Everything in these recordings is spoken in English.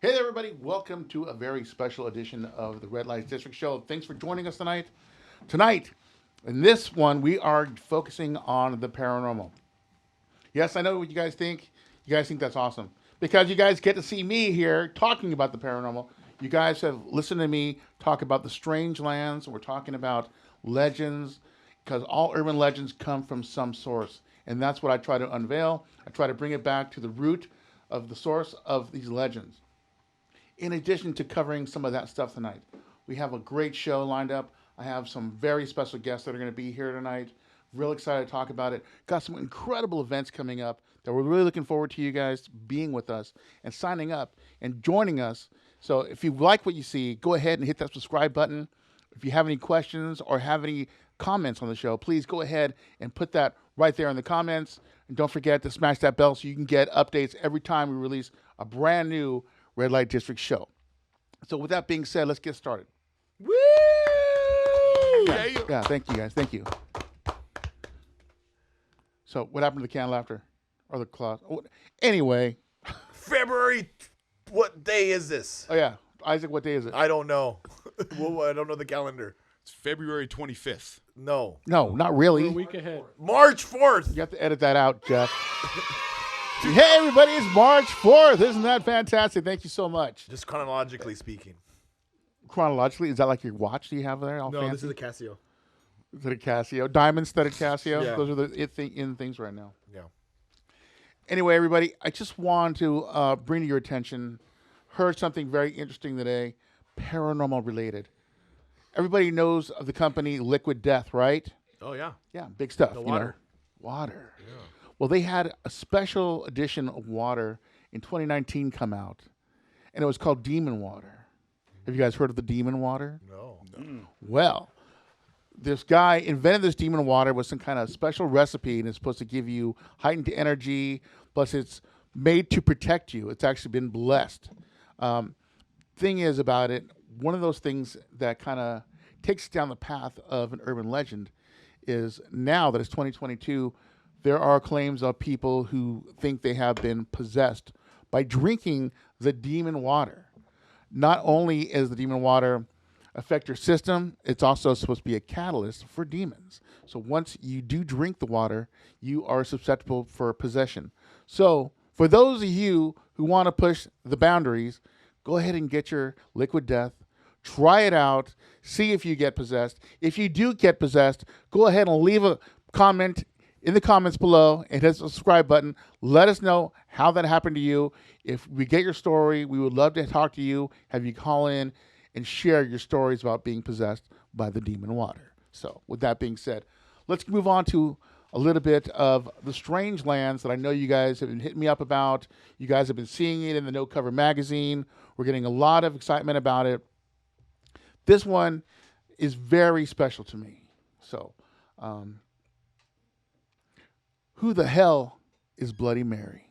Hey there, everybody. Welcome to a very special edition of the Red Light District Show. Thanks for joining us tonight. Tonight, in this one, we are focusing on the paranormal. Yes, I know what you guys think. You guys think that's awesome. Because you guys get to see me here talking about the paranormal. You guys have listened to me talk about the strange lands. We're talking about legends. Because all urban legends come from some source. And that's what I try to unveil. I try to bring it back to the root of the source of these legends. In addition to covering some of that stuff tonight, we have a great show lined up. I have some very special guests that are going to be here tonight. Real excited to talk about it. Got some incredible events coming up that we're really looking forward to you guys being with us and signing up and joining us. So if you like what you see, go ahead and hit that subscribe button. If you have any questions or have any comments on the show, please go ahead and put that right there in the comments. And don't forget to smash that bell so you can get updates every time we release a brand new Red Light District show. So with that being said, let's get started. Woo! Yeah, thank you guys. Thank you. So what happened to the canned laughter? Or the cloth? Oh, anyway. February, what day is this? Oh, yeah. Isaac, what day is it? I don't know. Well, I don't know the calendar. It's February 25th. No. No, not really. We're a week ahead. March 4th. You have to edit that out, Jeff. Hey, everybody, it's March 4th. Isn't that fantastic? Thank you so much. Just chronologically speaking. Chronologically, is that like your watch do you have there? All No, fancy? this is a Casio. Is it a Casio? Diamond-studded Casio? Yeah. Those are the in things right now. Yeah. Anyway, everybody, I just want to bring to your attention, heard something very interesting today, paranormal related. Everybody knows of the company Liquid Death, right? Oh, yeah. Yeah, big stuff. The you know. water. Water. Yeah. Well, they had a special edition of water in 2019 come out, and it was called Demon Water. Have you guys heard of the Demon Water? No. Well, this guy invented this demon water with some kind of special recipe, and it's supposed to give you heightened energy. Plus, it's made to protect you. It's actually been blessed. Thing is about it, one of those things that kind of takes down the path of an urban legend is now that it's 2022, there are claims of people who think they have been possessed by drinking the demon water. Not only is the demon water affect your system, it's also supposed to be a catalyst for demons. So once you do drink the water, you are susceptible for possession. So for those of you who want to push the boundaries, go ahead and get your Liquid Death. Try it out. See if you get possessed. If you do get possessed, go ahead and leave a comment in the comments below and hit the subscribe button. Let us know how that happened to you. If we get your story, we would love to talk to you, have you call in and share your stories about being possessed by the demon water. So with that being said, let's move on to a little bit of the strange lands that I know you guys have been hitting me up about. You guys have been seeing it in the No Cover magazine. We're getting a lot of excitement about it. This one is very special to me. So, who the hell is Bloody Mary?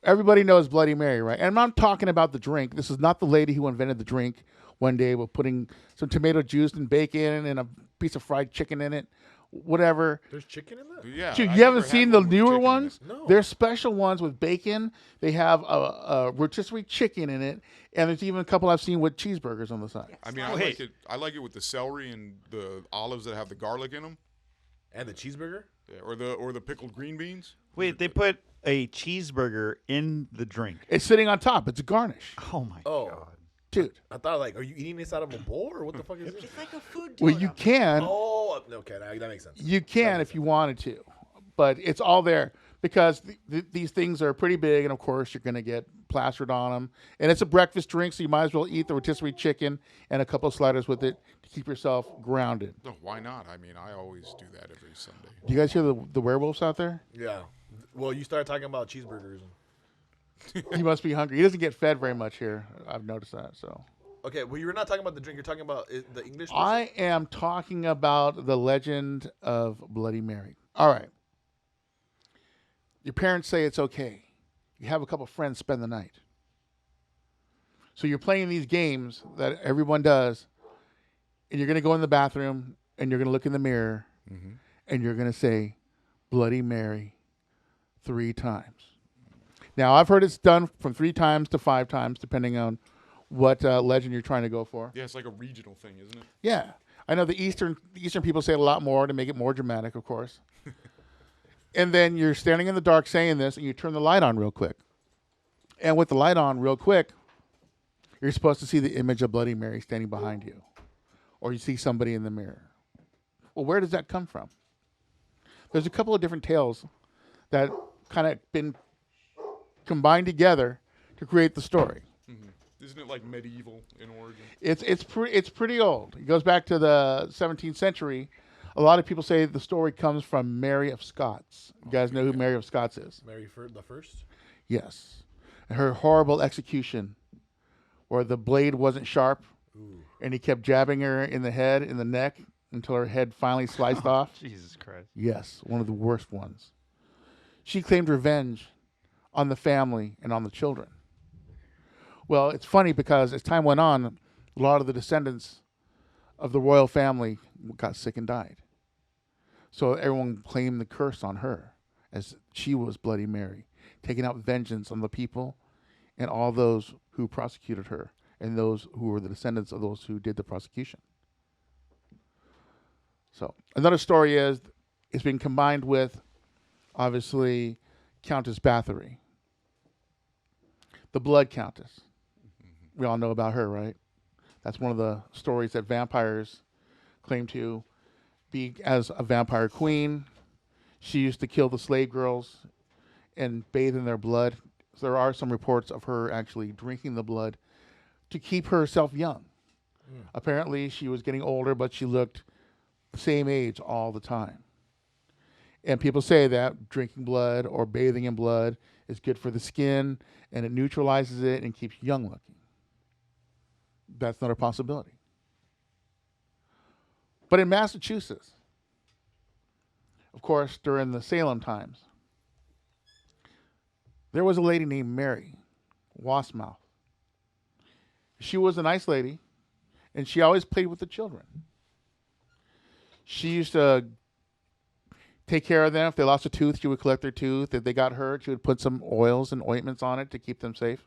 Everybody knows Bloody Mary, right? And I'm not talking about the drink. This is not the lady who invented the drink one day with putting some tomato juice and bacon and a piece of fried chicken in it. Whatever. There's chicken in that? Yeah. Dude, I you haven't never seen had the one with newer chicken in ones? it. No. There's special ones with bacon. They have a rotisserie chicken in it, and there's even a couple I've seen with cheeseburgers on the side. I mean, I like it with the celery and the olives that have the garlic in them, And the cheeseburger? yeah, or the pickled green beans. Wait, they put a cheeseburger in the drink. It's sitting on top. It's a garnish. Oh my Oh. god. Dude, I thought, like, are you eating this out of a bowl, or what the fuck is this? It's like a food well, you can. Oh, okay, that makes sense. You can if you wanted to, but it's all there because these things are pretty big, and of course you're going to get plastered on them. And it's a breakfast drink, so you might as well eat the rotisserie chicken and a couple of sliders with it to keep yourself grounded. No, why not? I mean, I always do that every Sunday. Do you guys hear the werewolves out there? Yeah. Well, you started talking about cheeseburgers. He must be hungry. He doesn't get fed very much here. I've noticed that. So Okay, well, you're not talking about the drink. You're talking about the English person? I am talking about the legend of Bloody Mary. All right. Your parents say it's okay. You have a couple friends spend the night. So you're playing these games that everyone does, and you're going to go in the bathroom, and you're going to look in the mirror, and you're going to say, Bloody Mary 3 times. Now, I've heard it's done from 3 times to 5 times, depending on what legend you're trying to go for. Yeah, it's like a regional thing, isn't it? Yeah. I know the Eastern people say it a lot more to make it more dramatic, of course. And then you're standing in the dark saying this, and you turn the light on real quick. And with the light on real quick, you're supposed to see the image of Bloody Mary standing behind you. Or you see somebody in the mirror. Well, where does that come from? There's a couple of different tales that kind of been combined together to create the story. Isn't it like medieval in origin? It's pretty old. It goes back to the 17th century. A lot of people say the story comes from Mary of Scots. You guys know who Mary of Scots is? Mary the First. Yes. And her horrible execution, where the blade wasn't sharp, and he kept jabbing her in the head, in the neck, until her head finally sliced off. Jesus Christ. Yes, one of the worst ones. She claimed revenge on the family and on the children. Well, it's funny because as time went on, a lot of the descendants of the royal family got sick and died. So everyone claimed the curse on her as she was Bloody Mary, taking out vengeance on the people and all those who prosecuted her and those who were the descendants of those who did the prosecution. So another story is it's been combined with, obviously, Countess Bathory, the Blood Countess. We all know about her, right? That's one of the stories that vampires claim to be as a vampire queen. She used to kill the slave girls and bathe in their blood. So there are some reports of her actually drinking the blood to keep herself young. Apparently, she was getting older, but she looked the same age all the time. And people say that drinking blood or bathing in blood is good for the skin, and it neutralizes it and keeps you young looking. That's not a possibility. But in Massachusetts, of course, during the Salem times, there was a lady named Mary Wassmouth. She was a nice lady, and she always played with the children. She used to take care of them. If they lost a tooth, she would collect their tooth. If they got hurt, she would put some oils and ointments on it to keep them safe.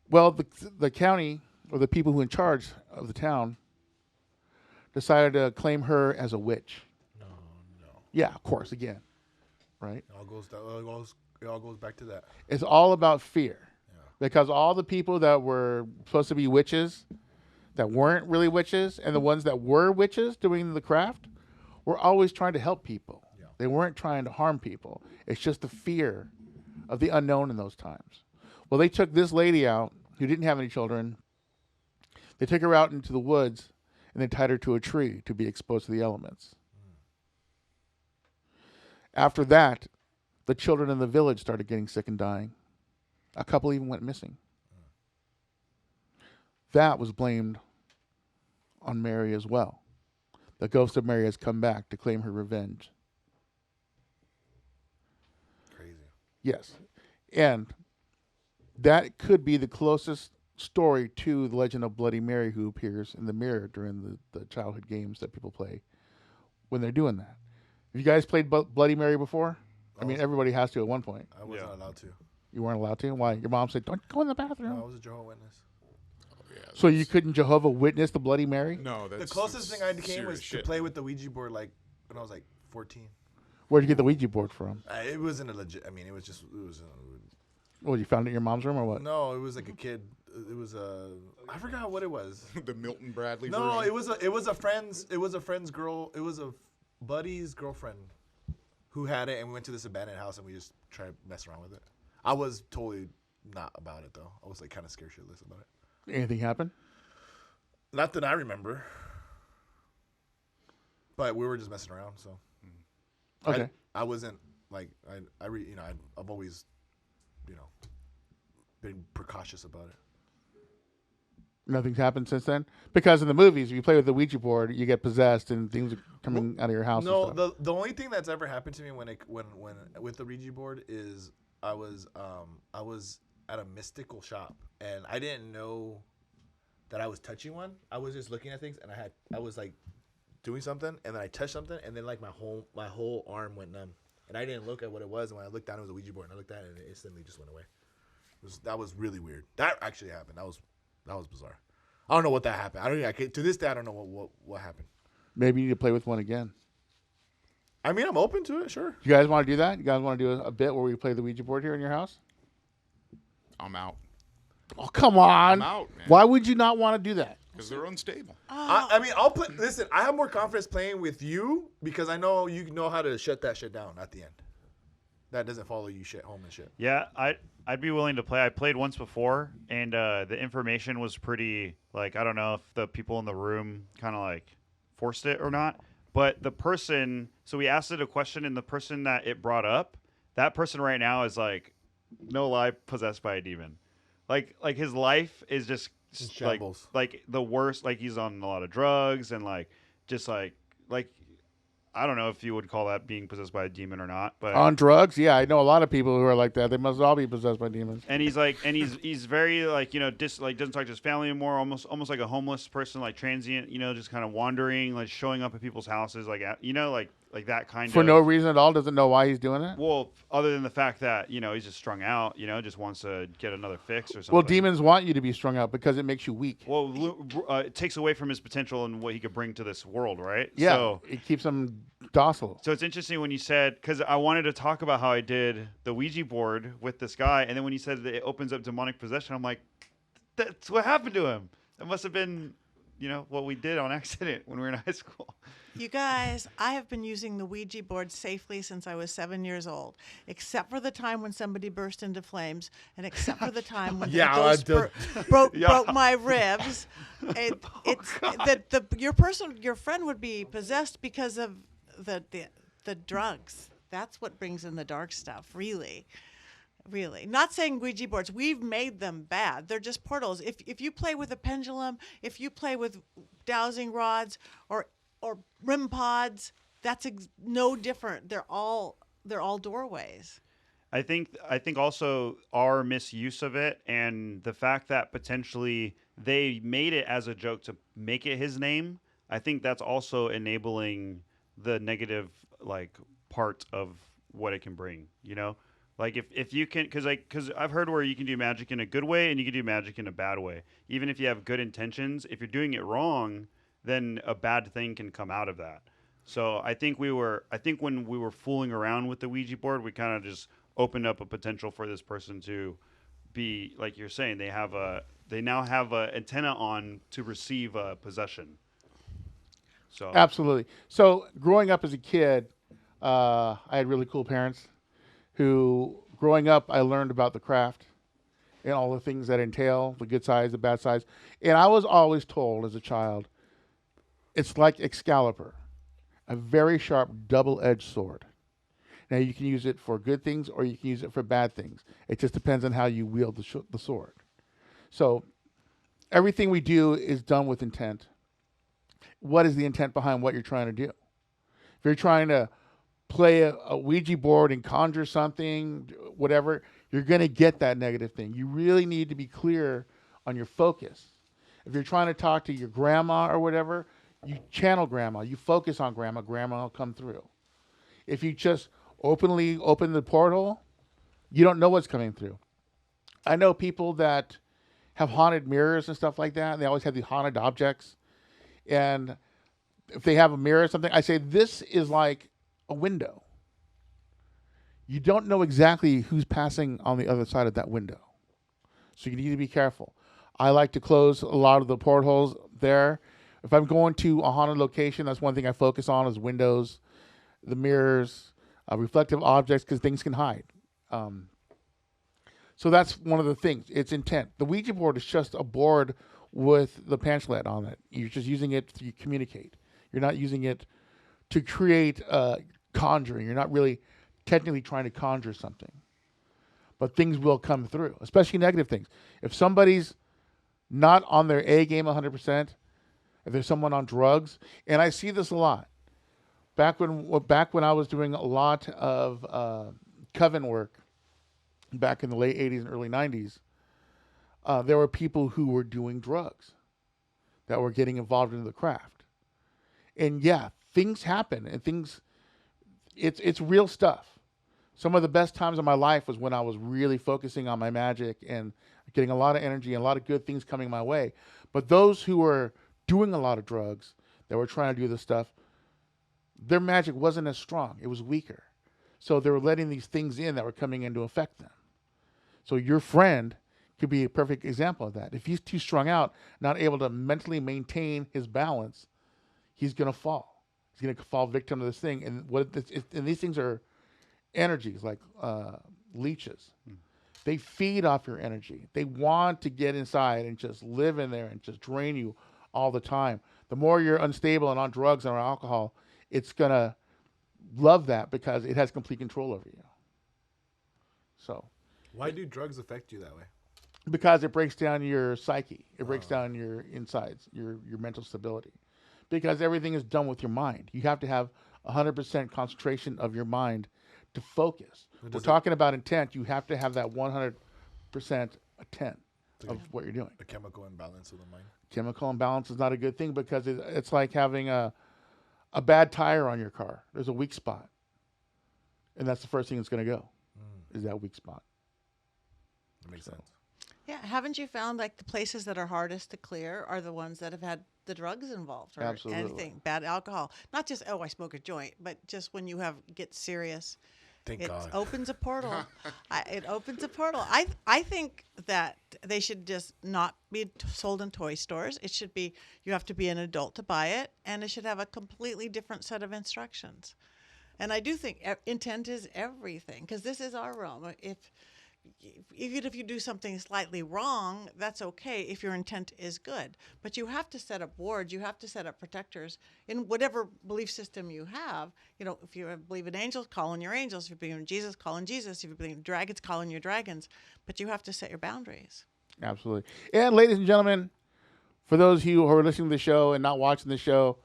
Well, the county, or the people who are in charge of the town, decided to claim her as a witch. No. Yeah, of course, again, right? It all goes back to that. It's all about fear. Because all the people that were supposed to be witches that weren't really witches, and the ones that were witches doing the craft were always trying to help people. Yeah. They weren't trying to harm people. It's just the fear of the unknown in those times. Well, they took this lady out who didn't have any children. They took her out into the woods, and they tied her to a tree to be exposed to the elements. After that, the children in the village started getting sick and dying. A couple even went missing. That was blamed on Mary as well. The ghost of Mary has come back to claim her revenge. Crazy. Yes. And that could be the closest story to the legend of Bloody Mary who appears in the mirror during the childhood games that people play when they're doing that. Have you guys played Bloody Mary before? I mean, everybody has to at one point. I wasn't allowed to. You weren't allowed to? Why? Your mom said, don't go in the bathroom. No, I was a Jehovah's Witness. Yeah, So you couldn't Jehovah Witness the Bloody Mary? No, that's The closest thing I came was to shit. play with the Ouija board like when I was like 14. Where'd you get the Ouija board from? It wasn't a legit. I mean, it was. Well, you found it in your mom's room or what? No, it was like a kid. It was a. I forgot what it was. the Milton Bradley No, version. it was a friend's girl. It was a buddy's girlfriend who had it, and we went to this abandoned house and we just tried to mess around with it. I was totally not about it though. I was like kind of scared shitless about it. Anything happen? Not that I remember, but we were just messing around. So Okay. I wasn't like I've always been precautious about it. Nothing's happened since then? Because in the movies, if you play with the Ouija board, you get possessed and things are coming out of your house. No, and stuff. the only thing that's ever happened to me when with the Ouija board is I was at a mystical shop and I didn't know that I was touching one. I was just looking at things and I was like doing something and then I touched something and then like my whole arm went numb. and I didn't look at what it was. And when I looked down, it was a Ouija board, and I looked at it, and it instantly just went away. That was really weird. That actually happened. That was bizarre. I don't know what that happened. To this day, I don't know what happened. Maybe you need to play with one again. I mean, I'm open to it. Sure. You guys want to do that? You guys want to do a bit where we play the Ouija board here in your house? I'm out. Oh, come on. I'm out, man. Why would you not want to do that? Because they're unstable. I mean, I'll play. Listen, I have more confidence playing with you because I know you know how to shut that shit down at the end. That doesn't follow you shit home and shit. Yeah, I'd be willing to play. I played once before, and the information was pretty, like, I don't know if the people in the room kind of, like, forced it or not. But the person, so we asked it a question, and the person that it brought up, that person right now is, like, no lie, possessed by a demon. Like his life is just like the worst. Like, he's on a lot of drugs and, like, just, like I don't know if you would call that being possessed by a demon or not, but On drugs? Yeah, I know a lot of people who are like that. They must all be possessed by demons. and he's very, like, you know, doesn't talk to his family anymore, almost like a homeless person, like transient, you know, just kind of wandering, like showing up at people's houses, like, you know, like that kind For of no reason at all? Doesn't know why he's doing it? Well, other than the fact that, you know, he's just strung out, you know, just wants to get another fix or something. Well, demons want you to be strung out because it makes you weak. Well, it takes away from his potential and what he could bring to this world, right? Yeah, So, it keeps them docile. So it's interesting when you said, because I wanted to talk about how I did the Ouija board with this guy, and then when you said that it opens up demonic possession, I'm like, that's what happened to him. That must have been, you know, what we did on accident when we were in high school. You guys, I have been using the Ouija board safely since I was 7 years old, except for the time when somebody burst into flames, and except for the time when Yeah, the ghost broke my ribs. Your friend would be possessed because of the drugs. That's what brings in the dark stuff, really. Really. Not saying Ouija boards. We've made them bad. They're just portals. If you play with a pendulum, if you play with dowsing rods or REM pods, that's no different. They're all doorways. I think also our misuse of it and the fact that potentially they made it as a joke to make it his name, I think that's also enabling the negative, like, part of what it can bring, you know? Like, if you can, because I've heard where you can do magic in a good way and you can do magic in a bad way. Even if you have good intentions, if you're doing it wrong, then a bad thing can come out of that. So I think when we were fooling around with the Ouija board, we kind of just opened up a potential for this person to be, like you're saying, they now have a antenna on to receive a possession. So Absolutely. So growing up as a kid, I had really cool parents who, growing up, I learned about the craft and all the things that entail, the good sides, the bad sides. And I was always told as a child, it's like Excalibur, a very sharp double-edged sword. Now, you can use it for good things or you can use it for bad things. It just depends on how you wield the sword. So everything we do is done with intent. What is the intent behind what you're trying to do? If you're trying to play a Ouija board and conjure something, whatever, you're going to get that negative thing. You really need to be clear on your focus. If you're trying to talk to your grandma or whatever, you channel grandma. You focus on grandma. Grandma will come through. If you just openly open the portal, you don't know what's coming through. I know people that have haunted mirrors and stuff like that, and they always have these haunted objects. And if they have a mirror or something, I say, this is like a window. You don't know exactly who's passing on the other side of that window. So you need to be careful. I like to close a lot of the portholes there. If I'm going to a haunted location, that's one thing I focus on is windows, the mirrors, reflective objects, because things can hide. So that's one of the things. It's intent. The Ouija board is just a board with the pamphlet on it. You're just using it to communicate. You're not using it to create conjuring. You're not really technically trying to conjure something. But things will come through, especially negative things. If somebody's not on their A game 100%, if there's someone on drugs, and I see this a lot. Back when I was doing a lot of coven work, back in the late 80s and early 90s, there were people who were doing drugs that were getting involved in the craft. And yeah, things happen, and it's real stuff. Some of the best times of my life was when I was really focusing on my magic and getting a lot of energy and a lot of good things coming my way. But those who were doing a lot of drugs, that were trying to do this stuff, their magic wasn't as strong. It was weaker. So they were letting these things in that were coming in to affect them. So your friend could be a perfect example of that. If he's too strung out, not able to mentally maintain his balance, he's going to fall. He's going to fall victim to this thing. And and these things are energies like leeches. They feed off your energy. They want to get inside and just live in there and just drain you all the time. The more you're unstable and on drugs and on alcohol, it's going to love that because it has complete control over you. So, Why do drugs affect you that way? because it breaks down your psyche, it breaks down your insides, your mental stability. Because everything is done with your mind. You have to have 100% concentration of your mind to focus. We're talking about intent. You have to have that 100% intent of what you're doing. A chemical imbalance of the mind. Chemical imbalance is not a good thing because it's like having a bad tire on your car. There's a weak spot. And that's the first thing that's going to go, is that weak spot. That makes sense. Yeah, haven't you found like the places that are hardest to clear are the ones that have had the drugs involved or Absolutely. anything, bad alcohol? Not just I smoke a joint, but just when you get serious, Thank it God. opens a portal. It opens a portal. I think that they should just not be sold in toy stores. It should be you have to be an adult to buy it, and it should have a completely different set of instructions. And I do think intent is everything because this is our realm. Even if you do something slightly wrong, that's okay if your intent is good. But you have to set up wards, you have to set up protectors in whatever belief system you have. You know, if you believe in angels, call in your angels. If you believe in Jesus, call in Jesus. If you believe in dragons, call in your dragons. But you have to set your boundaries. Absolutely. And ladies and gentlemen, for those of you who are listening to the show and not watching the show,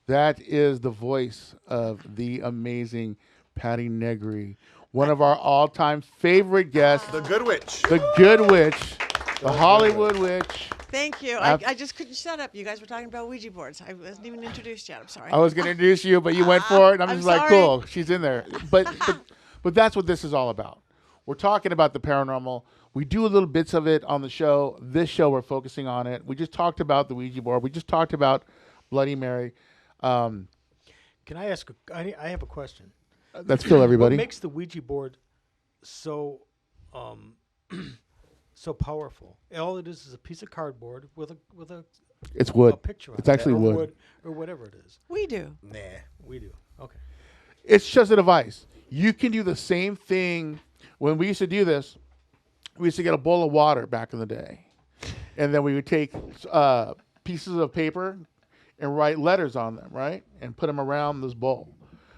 that is the voice of the amazing Patti Negri, one of our all-time favorite guests, The Good Witch. the Good Witch, the Hollywood Witch. Thank you. I just couldn't shut up. You guys were talking about Ouija boards. I wasn't even introduced yet. I'm sorry. I was going to introduce you, but you went for it, and I'm I'm just like, sorry. cool, she's in there. But that's what this is all about. We're talking about the paranormal. We do little bits of it on the show. This show, we're focusing on it. We just talked about the Ouija board. We just talked about Bloody Mary. Can I ask? I have a question. That's Phil, everybody. What makes the Ouija board so so powerful? All it is a piece of cardboard with a It's wood. a picture on It's it, actually or wood. or whatever it is. We do. Nah. We do. Okay. It's just a device. You can do the same thing. When we used to do this, we used to get a bowl of water back in the day. And then we would take pieces of paper and write letters on them, right? And put them around this bowl.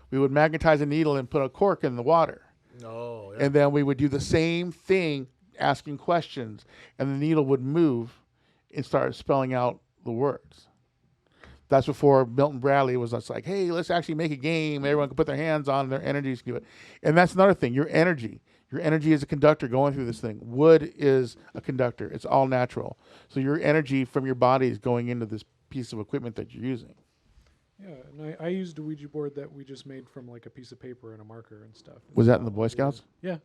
We would magnetize a needle and put a cork in the water. Oh, yeah. And then we would do the same thing, asking questions. And the needle would move and start spelling out the words. That's before Milton Bradley was just like, hey, let's actually make a game. Everyone can put their hands on their energies. And that's another thing, your energy. Your energy is a conductor going through this thing. Wood is a conductor. It's all natural. So your energy from your body is going into this piece of equipment that you're using. Yeah, and I used a Ouija board that we just made from like a piece of paper and a marker and stuff. Was that in the Boy Scouts? Yeah,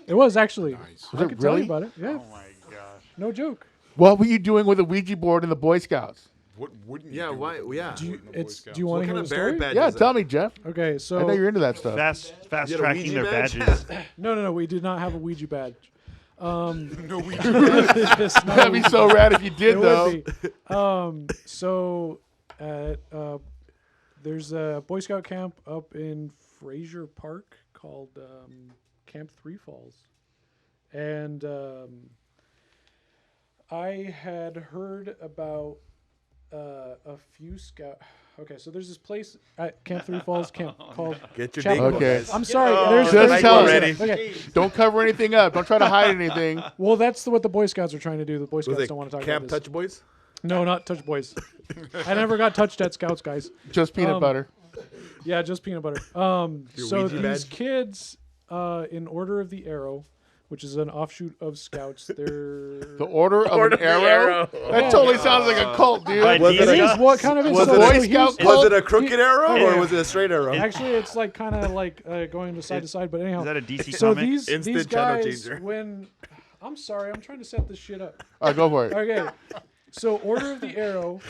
it was actually. Nice. I Was it could tell really? you about it. Yeah, Oh my gosh. no joke. What were you doing with a Ouija board in the Boy Scouts? What wouldn't you Yeah, do why- with a yeah. Ouija Do board in the Boy It's. Scouts? Do you want What to hear kind the of merit story? badge Yeah, is that? tell me, Jeff. Okay, so I know you're into that stuff. Fast You had a tracking Ouija their badge? badges. no, we did not have a Ouija badge. No Ouija. It's not a That'd be Ouija so rad if you did, It though. would be. So at there's a Boy Scout camp up in Fraser Park called Camp Three Falls, and I had heard about a few scout. Okay, so there's this place at Camp Three Falls called. Get your Chapel- dick Okay. guys. I'm sorry. Oh, there's just there's tell Boy us. Scouts. Okay. Don't cover anything up. Don't try to hide anything. Well, that's what the Boy Scouts are trying to do. The Boy Was Scouts it don't want to talk Camp about this. Touch Boys? No, not Touch Boys. I never got touched at Scouts, guys. Just peanut butter. Yeah, just peanut butter. So Ouija these badge? kids, in Order of the Arrow, which is an offshoot of Scouts. They're The Order of an Arrow? That totally sounds like a cult, dude. But Was these it it guys- is what kind of is. Was So it a Boy he's- Scout he's- Was it a crooked arrow Yeah. or was it a straight arrow? Actually, it's like kind of like going to side to side. But anyhow, Is that a DC so comic? these Instant channel guys, changer. when I'm sorry, I'm trying to set this shit up. All right, go for it. Okay, so Order of the Arrow,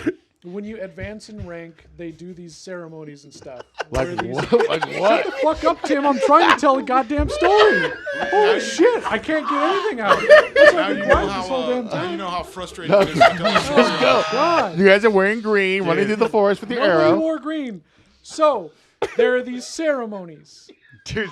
when you advance in rank, they do these ceremonies and stuff. Like where these- what? Like what? Fuck up, Tim. I'm trying to tell a goddamn story. Holy shit, I can't get anything out. That's Now why I've you been know quiet this whole damn how now you time. know how frustrating it is to tell the story. Oh, God. You guys are wearing green, running through the forest with your Nobody arrow. wore green. So, there are these ceremonies Dude,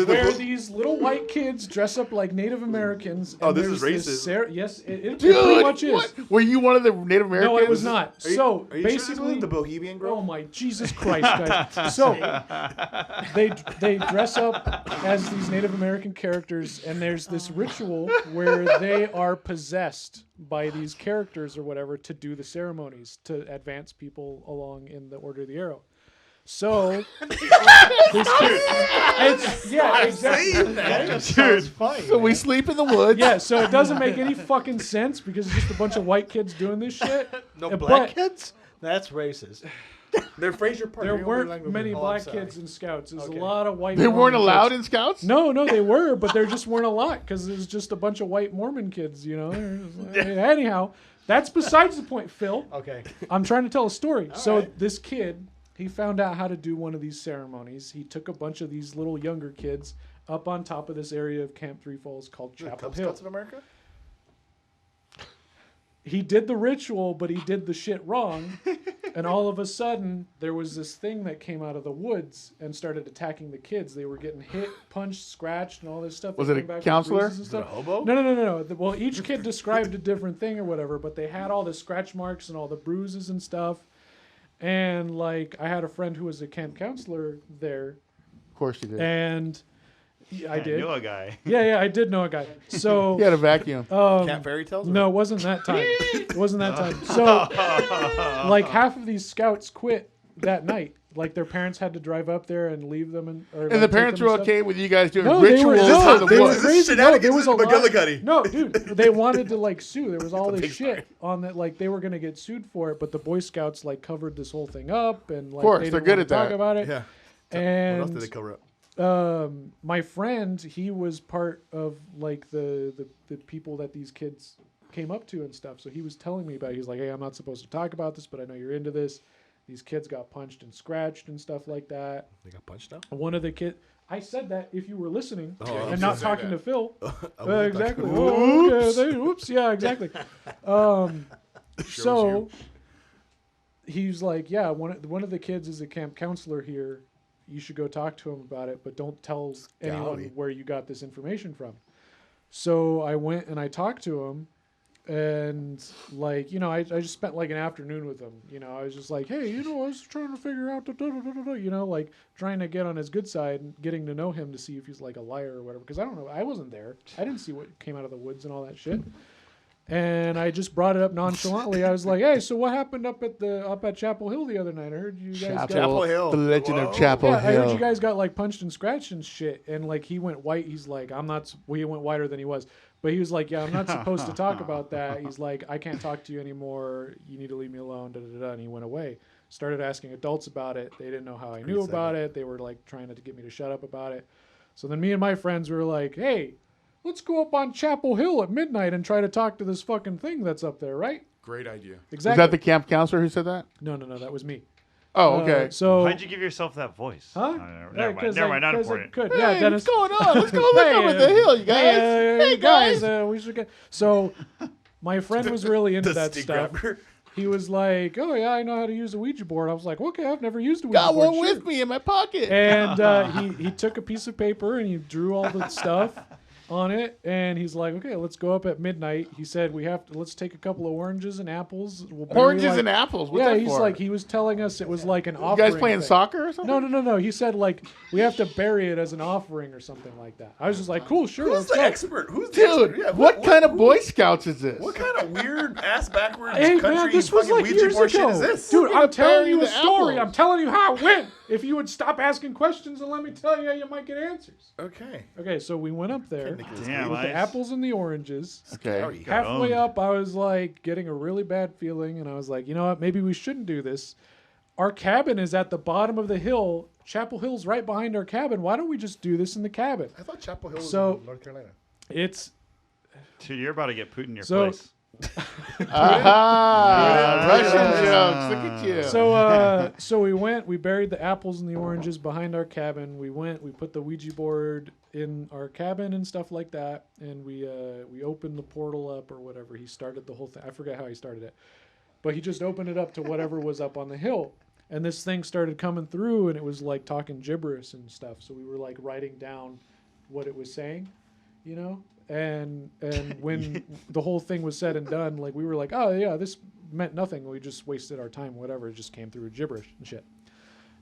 where these little white kids dress up like Native Americans. And Oh, this is there's racist. Yes, it Dude, pretty much is. what? Were you one of the Native Americans? No, it was not. Are you- So, are you sure this basically, wasn't the Bohemian Grove? oh my Jesus Christ, guys. So, they dress up as these Native American characters, and there's this ritual where they are possessed by these characters or whatever to do the ceremonies to advance people along in the Order of the Arrow. So, yeah, exactly. So we sleep in the woods. Yeah, so it doesn't make any fucking sense because it's just a bunch of white kids doing this shit. No But black kids? That's racist. They're Fraser Park. There You're weren't overlanguaging. many Oh, I'm black sorry. kids in Scouts. There's Okay. a lot of white. They weren't Mormon allowed kids. in Scouts? No, they were, but there just weren't a lot because it was just a bunch of white Mormon kids, you know. Anyhow, that's besides the point, Phil. Okay. I'm trying to tell a story. So right. this kid, he found out how to do one of these ceremonies. He took a bunch of these little younger kids up on top of this area of Camp Three Falls called The Chapel Cub Hill. Scouts of America? He did the ritual, but he did the shit wrong. And all of a sudden, there was this thing that came out of the woods and started attacking the kids. They were getting hit, punched, scratched, and all this stuff. Was They it a came back with counselor? bruises and Is it a stuff. hobo? No. Well, each kid described a different thing or whatever, but they had all the scratch marks and all the bruises and stuff. And, like, I had a friend who was a camp counselor there, Of course you did. and I did. knew a guy. Yeah, I did know a guy. So, He had a vacuum. Cat fairy tales? no, it wasn't that time. It wasn't that time. So, like, half of these scouts quit that night. Like, their parents had to drive up there and leave them. And the parents were okay with you guys doing No, they were, rituals no, in the they were woods. crazy. No, there Shenanigans was a in lot. McGillicuddy. No, dude, they wanted to, like, sue. There was all this big shit on that. Like, they were going to get sued for it, but the Boy Scouts, like, covered this whole thing up. And, like, course, they they're didn't good wanna at talk that. about it. Yeah. And What else did they cover up? my friend, he was part of like the people that these kids came up to and stuff. So he was telling me about it. He's like, hey, I'm not supposed to talk about this, but I know you're into this. These kids got punched and scratched and stuff like that. They got punched out? One of the kids, I said that if you were listening Oh, I and was not gonna say talking that. to Phil. wasn't Exactly. talking- Oh, okay. Oops. Yeah, exactly. So he's like, yeah, one of the kids is a camp counselor here. You should go talk to him about it, but don't tell anyone Golly. where you got this information from. So I went and I talked to him, and like, you know, I just spent like an afternoon with him. You know, I was just like, hey, you know, I was trying to figure out, you know, like trying to get on his good side and getting to know him to see if he's like a liar or whatever. Because I don't know, I wasn't there. I didn't see what came out of the woods and all that shit. And I just brought it up nonchalantly. I was like, "Hey, so what happened up at Chapel Hill the other night? I heard you guys Chapel Hill. The legend Whoa. of Chapel yeah, I heard Hill. you guys got like punched and scratched and shit." And like he went white. He's like, "I'm not." Well, he went whiter than he was, but he was like, "Yeah, I'm not supposed to talk about that." He's like, "I can't talk to you anymore. You need to leave me alone." Da, da, da, da. And he went away. Started asking adults about it. They didn't know how I knew about it. They were like trying to get me to shut up about it. So then me and my friends were like, "Hey, let's go up on Chapel Hill at midnight and try to talk to this fucking thing that's up there, right?" Great idea. Was Exactly. that the camp counselor who said that? No, that was me. Oh, okay. So, Why'd you give yourself that voice? huh? Never mind. Never mind. Not important. Could. Hey, Yeah, Dennis. what's going on? Let's go look up at the hill, you guys. Hey, guys. we should get. So, my friend was really into The that stick stuff. grabber. He was like, "Oh yeah, I know how to use a Ouija board." I was like, "Okay, I've never used a Ouija Got board." one Sure. with me in my pocket. And he took a piece of paper and he drew all the stuff on it, and he's like, "Okay, let's go up at midnight." He said, let's take a couple of oranges and apples. We'll bury, Oranges like- and apples. What's yeah, that he's for? like, he was telling us it was like an you offering. guys playing thing. soccer or something? No. He said like we have to bury it as an offering or something like that. I was just like, cool, sure, Who's let's the go. expert? Who's the Dude, expert? Yeah, what kind of Boy Scouts is this? What kind of weird ass backwards Hey country man, this was fucking like Ouija years board ago. shit is this? Dude, gonna I'm telling bury you a the story. apples. I'm telling you how it went. If you would stop asking questions and let me tell you, you might get answers. Okay. Okay, so we went up there. ridiculous. Damn, game. with the Nice. apples and the oranges. Okay. Scary. Got Halfway owned. up, I was like getting a really bad feeling, and I was like, you know what? Maybe we shouldn't do this. Our cabin is at the bottom of the hill. Chapel Hill's right behind our cabin. Why don't we just do this in the cabin? I thought Chapel Hill was So- in North Carolina. It's Dude, you're about to get put in your So- place. Aha! Russian Yeah. jokes. Look at you. so we went. We buried the apples and the oranges behind our cabin. We put the Ouija board in our cabin and stuff like that, and we opened the portal up or whatever. He started the whole thing. I forget how he started it, but he just opened it up to whatever was up on the hill. And this thing started coming through, and it was like talking gibberish and stuff. So we were like writing down what it was saying, you know. And when the whole thing was said and done, like we were like, oh yeah, this meant nothing. We just wasted our time. Whatever. It just came through gibberish and shit.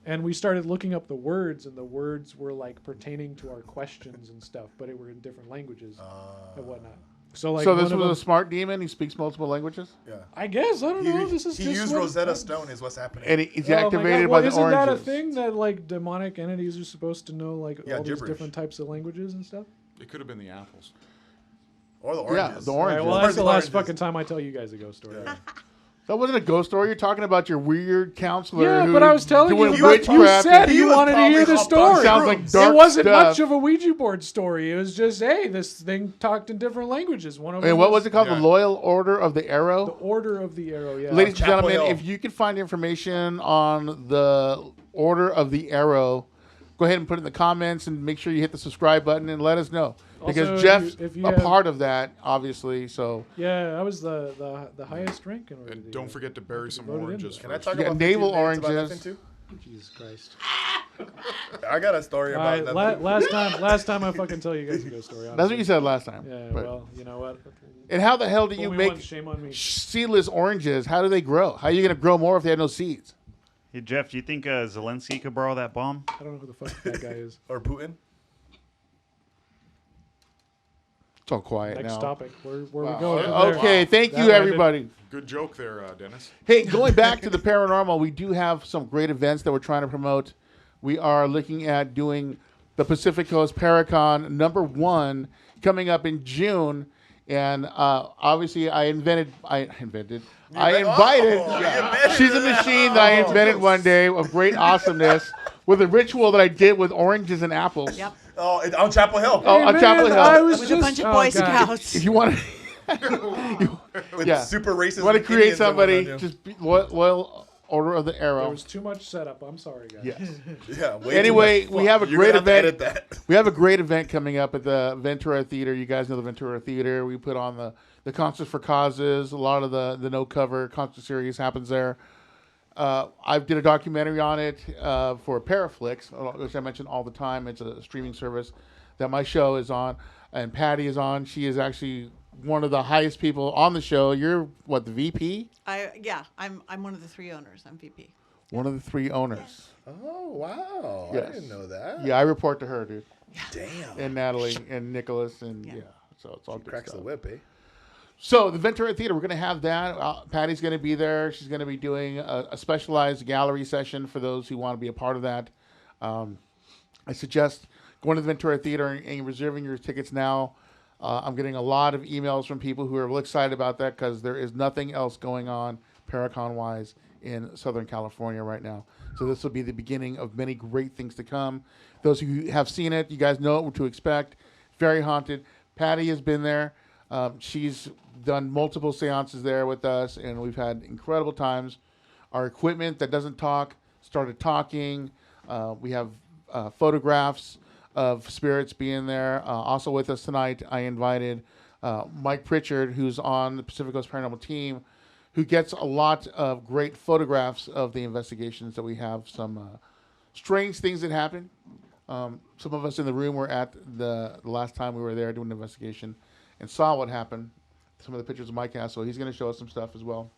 And we started looking up the words, and the words were like pertaining to our questions and stuff, but it were in different languages and whatnot. So like, So this one of was a them- smart demon. He speaks multiple languages, Yeah. I guess I don't know. This is he just used what- Rosetta Stone is what's happening. and he's Oh my activated God. by Well, the isn't oranges. that a thing that like demonic entities are supposed to know like Yeah, all these gibberish. different types of languages and stuff? It could have been the apples. or the Yeah, oranges. the All right, oranges. well, Or that's the last oranges. fucking time I tell you guys a ghost story. Yeah. That wasn't a ghost story. You're talking about your weird counselor. Yeah, who but I was telling doing you, witchcraft. you said He you was wanted to probably hear the hopped on story. Sounds like dark It wasn't stuff. much of a Ouija board story. It was just, hey, this thing talked in different languages. One of them And what was it called? Yeah. The Loyal Order of the The Arrow. Order of the Arrow. Yeah. Ladies and Chapel gentlemen, Hill. if you can find information on the Order of the Arrow, go ahead and put it in the comments and make sure you hit the subscribe button and let us know. Because Also, Jeff's if you a have- part of that, obviously. So Yeah, I was the highest rank in order. And don't forget to bury some voted in. oranges Can I first. talk You got about navel 15 minutes about oranges. nothing, too? Jesus Christ. I got a story All about right, nothing. last time I fucking tell you guys a ghost story. that's what you said last time. Yeah, But- well, you know what? and how the hell do you Only make one, shame on me. seedless oranges? How do they grow? How are you going to grow more if they have no seeds? Hey, Jeff, do you think Zelensky could borrow that bomb? I don't know who the fuck that guy is. Or Putin. It's all quiet Next now. topic. Where we Wow. go? from there? Okay, thank That you, landed. everybody. Good joke there, Dennis. Hey, going back to the paranormal, we do have some great events that we're trying to promote. We are looking at doing the Pacific Coast Paracon #1 coming up in June. And obviously, I invited. invented- She's a machine that I invented one day of great awesomeness with a ritual that I did with oranges and apples. Yep. Oh, on Chapel Hill. Oh, Hey, on man, Chapel Hill. I was With just, a bunch of oh, Boy God. Scouts. If you want to, With yeah. super racist. want to create Indians and somebody, whatnot, just be loyal Order of the There Arrow. was too much setup. I'm sorry, guys. Yes. yeah. way too Anyway, much. we have a You're great gonna have to event. edit that. We have a great event coming up at the Ventura Theater. You guys know the Ventura Theater. We put on the Concerts for Causes. A lot of the no cover concert series happens there. I did a documentary on it for Paraflix, which I mention all the time. It's a streaming service that my show is on, and Patti is on. She is actually one of the highest people on the show. You're what, the VP? I'm one of the 3 owners. I'm VP. One of the 3 owners. Oh wow! Yes. I didn't know that. Yeah, I report to her, dude, Damn. and Natalie and Nicholas, and Yeah. yeah. So it's all good Cracks stuff. the whip, eh? So the Ventura Theater, we're going to have that. Patty's going to be there. She's going to be doing a specialized gallery session for those who want to be a part of that. I suggest going to the Ventura Theater and reserving your tickets now. I'm getting a lot of emails from people who are really excited about that because there is nothing else going on Paracon-wise in Southern California right now. So this will be the beginning of many great things to come. Those who have seen it, you guys know what to expect. Very haunted. Patti has been there. She's done multiple seances there with us, and we've had incredible times. Our equipment that doesn't talk started talking. We have photographs of spirits being there. Also with us tonight, I invited Mike Pritchard, who's on the Pacific Coast Paranormal team, who gets a lot of great photographs of the investigations that we have. Some strange things that happen. Some of us in the room were at the last time we were there doing an investigation and saw what happened. Some of the pictures of Mike has, so he's going to show us some stuff as well.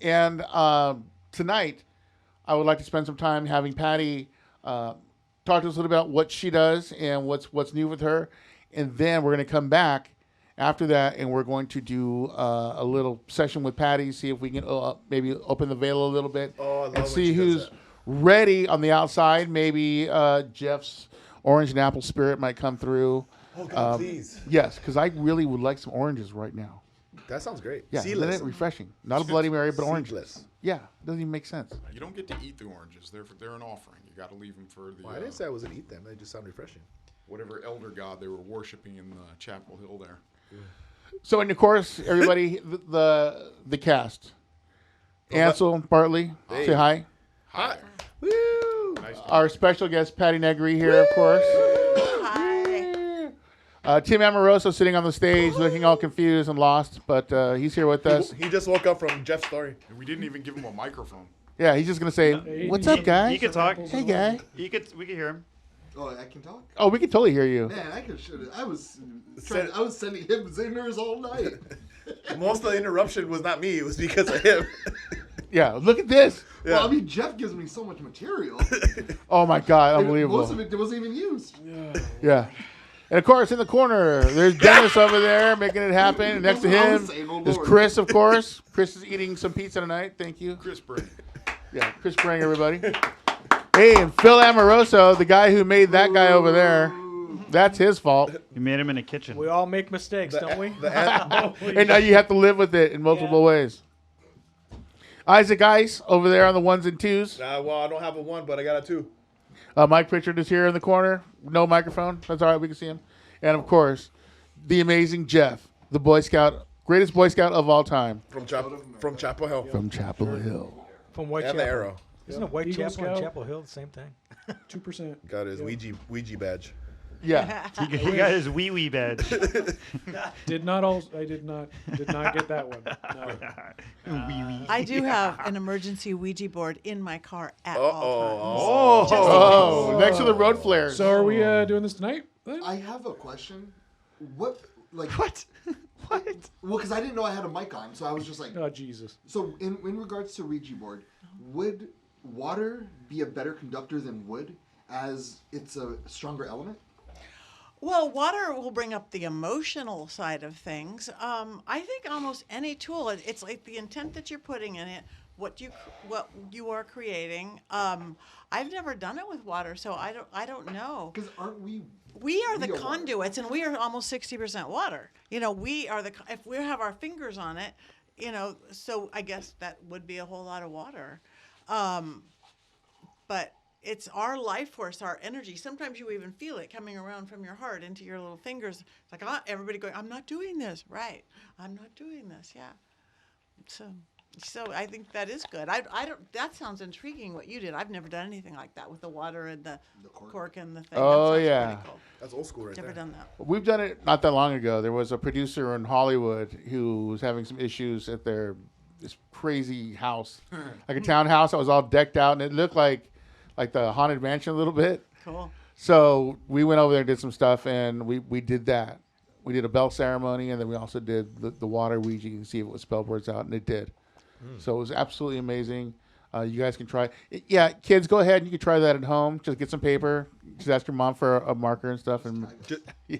And tonight, I would like to spend some time having Patti talk to us a little about what she does and what's new with her. And then we're going to come back after that, and we're going to do a little session with Patti, see if we can maybe open the veil a little bit Oh, I love and when see she does who's that. ready on the outside. Maybe Jeff's orange and apple spirit might come through. Oh God, please. Yes, because I really would like some oranges right now. That sounds great. Yeah, isn't Seedless. it refreshing? Not a Bloody Mary, but oranges. Seedless. Yeah, doesn't even make sense. You don't get to eat the oranges. They're an offering. You got to leave them for the Well, I didn't say I wasn't eat them. They just sound refreshing. whatever elder god they were worshiping in Chapel Hill there. So, and of course, everybody, the cast. Ansel, Bartley, say hi. Hi. Woo! Nice to Our special guest, Patti Negri, here, of course. Hi. Tim Amoroso sitting on the stage, looking all confused and lost, but he's here with us. He just woke up from Jeff's story. We didn't even give him a microphone. Yeah, he's just gonna say, "What's up, guys?" He could talk. Hey, guy. We could hear him. Oh, I can talk. Oh, we can totally hear you. Man, I could should. I was sending him zingers all night. Most of the interruption was not me. It was because of him. Yeah, look at this. Well, I mean, Jeff gives me so much material. Oh my God, unbelievable. Most of it wasn't even used. Yeah. And of course, in the corner, there's Dennis over there making it happen. And next to I him was saying, oh, is Lord. Chris, of course. Chris is eating some pizza tonight. Thank you. Chris Brady. Yeah, Chris Brang, everybody. Hey, and Phil Amoroso, the guy who made that guy over there. That's his fault. You made him in the kitchen. We all make mistakes, don't we? And now you have to live with it in multiple ways. Isaac Ice over there on the ones and twos. Well, I don't have a 1, but I got a 2. Mike Pritchard is here in the corner. No microphone. That's all right. We can see him. And, of course, the amazing Jeff, the Boy Scout, greatest Boy Scout of all time. From Chapel Hill. From Chapel Hill. From And Whitechapel. the arrow. Isn't it Whitechapel Eagle and Scout. Chapel Hill the same thing? 2%. Got his Ouija badge. Yeah. He got his wee badge. I did not get that one. No. I do have an emergency Ouija board in my car at Uh-oh. all times. Oh, next to the road flares. So are we doing this tonight? then? I have a question. What? What? Well, because I didn't know I had a mic on, so I was just like. Oh, Jesus. So in regards to Ouija board, would water be a better conductor than wood, as it's a stronger element? Well, water will bring up the emotional side of things. I think almost any tool, it's like the intent that you're putting in it, what you are creating. I've never done it with water, so I don't know. Because aren't we? We are the We are water. conduits, and we are almost 60% water. You know, we are if we have our fingers on it, you know, so I guess that would be a whole lot of water. But it's our life force, our energy. Sometimes you even feel it coming around from your heart into your little fingers. It's like, everybody going, I'm not doing this. Right. I'm not doing this. Yeah. So I think that is good. I don't. That sounds intriguing. What you did. I've never done anything like that with the water and the cork and the thing. Oh, That sounds yeah. pretty cool. That's old school right Never there. done that. We've done it not that long ago. There was a producer in Hollywood who was having some issues at this crazy house, like a townhouse that was all decked out, and it looked like the Haunted Mansion a little bit. Cool. So we went over there and did some stuff, and we did that. We did a bell ceremony, and then we also did the water Ouija to see if it would spell words out, and it did. So it was absolutely amazing. You guys can try. Yeah, kids, go ahead and you can try that at home. Just get some paper. Just ask your mom for a marker and stuff. And yeah.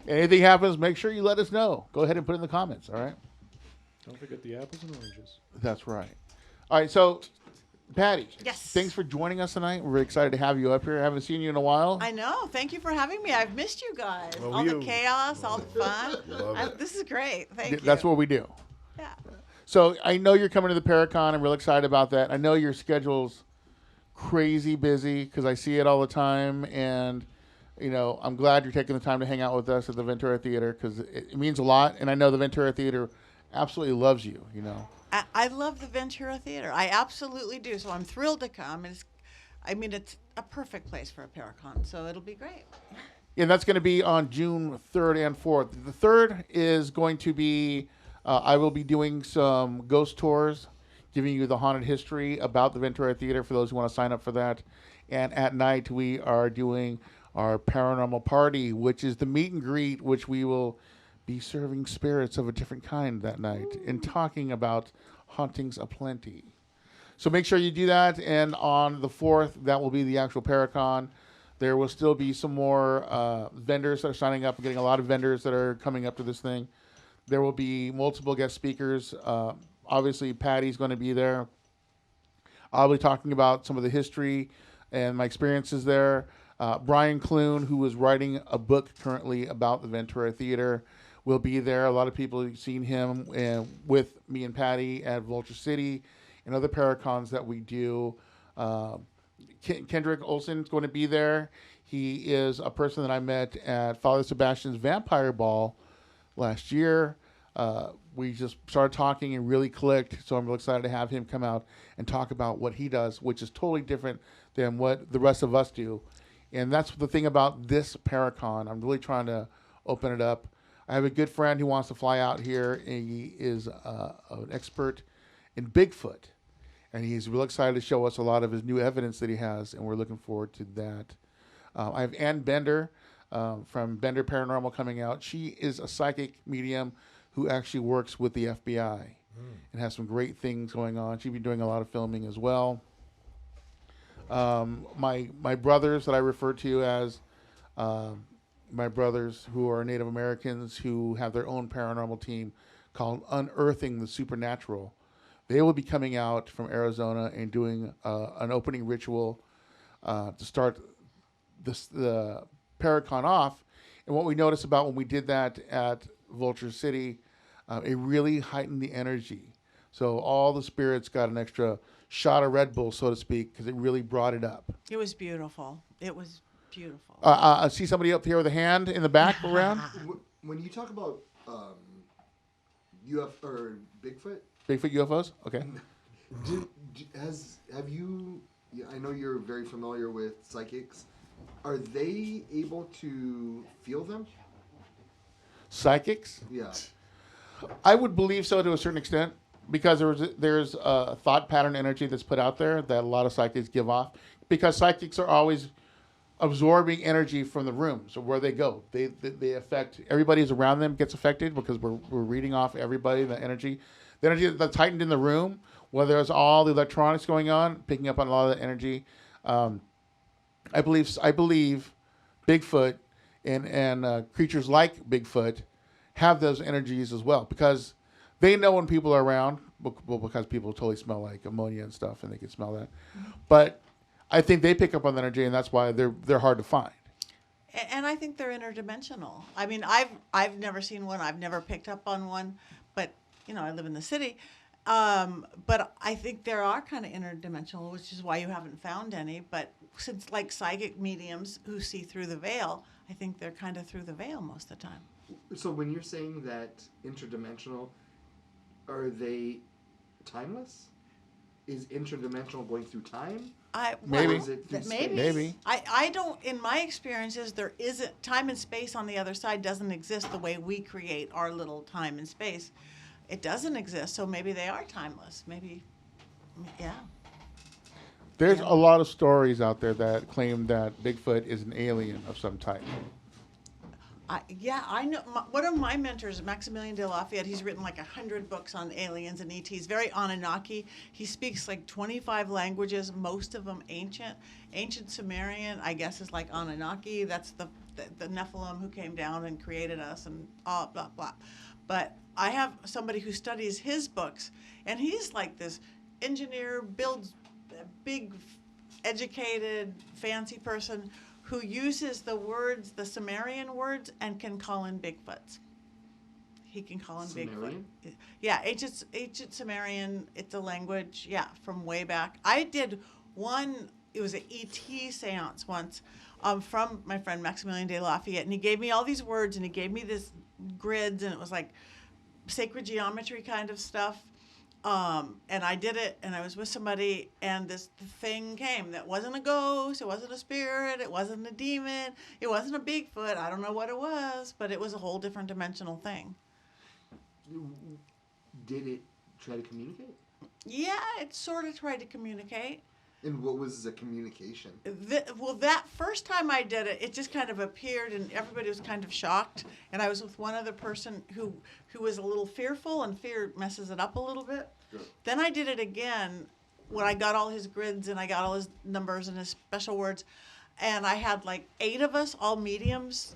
Anything happens, make sure you let us know. Go ahead and put it in the comments. All right. Don't forget the apples and oranges. That's right. All right. So, Patty. Yes. Thanks for joining us tonight. We're excited to have you up here. I haven't seen you in a while. I know. Thank you for having me. I've missed you guys. Well, all we- the chaos, all the fun. Love it. This is great. Thank you. That's what we do. Yeah. So I know you're coming to the Paracon. I'm real excited about that. I know your schedule's crazy busy because I see it all the time, and I'm glad you're taking the time to hang out with us at the Ventura Theater because it means a lot. And I know the Ventura Theater absolutely loves you. I love the Ventura Theater. I absolutely do. So I'm thrilled to come. It's a perfect place for a Paracon. So it'll be great. And that's going to be on June 3rd and 4th. The 3rd is going to be. I will be doing some ghost tours, giving you the haunted history about the Ventura Theater for those who want to sign up for that. And at night, we are doing our paranormal party, which is the meet and greet, which we will be serving spirits of a different kind that night and talking about hauntings aplenty. So make sure you do that. And on the 4th, that will be the actual Paracon. There will still be some more vendors that are signing up. We're getting a lot of vendors that are coming up to this thing. There will be multiple guest speakers. Obviously, Patty's going to be there. I'll be talking about some of the history and my experiences there. Brian Clune, who is writing a book currently about the Ventura Theater, will be there. A lot of people have seen him with me and Patty at Vulture City and other Paracons that we do. Kendrick Olson is going to be there. He is a person that I met at Father Sebastian's Vampire Ball last year. We just started talking and really clicked, so I'm really excited to have him come out and talk about what he does, which is totally different than what the rest of us do. And that's the thing about this Paracon. I'm really trying to open it up. I have a good friend who wants to fly out here, and he is an expert in Bigfoot. And he's real excited to show us a lot of his new evidence that he has, and we're looking forward to that. I have Ann Bender from Bender Paranormal coming out. She is a psychic medium who actually works with the FBI and has some great things going on. She'll be doing a lot of filming as well. My brothers that I refer to as my brothers who are Native Americans who have their own paranormal team called Unearthing the Supernatural. They will be coming out from Arizona and doing an opening ritual to start the Paracon off. And what we noticed about when we did that at Vulture City, it really heightened the energy. So all the spirits got an extra shot of Red Bull, so to speak, because it really brought it up. It was beautiful. It was beautiful. I see somebody up here with a hand in the back around. When you talk about UFO or Bigfoot, Bigfoot UFOs? Okay. have you? Yeah, I know you're very familiar with psychics. Are they able to feel them? Psychics? Yeah. I would believe so to a certain extent because there's a thought pattern energy that's put out there that a lot of psychics give off because psychics are always absorbing energy from the room. So where they go, they affect everybody who's around them gets affected because we're reading off everybody, the energy that's heightened in the room, whether it's all the electronics going on, picking up on a lot of the energy. I believe Bigfoot and creatures like Bigfoot have those energies as well because they know when people are around. Well, because people totally smell like ammonia and stuff, and they can smell that. But I think they pick up on the energy, and that's why they're hard to find. And I think they're interdimensional. I mean, I've never seen one. I've never picked up on one, but I live in the city. But I think there are kind of interdimensional, which is why you haven't found any. But since like psychic mediums who see through the veil, I think they're kind of through the veil most of the time. So when you're saying that interdimensional, are they timeless? Is interdimensional going through time? Maybe. Or is it through space? Maybe. I don't. In my experiences, there isn't time and space on the other side doesn't exist the way we create our little time and space. It doesn't exist, so maybe they are timeless. Maybe, yeah. There's a lot of stories out there that claim that Bigfoot is an alien of some type. I know. One of my mentors, Maximilian de Lafayette, he's written like 100 books on aliens and ETs. Very Anunnaki. He speaks like 25 languages, most of them ancient. Ancient Sumerian, I guess, is like Anunnaki. That's the Nephilim who came down and created us and blah, blah, blah. But I have somebody who studies his books, and he's like this engineer, builds a big, educated, fancy person who uses the words, the Sumerian words, and can call in Bigfoots. He can call in Sumerian? Bigfoot. Yeah, ancient Sumerian, it's a language, from way back. I did one, it was an ET seance once from my friend Maximilian de Lafayette, and he gave me all these words, and he gave me this grids, and it was like sacred geometry kind of stuff. And I did it, and I was with somebody, and this thing came that wasn't a ghost, it wasn't a spirit, it wasn't a demon, it wasn't a Bigfoot, I don't know what it was, but it was a whole different dimensional thing. Did it try to communicate? Yeah, it sort of tried to communicate. And what was the communication? Well, that first time I did it, it just kind of appeared, and everybody was kind of shocked. And I was with one other person who was a little fearful, and fear messes it up a little bit. Sure. Then I did it again when I got all his grids and I got all his numbers and his special words. And I had like 8 of us, all mediums,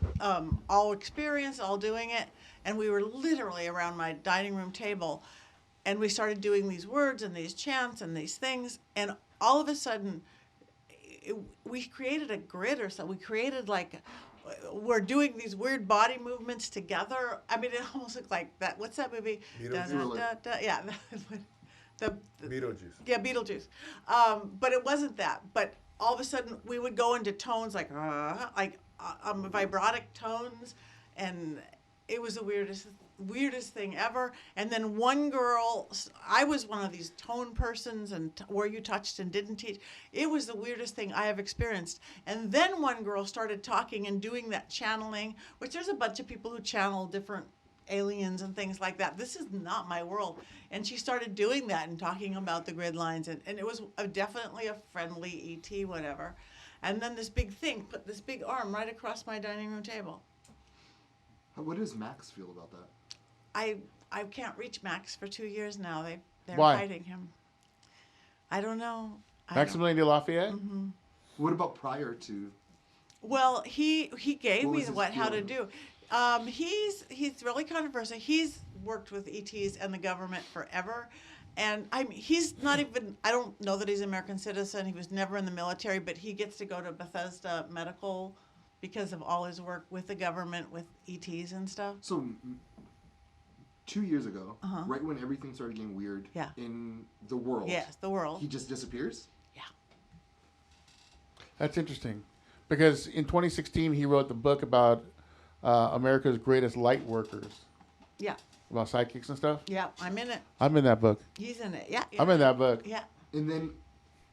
all experienced, all doing it. And we were literally around my dining room table. And we started doing these words and these chants and these things. And all of a sudden, we created a grid or something. We created like we're doing these weird body movements together. I mean, it almost looked like that. What's that movie? Beetlejuice. Yeah, the Beetlejuice. yeah, Beetlejuice. But it wasn't that. But all of a sudden, we would go into tones like vibratic tones, and it was the weirdest thing ever. And then one girl, I was one of these tone persons, and where you touched and didn't teach. It was the weirdest thing I have experienced. And then one girl started talking and doing that channeling, which there's a bunch of people who channel different aliens and things like that. This is not my world. And she started doing that and talking about the grid lines, and it was definitely a friendly ET, whatever. And then this big thing put this big arm right across my dining room table. What does Max feel about that? I can't reach Max for 2 years now. They're Why? hiding him. I don't know. Maximilian de Lafayette? What about prior to? Well, he gave What me was his how to feeling? do. He's really controversial. He's worked with ETs and the government forever, and he's not even. I don't know that he's an American citizen. He was never in the military, but he gets to go to Bethesda Medical because of all his work with the government with ETs and stuff. So 2 years ago, right when everything started getting weird Yeah. in the world, Yes, the world. he just disappears. Yeah. That's interesting. Because in 2016, he wrote the book about America's greatest light workers, Yeah. about psychics and stuff. Yeah. I'm in it. I'm in that book. He's in it. Yeah. I'm in that book. Yeah. And then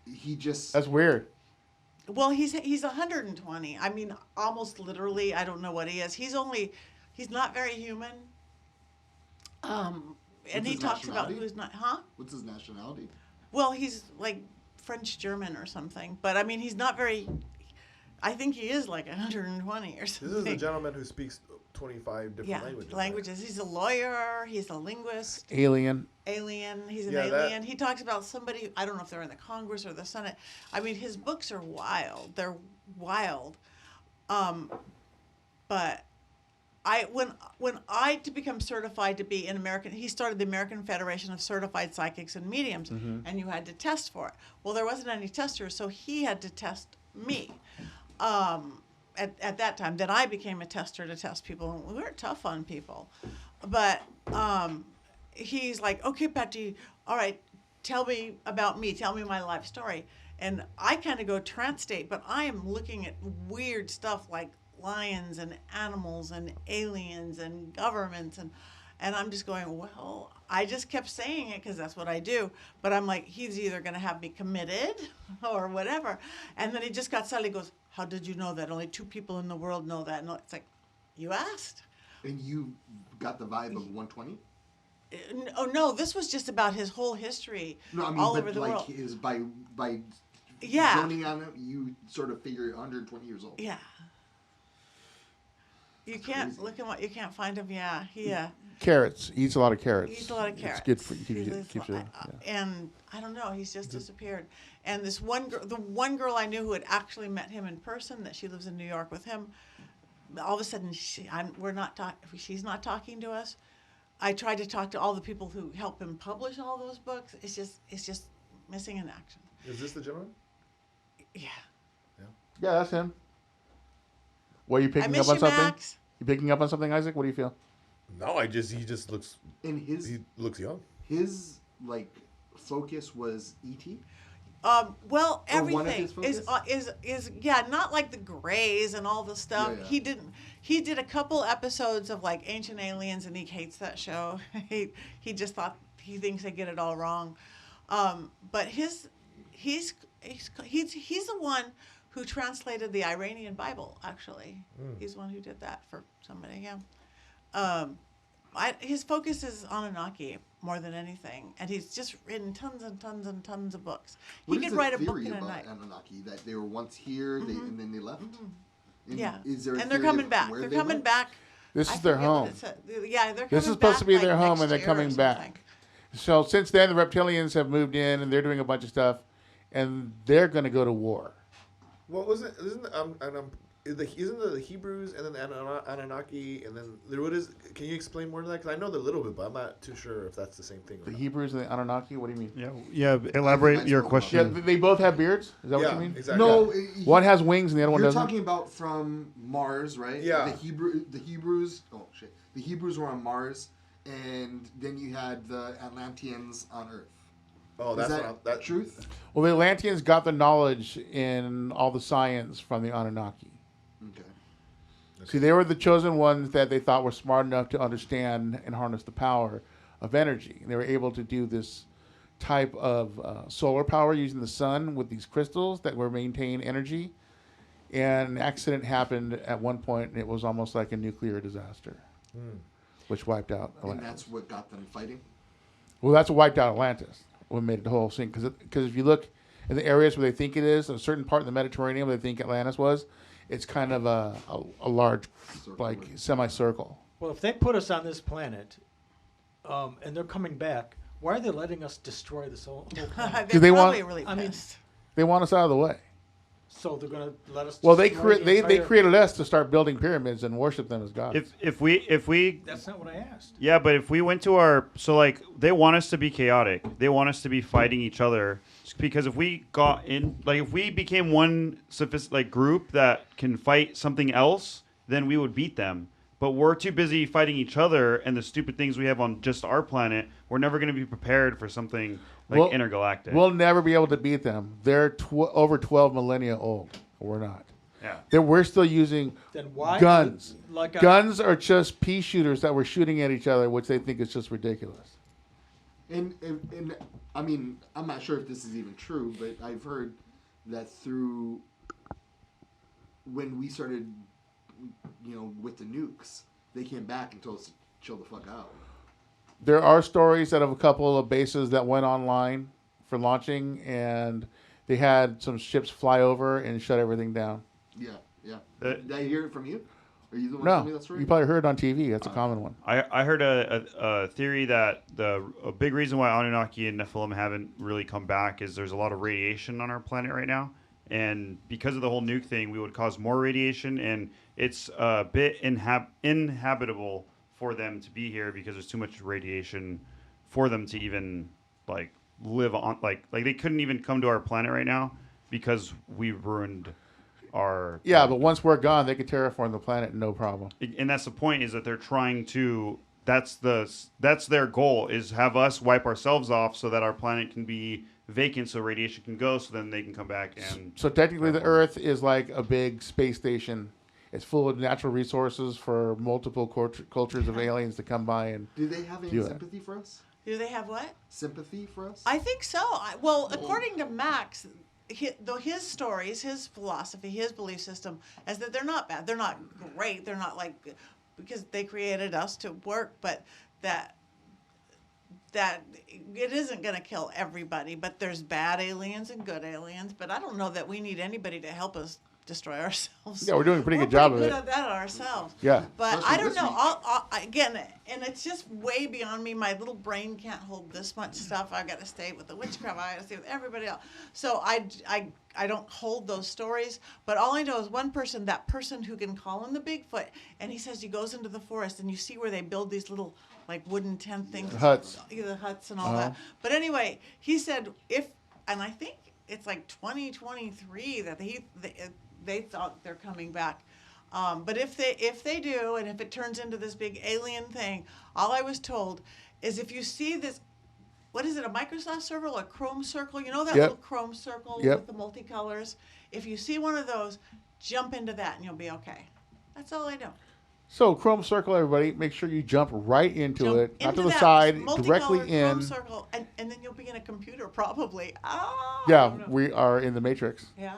he just That's weird. Well, he's 120. I mean, almost literally. I don't know what he is. He's not very human. And What's he his talks about nationality? who's not, huh? what's his nationality? Well, he's like French German or something. But I mean, he's not very. I think he is like 120 or This something. is a gentleman who speaks 25 different Yeah, languages. languages. He's a lawyer. He's a linguist. Alien. Alien. He's an Yeah, that- alien. He talks about somebody. I don't know if they're in the Congress or the Senate. I mean, his books are wild. They're wild. But when I to become certified to be an American, he started the American Federation of Certified Psychics and Mediums, and you had to test for it. Well, there wasn't any testers, so he had to test me. At that time, then I became a tester to test people. We were tough on people, but he's like, okay, Patti, all right, tell me about me. Tell me my life story. And I kind of go trance state, but I am looking at weird stuff like lions and animals and aliens and governments and I'm just going, well, I just kept saying it because that's what I do. But I'm like, he's either going to have me committed or whatever. And then he just got silent. He goes, how did you know that? Only 2 people in the world know that. And it's like, you asked. And you got the vibe of 120? Oh, no, this was just about his whole history No, I mean, all but over the like world. is by Yeah. zoning on it, you sort of figure 120 years old. Yeah. You can't crazy. look at what you can't find him. Yeah, he Carrots. He eats a lot of carrots. eats a lot of carrots. It's good for He keeps you. lives Keeps li- you And I don't know, he's just disappeared. And this one girl, the one girl I knew who had actually met him in person, that she lives in New York with him. All of a sudden, she's not talking to us. I tried to talk to all the people who help him publish all those books. It's just missing in action. Is this the gentleman? Yeah. Yeah, that's him. Were you I picking miss up on you, something? Max. You picking up on something, Isaac? What do you feel? No, he just looks And he looks young. his like focus was ET. Well, Or one of everything his is not like the Greys and all the stuff. Yeah, yeah. He did a couple episodes of like Ancient Aliens, and he hates that show. he just thinks they get it all wrong. But he's the one who translated the Iranian Bible. Actually, he's the one who did that for somebody. Yeah. His focus is Anunnaki more than anything, and he's just written tons and tons and tons of books. What He is could the write a book theory in a about night. Anunnaki that they were once here, and then they left? And Yeah, Is there a and they're theory coming of back. where They're they coming went? back. This I is their forget what home. it said. Yeah, they're coming This is supposed to be back, their like, home, next and they're year or coming back. something. So since then, the reptilians have moved in, and they're doing a bunch of stuff, and they're going to go to war. Well, isn't isn't the Hebrews and then the Anunnaki and then what is? Can you explain more to that? Because I know the little bit, but I'm not too sure if that's the same thing. Or The not. Hebrews and the Anunnaki. What do you mean? Yeah. Elaborate your Yeah, question. Yeah, they both have beards. Is that what Yeah, you mean? exactly. No, One has wings and the other one you're doesn't. talking about from Mars, right? Yeah. The Hebrews. Oh shit. The Hebrews were on Mars, and then you had the Atlanteans on Earth. Oh, Is that's that what that truth? Well, the Atlanteans got the knowledge in all the science from the Anunnaki. Okay. See, they were the chosen ones that they thought were smart enough to understand and harness the power of energy. And they were able to do this type of solar power using the sun with these crystals that were maintain energy. And an accident happened at one point, and it was almost like a nuclear disaster, which wiped out And Atlantis. that's what got them fighting. Well, that's what wiped out Atlantis. What made it the whole thing. Because if you look in the areas where they think it is, a certain part in the Mediterranean where they think Atlantis was, it's kind of a large, Circle. like, semicircle. Well, if they put us on this planet, and they're coming back, why are they letting us destroy this whole planet? They're they probably want- really I mean- pissed. They want us out of the way. So they're going to let us. Well, they destroy the they entire- created us to start building pyramids and worship them as gods. If we That's not what I asked. Yeah, but if we went to like they want us to be chaotic. They want us to be fighting each other because if we got in, like if we became one group that can fight something else, then we would beat them. But we're too busy fighting each other and the stupid things we have on just our planet. We're never going to be prepared for something like We'll- intergalactic. We'll never be able to beat them. They're over 12 millennia old. We're not. yeah. We're still using Then why? guns. Like a- Guns are just pea shooters that we're shooting at each other, which they think is just ridiculous. And I mean, I'm not sure if this is even true, but I've heard that through when we started, with the nukes, they came back and told us to chill the fuck out. There are stories that of a couple of bases that went online for launching, and they had some ships fly over and shut everything down. Yeah. Did I hear it from you? Are you the one who No, told me that story? you probably heard it on TV. That's a common one. I heard a theory that a big reason why Anunnaki and Nephilim haven't really come back is there's a lot of radiation on our planet right now. And because of the whole nuke thing, we would cause more radiation, and it's a bit inhabitable for them to be here because there's too much radiation for them to even live on. Like they couldn't even come to our planet right now because we ruined our. Yeah, but once we're gone, they could terraform the planet, no problem. And that's the point, is that they're trying to. That's their goal, is have us wipe ourselves off so that our planet can be vacant, so radiation can go, so then they can come back and. So technically, the Earth is like a big space station. It's full of natural resources for multiple cultures of aliens to come by and. Do they have any Do it. sympathy for us? Do they have what? Sympathy for us? I think so. Well, according to Max, his stories, his philosophy, his belief system is that they're not bad. They're not great. They're not because they created us to work, but that it isn't going to kill everybody. But there's bad aliens and good aliens. But I don't know that we need anybody to help us destroy ourselves. Yeah, we're doing a pretty We're good job of pretty it. good at that ourselves. Yeah. But Especially I don't this know. week. Again, and it's just way beyond me. My little brain can't hold this much stuff. I've got to stay with the witchcraft. I got to stay with everybody else. So I don't hold those stories. But all I know is one person, that person who can call him the Bigfoot, and he says he goes into the forest and you see where they build these little wooden tent things. Huts. The huts and all that. But anyway, he said and I think it's 2023 that they thought they're coming back. But if they do, and if it turns into this big alien thing, all I was told is if you see this, what is it, a Microsoft circle, a Chrome circle? You know that Yep. little Chrome circle Yep. with the multicolors? If you see one of those, jump into that and you'll be okay. That's all I know. So Chrome Circle, everybody, make sure you jump right into Jump it, not to into the that side, multicolored directly Chrome in. circle, and then you'll be in a computer probably. I Yeah, don't know. we are in the Matrix. Yeah.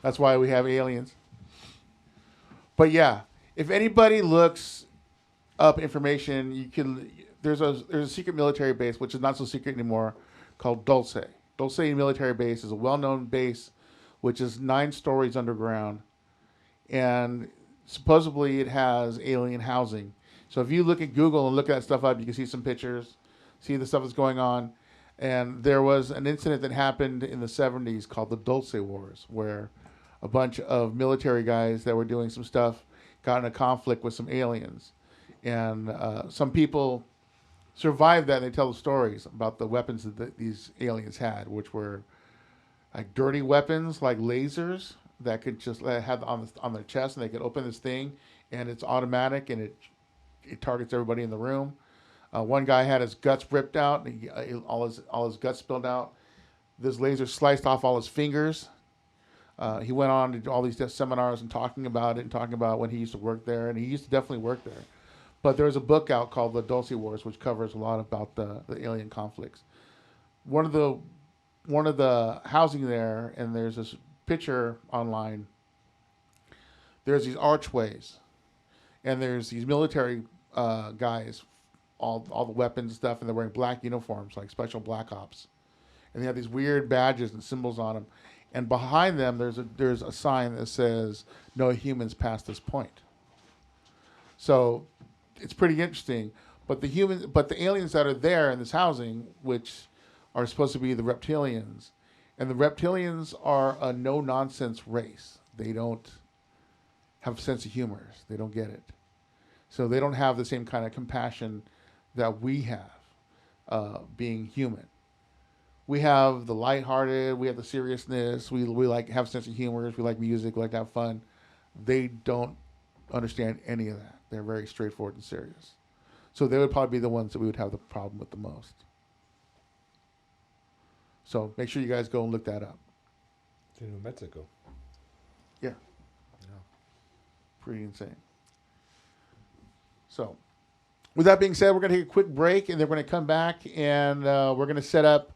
That's why we have aliens. But yeah, if anybody looks up information, you can. There's a secret military base, which is not so secret anymore, called Dulce. Dulce military base is a well-known base, which is 9 stories underground, and supposedly it has alien housing. So if you look at Google and look that stuff up, you can see some pictures, see the stuff that's going on. And there was an incident that happened in the 70s called the Dulce Wars, where a bunch of military guys that were doing some stuff got in a conflict with some aliens, and some people survived that. And they tell the stories about the weapons that these aliens had, which were like dirty weapons, like lasers that could just have on their chest, and they could open this thing, and it's automatic, and it targets everybody in the room. One guy had his guts ripped out, and all his guts spilled out. This laser sliced off all his fingers. He went on to do all these seminars and talking about when he used to work there, and he used to definitely work there. But there's a book out called The Dulce Wars, which covers a lot about the alien conflicts. One of the housing there, and there's this picture online. There's these archways, and there's these military guys, all the weapons and stuff, and they're wearing black uniforms, like special black ops, and they have these weird badges and symbols on them. And behind them, there's a sign that says "No humans past this point." So it's pretty interesting. But the aliens that are there in this housing, which are supposed to be the reptilians, and the reptilians are a no-nonsense race. They don't have a sense of humor. They don't get it. So they don't have the same kind of compassion that we have, being human. We have the lighthearted, we have the seriousness, we like have a sense of humor, we like music, we like to have fun. They don't understand any of that. They're very straightforward and serious. So they would probably be the ones that we would have the problem with the most. So make sure you guys go and look that up. To New Mexico. Yeah. Pretty insane. So with that being said, we're going to take a quick break, and then we're going to come back, and we're going to set up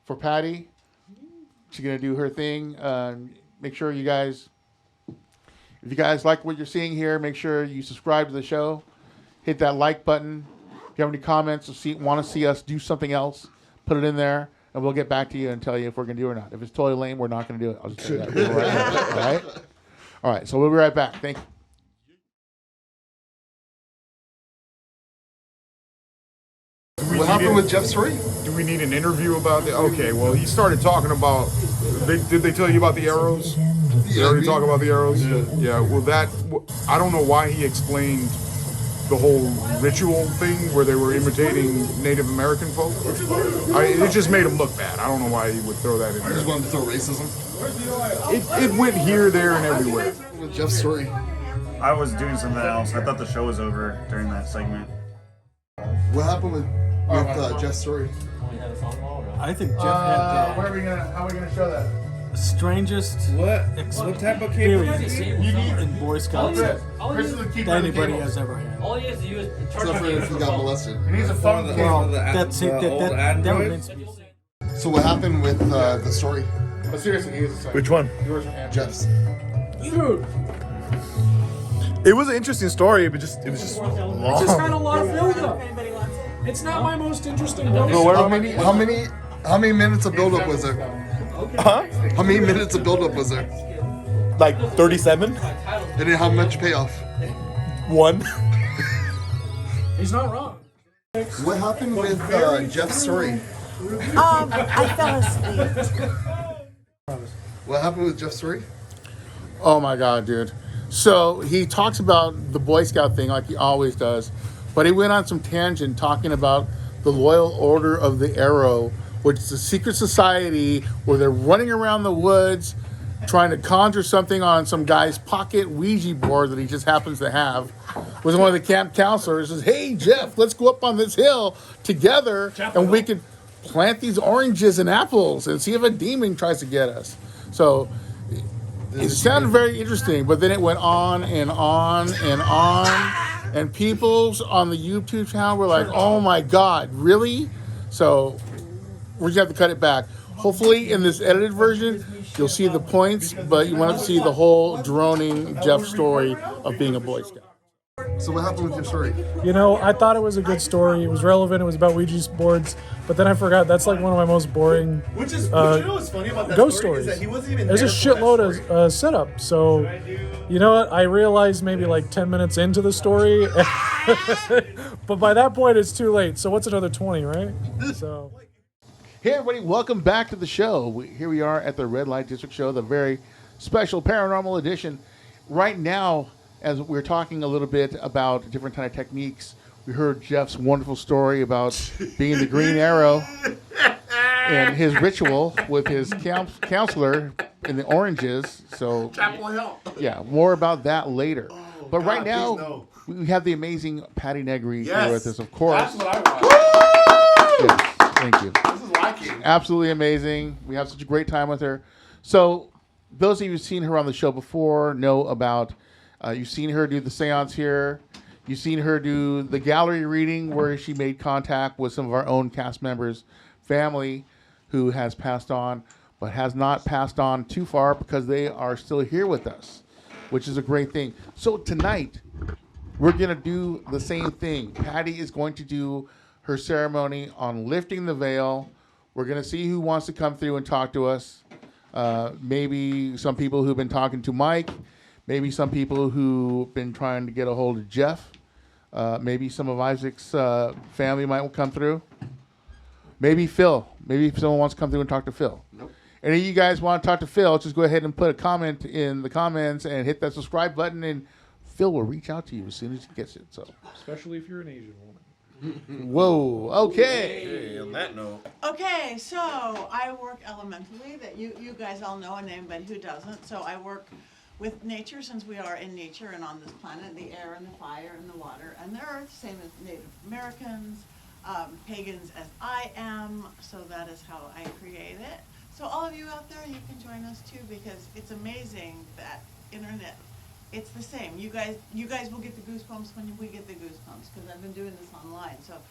for Patti. She's going to do her thing. Make sure you guys, if you guys like what you're seeing here, make sure you subscribe to the show. Hit that like button. If you have any comments or want to see us do something else, put it in there, and we'll get back to you and tell you if we're going to do it or not. If it's totally lame, we're not going to do it. I'll just tell you that. All right? All right, so we'll be right back. Thank you. What happened with Jeff's story? Do we need an interview about that? Okay, well, he started talking about. Did they tell you about the arrows? They already talk about the arrows? Yeah, well, I don't know why he explained the whole ritual thing where they were imitating Native American folk. It just made him look bad. I don't know why he would throw that in I there. just wanted to throw racism. It went here, there, and everywhere. With Jeff's story. I was doing something else. I thought the show was over during that segment. What happened with Jeff's story? I think Jeff had How are we gonna show that? the strangest What type of cable? experience in Boy Scouts that Chris is the keeper of the anybody cable. has ever had. All he has to do is Except for if he got molested. He needs a phone The- cable. Well, the- that's it. the old That Android? remains to be seen. So what happened with the story? But seriously, he is a second. Which one? Yours or Andrew's? Jeff's. Dude. It was an interesting story, but it was just long. It's just had a lot of build-up. It's not my most interesting book. How many minutes of build-up was there? Huh? How many minutes of build-up was there? Like 37? And then how much payoff? 1. He's not wrong. What happened with Jeff's story? I fell asleep. What happened with Jeff's story? Oh my God, dude. So he talks about the Boy Scout thing like he always does, but he went on some tangent talking about the Loyal Order of the Arrow, which is a secret society where they're running around the woods trying to conjure something on some guy's pocket Ouija board that he just happens to have. Was one of the camp counselors says, "Hey Jeff, let's go up on this hill together and we can plant these oranges and apples and see if a demon tries to get us." So it sounded very interesting, but then it went on and on and on, and people on the YouTube channel were like, "Oh my God, really?" So we're just have to cut it back. Hopefully, in this edited version, you'll see the points, but you want to see the whole droning Jeff story of being a Boy Scout. So what happened with your story? You know, I thought it was a good story. It was relevant. It was about Ouija boards. But then I forgot that's like one of my most boring Which is, you know what's funny about that ghost story? Is stories. that he wasn't even There's a there for that shitload story. of setup. So, you know what? I realized maybe like 10 minutes into the story. But by that point, it's too late. So what's another 20, right? So... Hey everybody, welcome back to the show. Here we are at the Red Light District Show, the very special paranormal edition. Right now, as we're talking a little bit about different kind of techniques, we heard Jeff's wonderful story about being the Green Arrow and his ritual with his counselor in the oranges. So, Chapel Hill. yeah, more about that later. But God, right please now, no. we have the amazing Patti Negri Yes. here with us, of course. That's what I want. Yes, thank you. This is why I came. Absolutely amazing. We have such a great time with her. So, those of you who've seen her on the show before know about. You've seen her do the seance here. You've seen her do the gallery reading where she made contact with some of our own cast members' family who has passed on, but has not passed on too far because they are still here with us, which is a great thing. So tonight, we're going to do the same thing. Patti is going to do her ceremony on lifting the veil. We're going to see who wants to come through and talk to us. Maybe some people who've been talking to Mike. Maybe some people who've been trying to get a hold of Jeff. Maybe some of Isaac's family might come through. Maybe Phil. Maybe if someone wants to come through and talk to Phil. Nope. Any of you guys want to talk to Phil, just go ahead and put a comment in the comments and hit that subscribe button, and Phil will reach out to you as soon as he gets it. So, Especially if you're an Asian woman. whoa, okay. Hey, on that note. Okay, so I work elementally. That you guys all know a name, but who doesn't? So I work with nature, since we are in nature and on this planet, the air and the fire and the water and the earth, same as Native Americans, pagans as I am. So that is how I create it. So all of you out there, you can join us too, because it's amazing that internet. It's the same. You guys will get the goosebumps when we get the goosebumps, because I've been doing this online. So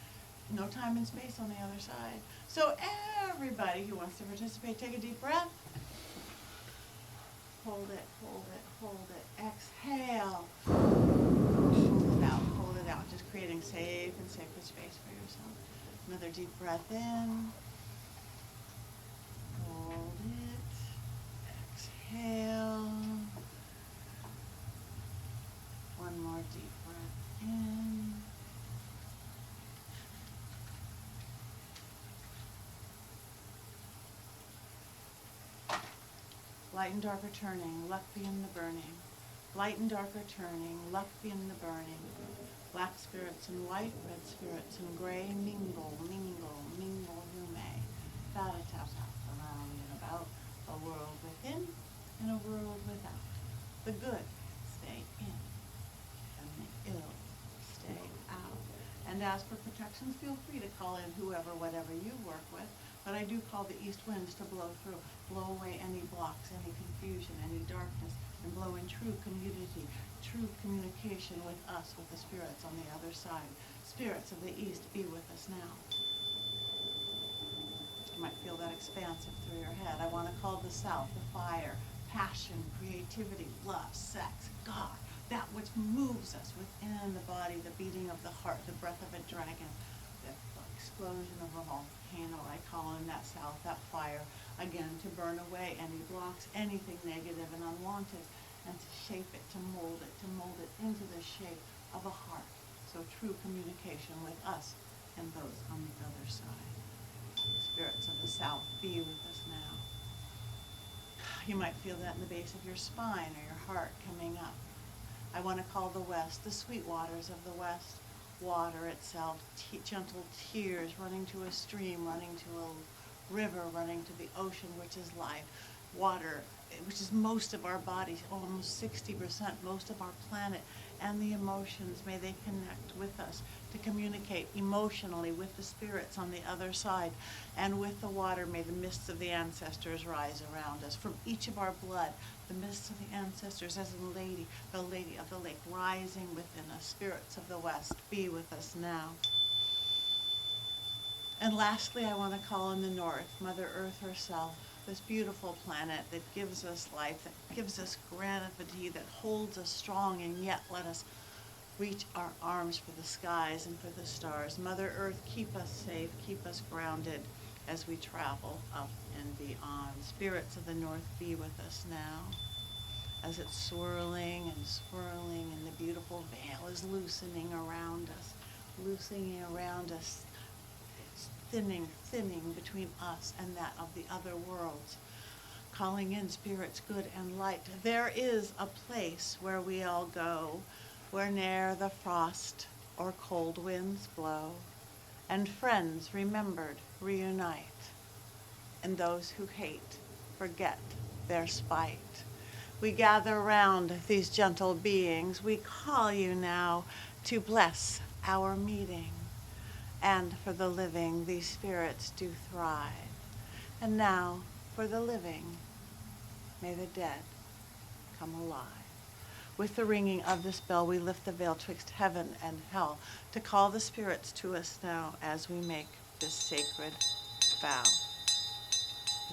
no time and space on the other side. So everybody who wants to participate, take a deep breath. Hold it, hold it, hold it. Exhale. Hold it out. Just creating safe and sacred space for yourself. Another deep breath in. Hold it. Exhale. One more deep breath in. Light and darker turning, luck be in the burning. Light and darker turning, luck be in the burning. Black spirits and white, red spirits and gray, mingle, mingle, mingle you may. Tap around and about, a world within and a world without. The good stay in, and the ill stay out. And as for protections, feel free to call in whoever, whatever you work with. But I do call the east winds to blow through, blow away any blocks, any confusion, any darkness, and blow in true community, true communication with us, with the spirits on the other side. Spirits of the east, be with us now. You might feel that expansive through your head. I want to call the south, the fire, passion, creativity, love, sex, God, that which moves us within the body, the beating of the heart, the breath of a dragon, the explosion of a volcano. I call in that south, that fire, again, to burn away any blocks, anything negative and unwanted, and to shape it, to mold it into the shape of a heart. So true communication with us and those on the other side. Spirits of the south, be with us now. You might feel that in the base of your spine or your heart coming up. I want to call the west, the sweet waters of the west. Water itself, gentle tears running to a stream, running to a river, running to the ocean, which is life. Water, which is most of our bodies, almost 60%, most of our planet, and the emotions, may they connect with us to communicate emotionally with the spirits on the other side. And with the water, may the mists of the ancestors rise around us. From each of our blood, the mists of the ancestors, as in the lady of the lake, rising within us. Spirits of the west, be with us now. And lastly, I want to call in the north, Mother Earth herself, this beautiful planet that gives us life, that gives us gravity, that holds us strong, and yet let us reach our arms for the skies and for the stars. Mother Earth, keep us safe, keep us grounded as we travel up and beyond. Spirits of the north, be with us now. As it's swirling and the beautiful veil is loosening around us, thinning between us and that of the other worlds. calling in spirits good and light. There is a place where we all go, where ne'er the frost or cold winds blow, and friends remembered reunite, and those who hate forget their spite. We gather round these gentle beings. We call you now to bless our meeting. And for the living, these spirits do thrive. And now, for the living, may the dead come alive. With the ringing of this bell, we lift the veil twixt heaven and hell to call the spirits to us now as we make this sacred vow.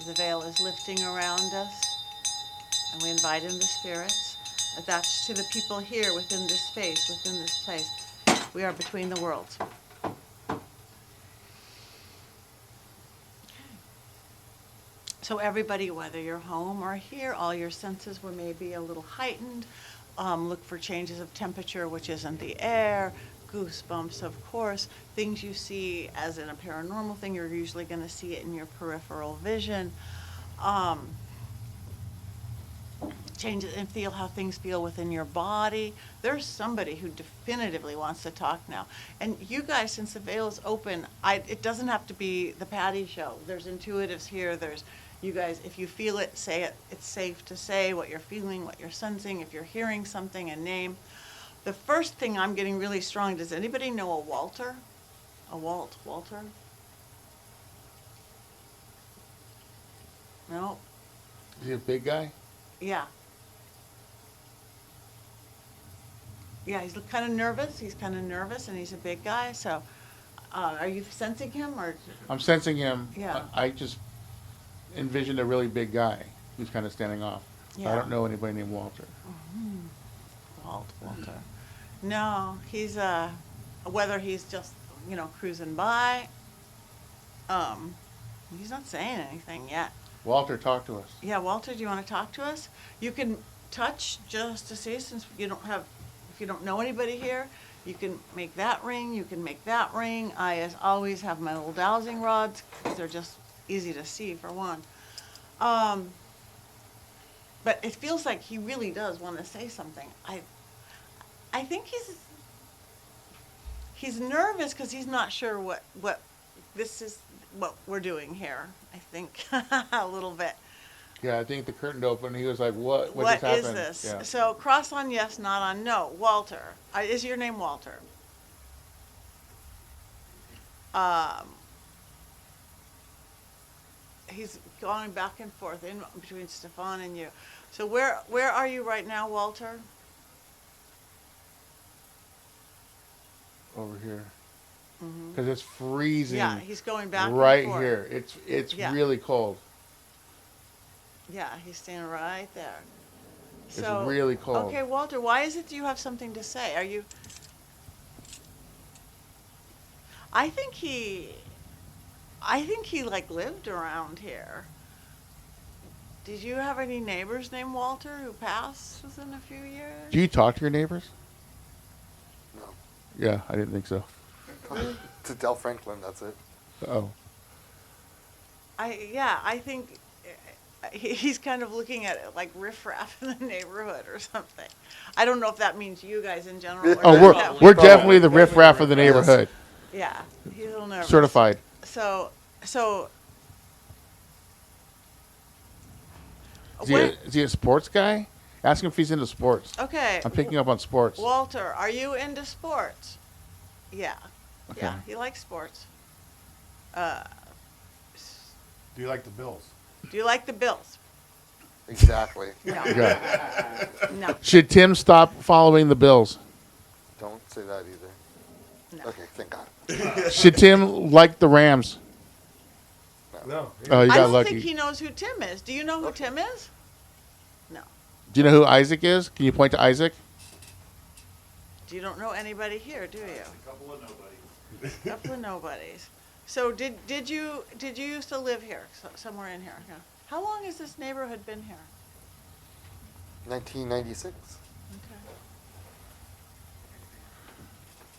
The veil is lifting around us, and we invite in the spirits. That's to the people here within this space, within this place. We are between the worlds. So everybody, whether you're home or here, all your senses were maybe a little heightened. Look for changes of temperature, which is in the air, goosebumps, of course, things you see as in a paranormal thing, you're usually going to see it in your peripheral vision. Changes and feel how things feel within your body. There's somebody who definitively wants to talk now. And you guys, since the veil is open, it doesn't have to be the Patti show. There's intuitives here. There's you guys, if you feel it, say it. It's safe to say what you're feeling, what you're sensing. If you're hearing something, a name. The first thing I'm getting really strong, does anybody know a Walter? Walter? No? Is he a big guy? Yeah. Yeah, he's kind of nervous. He's kind of nervous, and he's a big guy. So, are you sensing him, or? I'm sensing him. Yeah. I just envisioned a really big guy who's kind of standing off. Yeah. I don't know anybody named Walter. Walter. No, he's whether he's just cruising by. He's not saying anything yet. Walter, talk to us. Yeah, Walter, do you want to talk to us? You can touch just to see, since if you don't know anybody here, you can make that ring, you can make that ring. I, as always, have my little dowsing rods, because they're just easy to see, for one. But it feels like he really does want to say something. I think he's nervous because he's not sure what this is, what we're doing here. I think a little bit. Yeah, I think the curtain opened. He was like, "What? What just happened?" is this? Yeah. So cross on yes, not on no. Walter, is your name Walter? He's going back and forth in between Stefan and you. So where are you right now, Walter? Over here. Because it's freezing. Yeah, he's going back right and forth. here. It's Yeah. really cold. Yeah, he's standing right there. It's really cold. Okay, Walter, why is it you have something to say? Are you? I think he like lived around here. Did you have any neighbors named Walter who passed within a few years? Do you talk to your neighbors? No. Yeah, I didn't think so. To Del Franklin, that's it. Oh. I think he's kind of looking at it like riffraff in the neighborhood or something. I don't know if that means you guys in general. Or Oh, we're definitely the riffraff of the neighborhood. Yeah, he's a little nervous. Certified. So. Is he a sports guy? Ask him if he's into sports. Okay. I'm picking up on sports. Walter, are you into sports? Yeah. Okay. Yeah, he likes sports. Do you like the Bills? Do you like the Bills? Exactly. No. Okay. No. Should Tim stop following the Bills? Don't say that either. No. Okay, thank God. Should Tim like the Rams? No. Oh, you I got don't lucky. think he knows who Tim is. Do you know who Tim is? No. Do you know who Isaac is? Can you point to Isaac? You don't know anybody here, do you? A couple of nobodies. Couple of nobodies. So did you used to live here, somewhere in here? Yeah. How long has this neighborhood been here? 1996. Okay.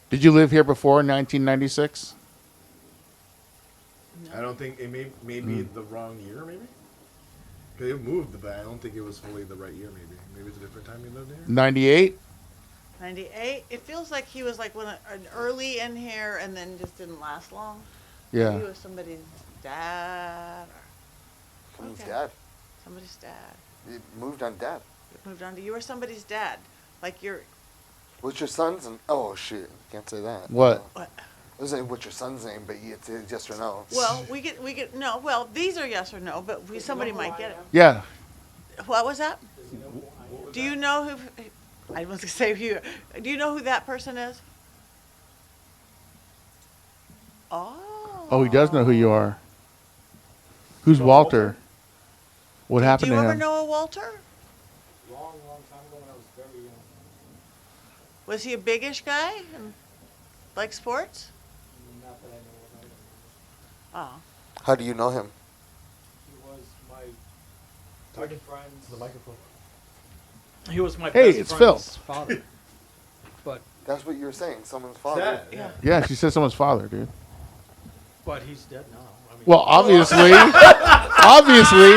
Did you live here before 1996? I don't think it may be the wrong year, maybe. They moved, but I don't think it was fully the right year. Maybe it's a different time you lived here. 98. 98. It feels like he was like an early in here and then just didn't last long. Yeah. He was somebody's dad. Someone's Okay. dad. Somebody's dad. He moved on dad. Moved on to you were somebody's dad. Like you're. What's your son's name? Oh shit, can't say that. What? What? I was saying what's your son's name, but it's yes or no. Well, we get no. Well, these are yes or no, but somebody might get it. Yeah. What was that? Do you know who? I was gonna say who. Do you know who that person is? Oh. Oh, he does know who you are. Who's Walter? What Do happened you to ever him? know a Walter? Long time ago when I was very young. Was he a biggish guy and like sports? Not that I know of. I don't know. Oh. How do you know him? He was my Talking good friend's. the microphone. He was my Hey, best it's friend's father. But That's what you were saying. Someone's father. Dad, Yeah. Yeah, she said someone's father, dude. but he's dead now. I mean, Well, obviously, obviously,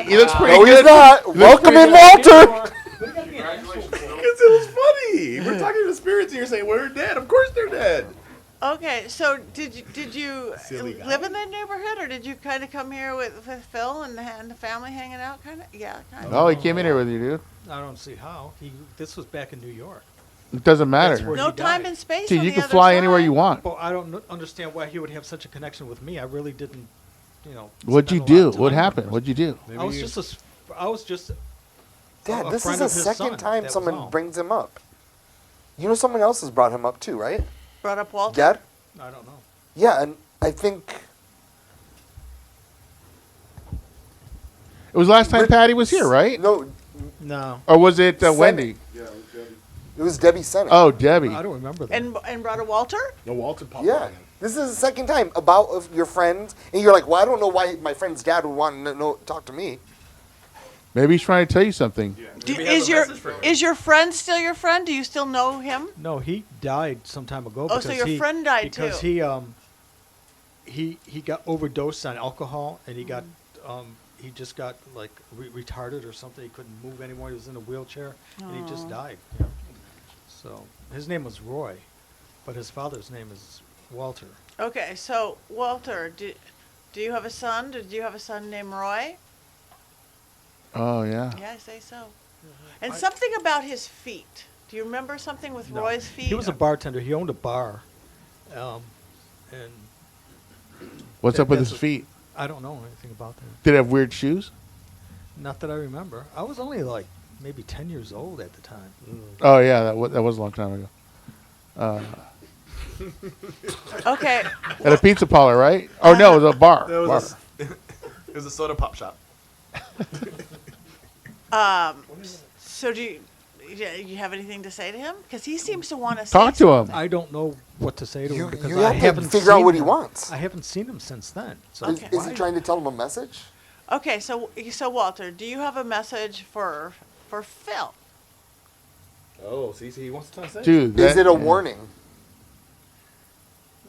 he looks pretty No, he's good. not. Welcome in, Walter. Because it was funny. We're talking to spirits, and you're saying we're dead. Of course they're dead. Okay, so did you Silly guy. live in the neighborhood, or did you kind of come here with Phil and the family hanging out? Kind of, yeah, kind of. Oh, he came in here with you, dude. I don't see how. This was back in New York. It doesn't That's matter. where No he time died. and space. Dude, on you the can other fly anywhere side. you want. Well, I don't understand why he would have such a connection with me. I really didn't, What'd you spend a lot do? of What time happened? with What'd you do? him. I was just Dad, a this friend is the of his second son, time that was someone all. brings him up. You know someone else has brought him up too, right? Brought up Walter. Dad? I don't know. Yeah, and I think It was last time Patty was here, right? no, No, Or was it Senate. Wendy? it was Debbie Senate. Oh, Debbie. I don't remember that. And brought a Walter. No, Walter popped Yeah. on. This is the second time about of your friend, and you're like, well, I don't know why my friend's dad would want to talk to me. Maybe he's trying to tell you something. Is your friend still your friend? Do you still know him? No, he died some time ago. Oh, so because your friend died because too. he got overdosed on alcohol, and he got he just got like retarded or something. He couldn't move anymore. He was in a wheelchair, and he just died. Yeah. So his name was Roy, but his father's name is Walter. Okay, so Walter, do you have a son? Did you have a son named Roy? Oh, yeah. Yeah, I say so. And something about his feet. Do you remember something with No, Roy's feet? He was a bartender. He owned a bar, and What's up with that's his a- feet? I don't know anything about that. Did it have weird shoes? Not that I remember. I was only like maybe 10 years old at the time. Oh, yeah. That was a long time ago. Okay. At a pizza parlor, right? Oh, no, it was a bar. It Bar. was, it was a soda pop shop. So do you have anything to say to him? Because he seems to want to Talk to him. I don't know what to say to him because you I have to haven't figure out seen what he him. wants. I haven't seen him since then. So Is, Okay. is he trying to tell him a message? Okay, so Walter, do you have a message for Phil? Oh, see, he wants to say. Dude. Is that- it a warning?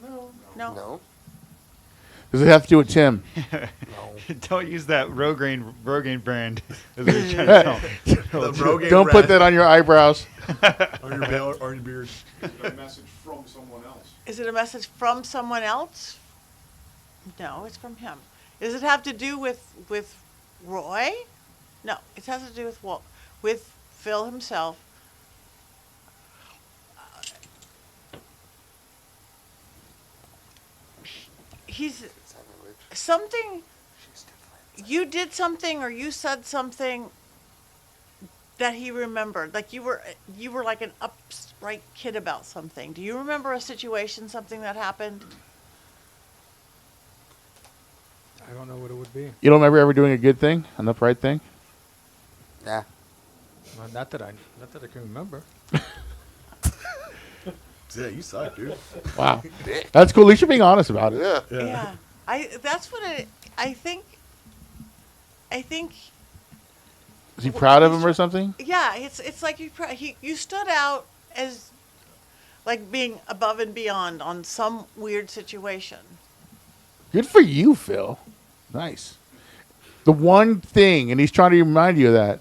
No. No. Does it have to do with Tim? Don't use that Rogaine brand. Is what he's trying to tell. The Rogaine Don't put brand that on your eyebrows. on your beard. A message from someone else. Is it a message from someone else? No, it's from him. Does it have to do with Roy? No, it has to do with Phil himself. He's something. You did something, or you said something that he remembered. Like you were like an upright kid about something. Do you remember a situation, something that happened? I don't know what it would be. You don't remember ever doing a good thing? An upright thing? Nah. Well, not that I can remember. Yeah, you suck, dude. Wow. That's cool. At least you're being honest about it. Yeah. Yeah. That's what I think. Is he proud of him or something? Yeah, it's like you stood out as like being above and beyond on some weird situation. Good for you, Phil. Nice. The one thing, and he's trying to remind you of that.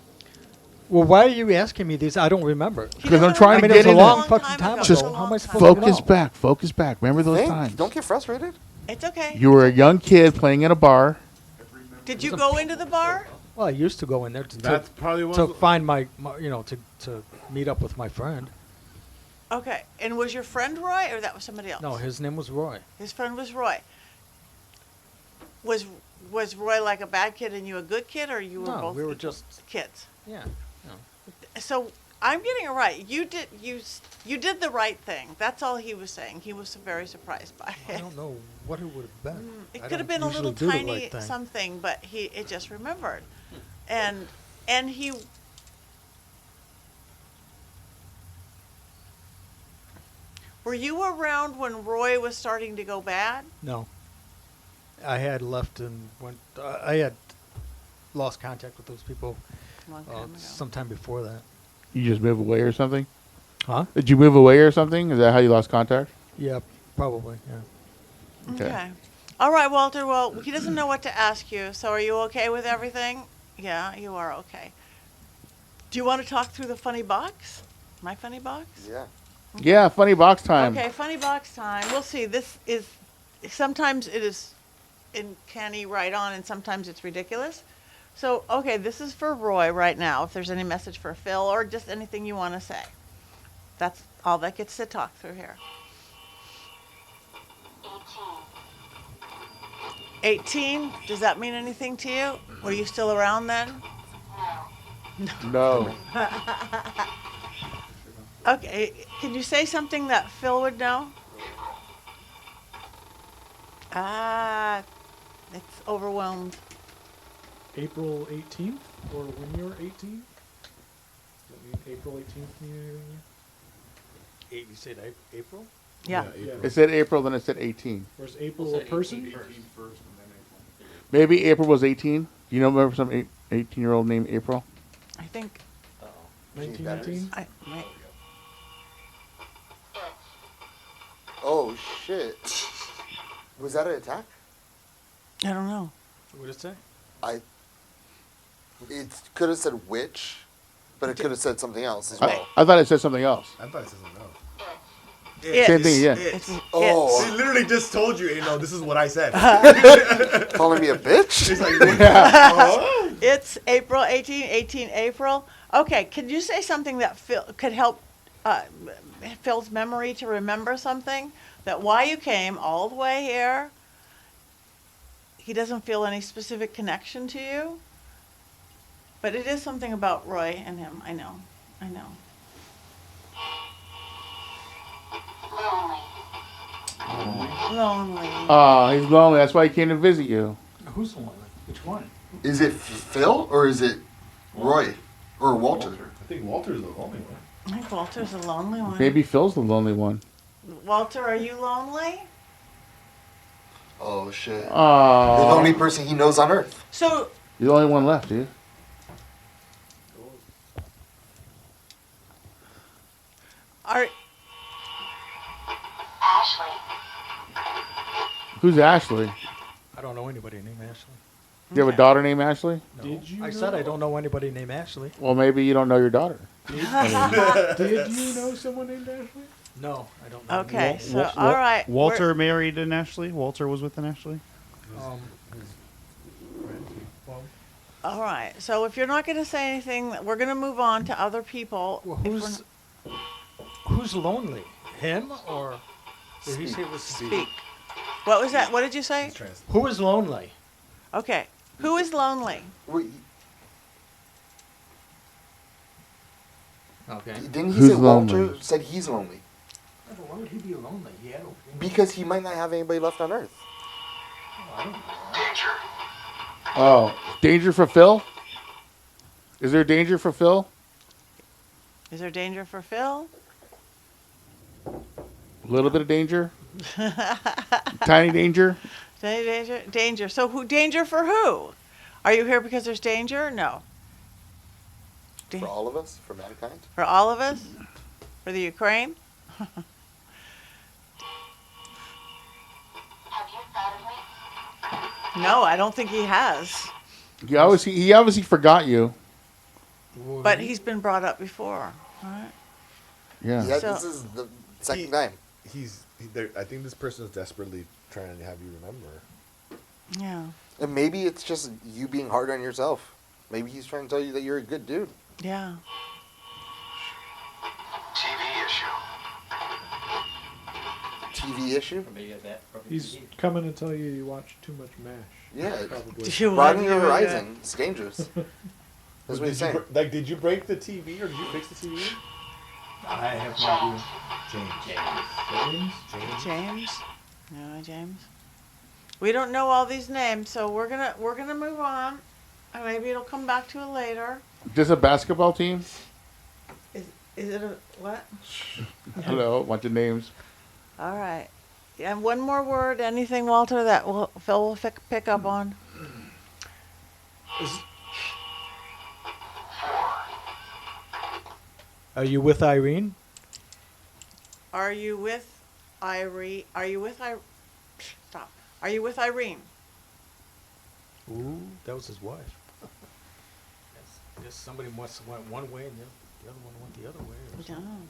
Well, why are you asking me these? I don't remember. Because I'm trying I mean, to it was get a in long it. fucking time Just ago. How am I supposed to Focus know? back. Focus back. Remember those Think. times. Don't get frustrated. It's okay. You were a young kid playing in a bar. Did you go into the bar? Well, I used to go in there That's probably one. to find my to meet up with my friend. Okay. And was your friend Roy, or that was somebody else? No, his name was Roy. His friend was Roy. Was Roy like a bad kid and you a good kid, or you were No, both we were just kids? yeah. So I'm getting it right. You did the right thing. That's all he was saying. He was very surprised by I it. don't know what it would have been. It I could have don't been a little usually do the tiny right thing. something, but it just remembered, and he. Were you around when Roy was starting to go bad? No. I had left and went. I had lost contact with those people Long time ago. sometime before that. You just move away or something? Huh? Did you move away or something? Is that how you lost contact? Yeah, probably. Yeah. Okay. All right, Walter. Well, he doesn't know what to ask you. So are you okay with everything? Yeah, you are okay. Do you want to talk through the funny box? My funny box? Yeah. Yeah, funny box time. Okay, funny box time. We'll see. This is sometimes it is uncanny right on, and sometimes it's ridiculous. So, okay, this is for Roy right now. If there's any message for Phil or just anything you want to say, that's all that gets to talk through here. 18. Does that mean anything to you? Were you still around then? No. Okay. Can you say something that Phil would know? Ah, it's overwhelmed. April 18th, or when you're 18? Does that mean April 18th mean anything to you? You said April? Yeah. It said April, then it said 18. Or is April a person? Maybe April was 18. You know, remember some 18-year-old named April? I think 1918? Wait. Oh shit. Was that an attack? I don't know. What did it say? It could have said witch, but it could have said something else as I, well. I thought it said something else. I thought it said something else. Same thing, yeah. It's Oh. He literally just told you, no, this is what I said. Calling me a bitch? He's like, It's April 18 April. Okay, could you say something that Phil could help Phil's memory to remember something? That why you came all the way here, he doesn't feel any specific connection to you. But it is something about Roy and him. I know. Lonely. He's lonely. That's why he came to visit you. Who's the one? Which one? Is it Phil or is it Roy or Walter? I think Walter's the only one. I think Walter's a lonely one. Maybe Phil's the lonely one. Walter, are you lonely? Oh shit. The Oh, only person he knows on Earth. So you're the only one left, dude. are Who's Ashley? I don't know anybody named Ashley. You have a daughter named Ashley? No. Did you I know? said I don't know anybody named Ashley. Well, maybe you don't know your daughter. Did you know someone named Ashley? No, I don't know. okay. So all right. Walter married an Ashley. Walter was with an Ashley. Um, All right. So if you're not going to say anything, we're going to move on to other people. well, If we're who's lonely? Him or did he say it was speak. What was that? What did you say? Who is lonely? Okay. Who is lonely? Wait, Okay. didn't he Who's say Walter lonely? said he's lonely? Why would he be lonely? He had a Because he might not have anybody left on Earth. Oh, danger for Phil? Is there danger for Phil? Is there danger for Phil? A little bit of danger? Tiny danger? Danger. Danger. So who? Danger for who? Are you here because there's danger? No. For all of us, for mankind. For all of us? For the Ukraine? No, I don't think he has. He obviously forgot you. But he's been brought up before, right? Yeah. Yeah, So- this is the second time. I think this person is desperately trying to have you remember. Yeah. And maybe it's just you being hard on yourself. Maybe he's trying to tell you that you're a good dude. Yeah. TV issue? He's coming to tell you watch too much MASH. Yeah. Probably. You Broaden want- your horizon. It's dangerous. That's what he's saying. Did you break the TV or did you fix the TV? I have no idea. James? No, James. We don't know all these names, so we're gonna move on. And maybe it'll come back to it later. Just a basketball team? Is it a what? Hello, bunch of names. All right. And one more word, anything, Walter, that Phil will pick up on? Are you with Irene? Are you with Irene? Are you with Stop. Are you with Irene? Ooh, that was his wife. Guess somebody must have went one way and the other one went the other way. Or something.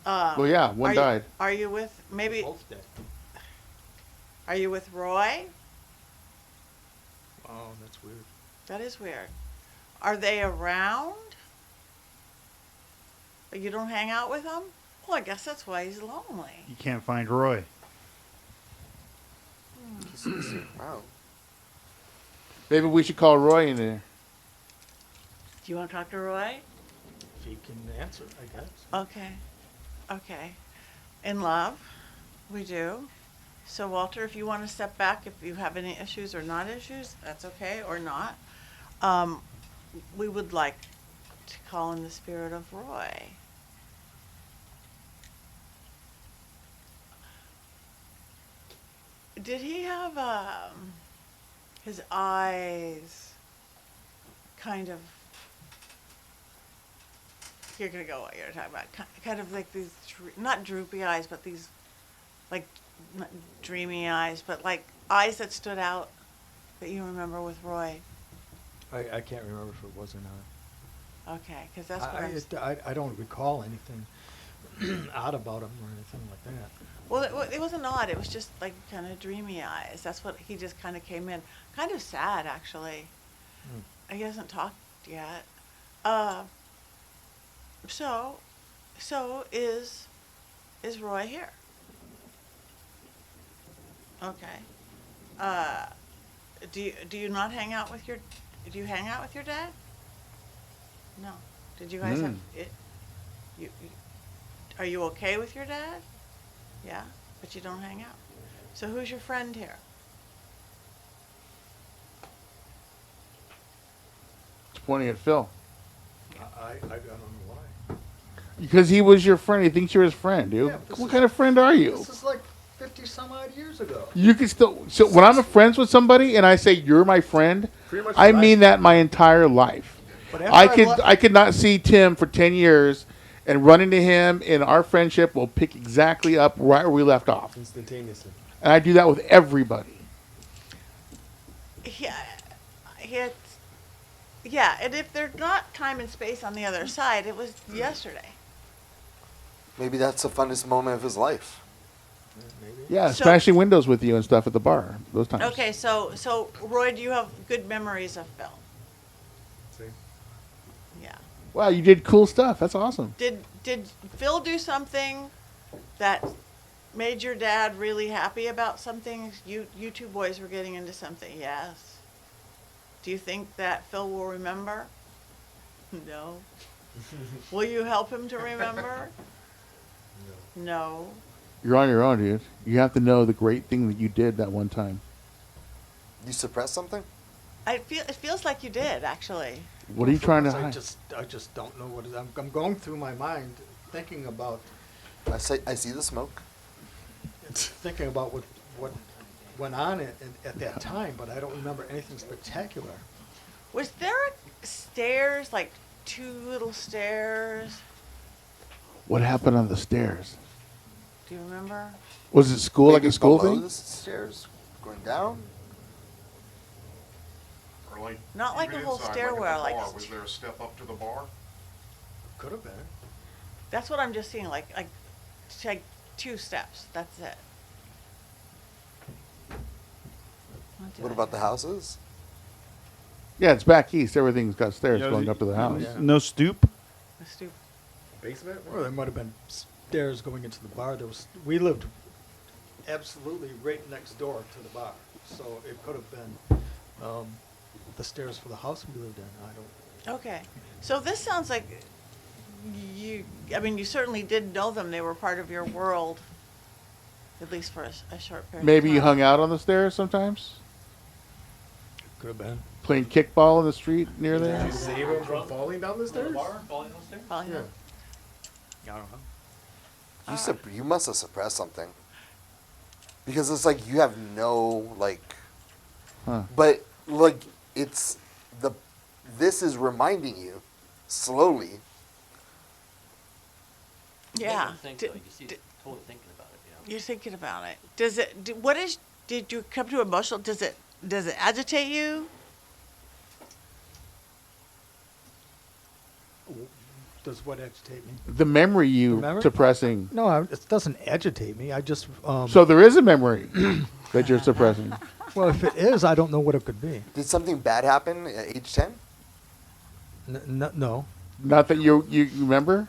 Well, yeah, one died. Are you with maybe? Both dead. Are you with Roy? Oh, that's weird. That is weird. Are they around? But you don't hang out with them? Well, I guess that's why he's lonely. You can't find Roy. Wow. Maybe we should call Roy in there. Do you want to talk to Roy? If he can answer, I guess. Okay. Okay. In love, we do. So, Walter, if you want to step back, if you have any issues or not issues, that's okay, or not. We would like to call in the spirit of Roy. Did he have his eyes kind of? You're gonna go what you're talking about. Kind of like these, not droopy eyes, but these, like, not dreamy eyes, but like eyes that stood out that you remember with Roy. I can't remember if it was or not. Okay, because that's what I don't recall anything odd about him or anything like that. Well, it wasn't odd. It was just like kind of dreamy eyes. That's what he just kind of came in. Kind of sad, actually. He hasn't talked yet. So is Roy here? Okay. Do you not hang out with your? Do you hang out with your dad? No. Did you guys have it? You are you okay with your dad? Yeah, but you don't hang out. So who's your friend here? It's pointing at Phil. I don't know why. Because he was your friend. He thinks you're his friend, dude. Yeah, this What is- kind of friend are you? This is like 50 some odd years ago. You can still. So when I'm friends with somebody and I say you're my friend, Pretty much I life. mean that my entire life. But after I left- could not see Tim for 10 years and run into him, and our friendship will pick exactly up right where we left off. Instantaneously. And I do that with everybody. Yeah, and if there's not time and space on the other side, it was yesterday. Maybe that's the funnest moment of his life. Maybe. Yeah, So- smashing windows with you and stuff at the bar. Those times. Okay, so Roy, do you have good memories of Phil? See? Yeah. Wow, you did cool stuff. That's awesome. Did Phil do something that made your dad really happy about something? You two boys were getting into something. Yes. Do you think that Phil will remember? No. Will you help him to remember? No. You're on your own, dude. You have to know the great thing that you did that one time. You suppress something? It feels like you did, actually. What are you trying to I hide? just don't know what it is. I'm going through my mind, thinking about I see the smoke. what went on at that time, but I don't remember anything spectacular. Was there stairs, like two little stairs? What happened on the stairs? Do you remember? Was it school, like Maybe a school below thing? the stairs, going down. Or like Not like even a whole inside, stairwell, like, like at the bar, was there a step up to the bar? Could have been. that's what I'm just seeing. Like 2 steps. That's it. What about the houses? Yeah, it's back east. Everything's got stairs Yeah, going up to the house. Yeah. No stoop. The stoop? Basement? Or there might have been stairs going into the bar. We lived absolutely right next door to the bar, so it could have been the stairs for the house we lived in. I don't. Okay. So this sounds like you. I mean, you certainly did know them. They were part of your world, at least for a short period. Maybe of you time. hung out on the stairs sometimes, Could have been. playing kickball in the street near there. Did you save him from falling down the stairs? Probably not. Yeah. I don't know. You must have suppressed something. Because it's like you have no like, Huh. but like it's this is reminding you slowly. Yeah. Totally thinking about it. You're thinking about it. Does it? Did you come to emotional? Does it agitate you? Does what agitate me? The memory you Remember? suppressing. No, it doesn't agitate me. I just. So there is a memory that you're suppressing. Well, if it is, I don't know what it could be. Did something bad happen at age 10? No. Not that you remember.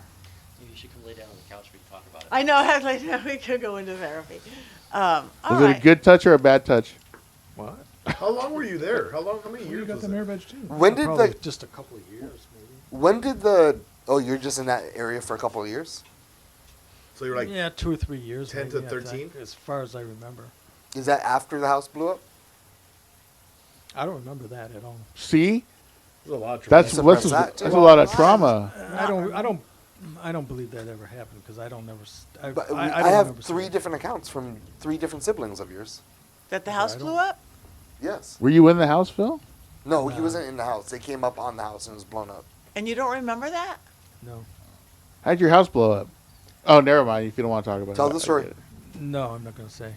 You should come lay down on the couch. We can talk about it. I know. Like, we could go into therapy. All Was it a right. good touch or a bad touch? What? How long were you there? How many You years got was the it? mirror badge too. When did Probably the just a couple of years, maybe. when did the you're just in that area for a couple of years? So you're like, Yeah, 2 or 3 years. 10 to maybe, I think, 13? as far as I remember. Is that after the house blew up? I don't remember that at all. See, there's a lot of that's Suppress what's that, that's too. a lot of trauma. I don't believe that ever happened because I don't never. I But don't I have remember 3 seeing it. different accounts from 3 different siblings of yours. That the house I blew don't- up? Yes. Were you in the house, Phil? No, he wasn't in the house. They came up on the house and it was blown up. And you don't remember that? No, How'd your house blow up? Oh, never mind. If you don't want to talk about Tell it, the I story. get it. no, I'm not going to say.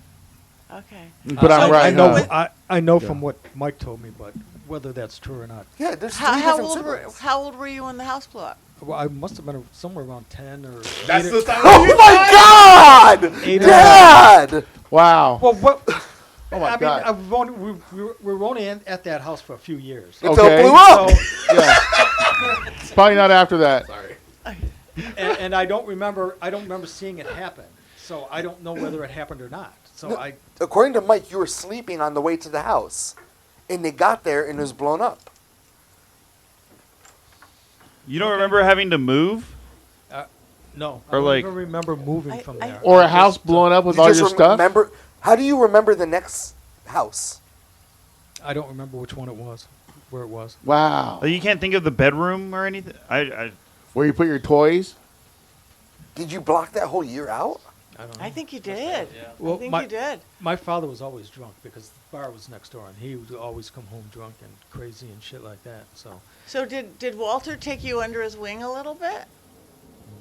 Okay. But I'm So right. I know. huh? I know Yeah. from what Mike told me, but whether that's true or not. Yeah, there's 3 How different old were siblings. How old were you when the house blew up? Well, I must have been somewhere around 10 or. That's 8 the or- time. Oh my God! 8 or Dad! Wow. Well, what? Oh my I God. mean, I've only, we were only at that house for a few years. Until Okay. it blew up! So, Yeah. Probably not after that. Sorry. and I don't remember seeing it happen. So I don't know whether it happened or not. So No. I According to Mike, you were sleeping on the way to the house. And they got there and it was blown up. You don't remember having to move? no. Or I don't like- even remember moving I- from I- there. Or a I house just, blown up with You all just your stuff? remember. How do you remember the next house? I don't remember which one it was, where it was. Wow. Like, you can't think of the bedroom or anything? I Where you put your toys? Did you block that whole year out? I don't know. I think you did. Yeah. Well, I think my- you did. My father was always drunk because the bar was next door, and he would always come home drunk and crazy and shit like that. So So did Walter take you under his wing a little bit?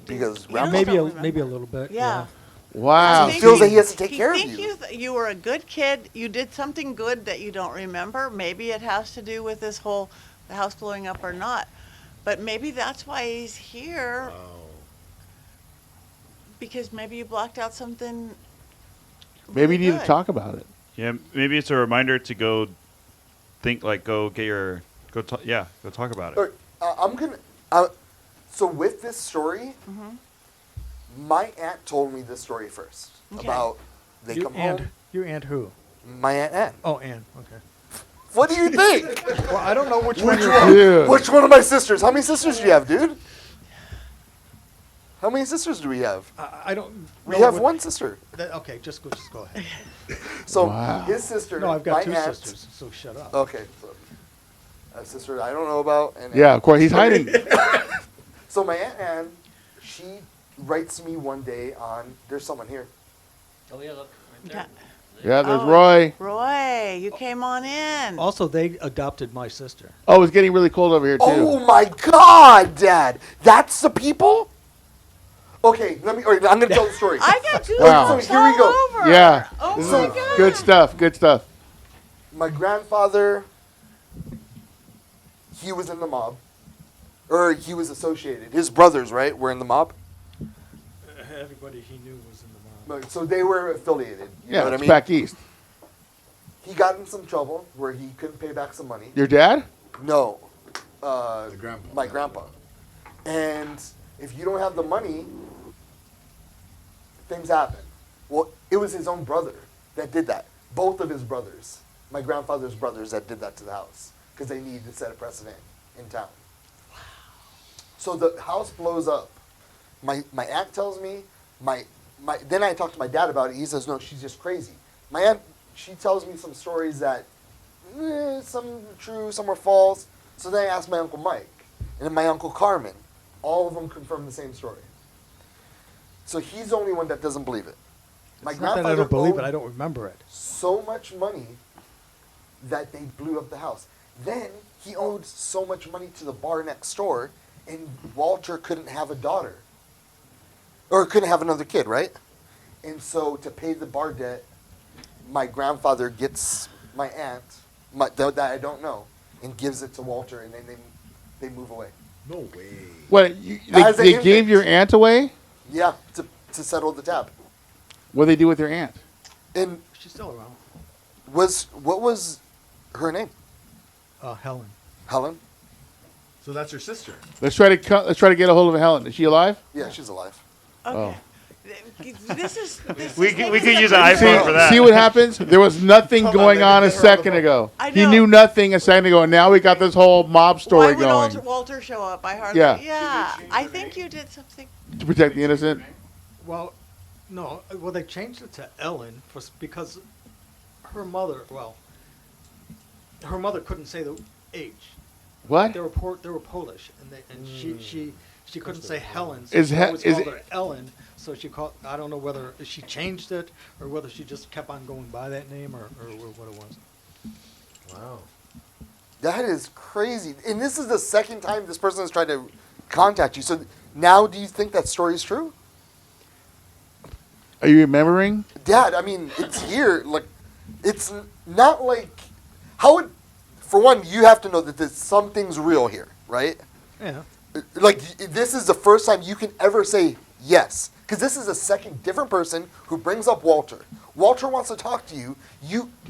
Because You don't maybe remember. maybe a little bit. Yeah. Wow. He feels that he has to take care of think you. You were a good kid. You did something good that you don't remember. Maybe it has to do with this whole the house blowing up or not. But maybe that's why he's here. Because maybe you blocked out something. Maybe you really need to good. talk about it. yeah, maybe it's a reminder to go go talk about it. Or, I'm gonna. So with this story, my aunt told me this story first Okay. about they Your come aunt, home. your aunt who? My aunt Ann. Oh, Ann. Okay. What do you think? Well, I don't know which Which one. one? Yeah. Which one of my sisters? How many sisters do you have, dude? How many sisters do we have? I don't. We know have what- one sister. Okay, just go ahead. So Wow. his sister. No, I've got my 2 aunt, sisters, so shut up. Okay. So a sister I don't know about. And Yeah, of course. He's hiding. So my aunt Ann, she writes me one day on. There's someone here. Oh yeah, look right Yeah. there. Yeah, there's Oh, Roy. Roy, you came on in. Also, they adopted my sister. Oh, it's getting really cold over here, too. Oh my God, Dad! That's the people. Okay, let me. All right, I'm gonna tell the story. I got goosebumps Wow. So here we go. all over. Yeah. Oh This my is God. good stuff. Good stuff. My grandfather he was in the mob, or he was associated. His brothers, right, were in the mob. Everybody he knew was in the mob. So they were affiliated. You know Yeah, what I it's mean? back east. He got in some trouble where he couldn't pay back some money. Your dad? No, grandpa. my grandpa. And if you don't have the money, things happen. Well, it was his own brother that did that. Both of his brothers, my grandfather's brothers, that did that to the house because they needed to set a precedent in town. So the house blows up. My aunt tells me, then I talked to my dad about it. He says, no, she's just crazy. My aunt, she tells me some stories that some were true, some were false. So then I asked my Uncle Mike and then my Uncle Carmen. All of them confirm the same story. So he's the only one that doesn't believe it. My It's not that I grandfather don't believe it, owed I don't remember it. so much money that they blew up the house. Then he owed so much money to the bar next door, and Walter couldn't have a daughter. Or couldn't have another kid, right? And so to pay the bar debt, my grandfather gets my aunt, that I don't know, and gives it to Walter, and then they move away. No way. What? As an They gave infant. your aunt away? Yeah, to settle the tab. What did they do with your aunt? And She's still around. what was her name? Helen. Helen? So that's your sister. Let's try to get a hold of Helen. Is she alive? Yeah, she's alive. Okay. This We is could making use such an a- iPhone for that. See what happens? There was nothing Hold on, going let me on a get her on the second phone. ago. I He know. knew nothing a second ago, and now we got this whole mob Why story would going Walter show up? I hardly. Yeah. Yeah. I think you did something. to protect the innocent. Well, no. Well, they changed it to Ellen because her mother. Well, her mother couldn't say the age. What? They were Polish, and she couldn't say Helen. So Is she he- always is called it- her Ellen. So she called. I don't know whether she changed it or whether she just kept on going by that name or what it was. Wow. That is crazy. And this is the second time this person has tried to contact you. So now do you think that story is true? Are you remembering? Dad, I mean, it's here. Like, it's not like, how would, for one, you have to know that there's something's real here, right? Yeah. Like, this is the first time you can ever say yes. Because this is a second different person who brings up Walter. Walter wants to talk to you,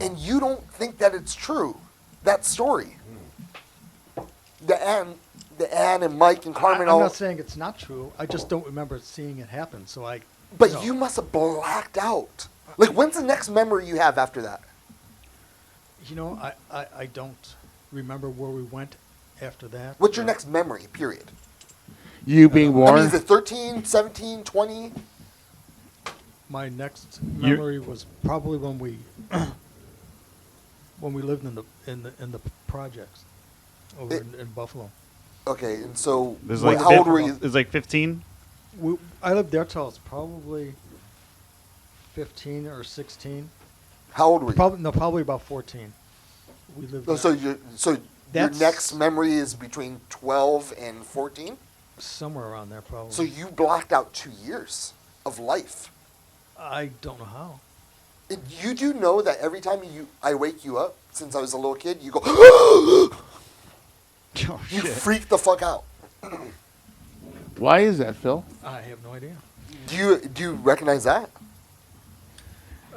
and you don't think that it's true, that story. The Anne and Mike and Carmen I'm all. not saying it's not true. I just don't remember seeing it happen. So I. But know. you must have blacked out. Like, when's the next memory you have after that? You know, I don't remember where we went after that. What's your next memory, period? You being I mean, born? is it 13, 17, 20? My next memory was probably when we lived in the projects over in Buffalo. Okay, and so There's wait, like how old were you? It's like 15. I lived there till I was probably 15 or 16. How old were you? Probably about 14. We lived Oh, there. so your That's- next memory is between 12 and 14? Somewhere around there, probably. So you blacked out 2 years of life. I don't know how. And you do know that every time I wake you up, since I was a little kid, you go, Oh, you shit. freak the fuck out. Why is that, Phil? I have no idea. Do you recognize that?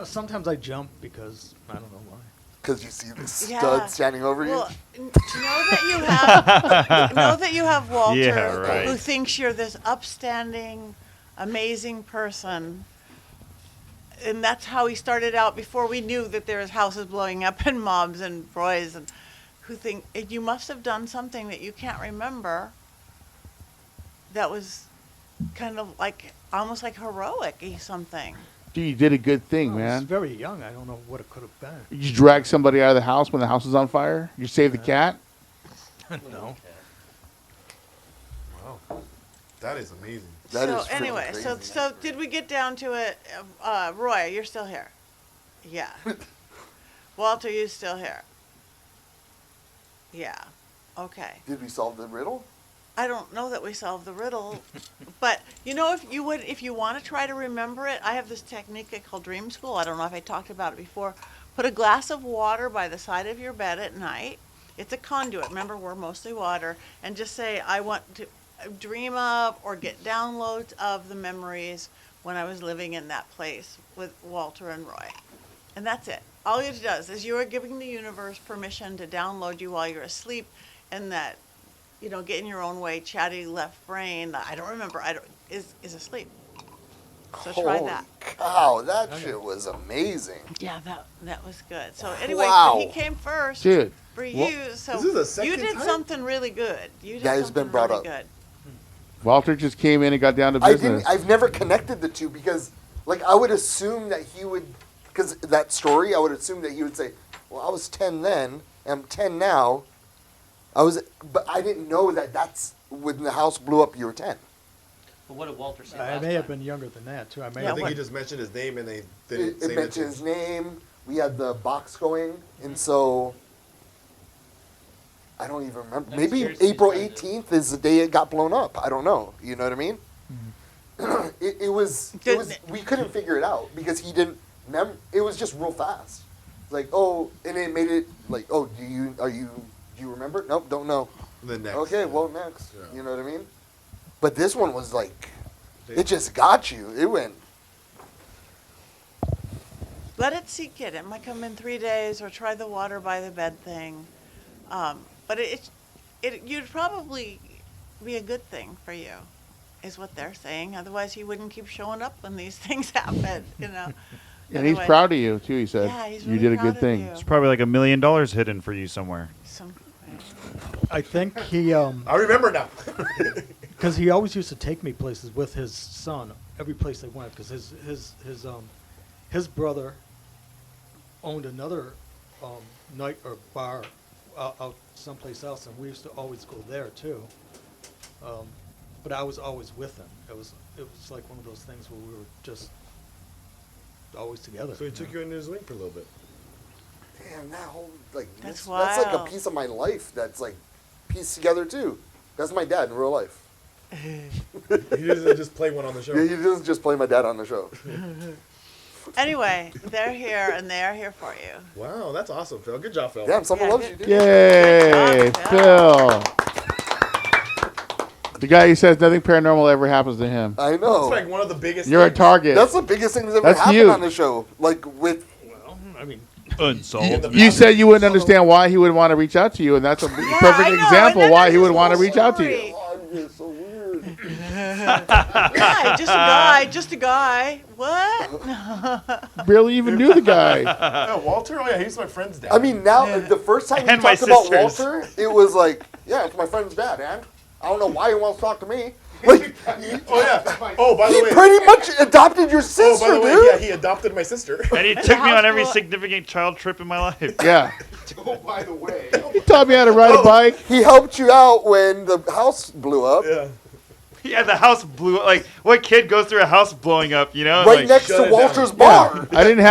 Sometimes I jump because I don't know why. Because you see this Yeah. stud standing over you? Well, know that you have Walter, Yeah, right. who thinks you're this upstanding, amazing person, and that's how he started out. Before we knew that there was houses blowing up and mobs and Roys, and who think you must have done something that you can't remember. That was kind of like almost like heroic something. Dude, you did a good thing, I was man. very young. I don't know what it could have been. You dragged somebody out of the house when the house was on fire. You saved the cat. No. Wow. That is amazing. That so is freaking anyway, crazy. so did we get down to it? Roy, you're still here. Yeah. Walter, you still here. Yeah. Okay. Did we solve the riddle? I don't know that we solved the riddle, but you know, if you want to try to remember it, I have this technique called Dream School. I don't know if I talked about it before. Put a glass of water by the side of your bed at night, It's a conduit. Remember, we're mostly water. And just say, I want to dream of or get downloads of the memories when I was living in that place with Walter and Roy. And that's it. All it does is you are giving the universe permission to download you while you're asleep, and that, get in your own way, chatty left brain, I don't remember, is asleep. So try Holy that. cow, that shit was amazing. Yeah, that was good. So anyway, Wow. but he came first Dude, for you. So This is the you second did time? something really good. You did Yeah, it's something been brought really up. good. Walter just came in and got down to business. I've never connected the two because, like, I would assume that he would, because that story, I would assume that he would say, well, I was 10 then, and I'm 10 now. But I didn't know that that's when the house blew up, you were 10. But what did Walter say I last may have time? been younger than that too. I may I have think been. he just mentioned his name and they didn't It say mentioned his name. We had the box going, and so I don't even remember. I'm Maybe seriously April trying to- 18th is the day it got blown up. I don't know. You know what I mean? it was we couldn't figure it out because he didn't it was just real fast. Like, oh, and it made it like, oh, do you remember? Nope, don't know. The next. Okay, well, next. Yeah. You know what I mean? But this one was like, it just got you. It went. Let it sink in. It might come in 3 days, or try the water by the bed thing. But you'd probably be a good thing for you, is what they're saying. Otherwise, he wouldn't keep showing up when these things happen. And he's Anyway. proud of you, too, he said. Yeah, he's you really did a proud good of thing. you. It's probably like $1 million hidden for you somewhere. I think he I remember now. because he always used to take me places with his son, every place they went, because his brother owned another night or bar out someplace else, and we used to always go there too. But I was always with him. It was like one of those things where we were just always together. So he took you under his wing for a little bit. Damn, that whole like That's that's like a wild. piece of my life that's like pieced together too. That's my dad in real life. He doesn't just play one on the show. Yeah, he doesn't just play my dad on the show. Anyway, they're here, and they are here for you. Wow, that's awesome, Phil. Good job, Phil. Damn, someone Yeah, loves good- you, dude. Yay, Good job, Phil. The guy who says nothing paranormal ever happens to him. I know. It's like one of the biggest. You're a things. target. That's the biggest thing that's ever That's happened huge. on the show. Like with Well, I mean, Unsolved. You said you wouldn't understand why he would want to reach out to you, and that's a Yeah, perfect I know, example and why then he would there's want to this reach out to story. you. oh, you're so weird. Yeah, just a guy. What? Barely even knew the guy. Yeah, Walter. Oh yeah, he's my friend's dad. I mean, now the first time And he my talked about sisters. Walter, it was like, yeah, it's my friend's dad, and I don't know why he wants to talk to me. Like, oh yeah. Oh, by he the way. pretty much adopted your Oh, sister, by the way, dude. yeah, he adopted my sister. And he took me on every house significant child trip in my life. Yeah. Oh, by the way. He taught me how to ride a bike. He helped you out when the house blew up. Yeah. Yeah, the house blew up. Like, what kid goes through a house blowing up, you know? Right Like, next shut to it Walter's down. bar. I didn't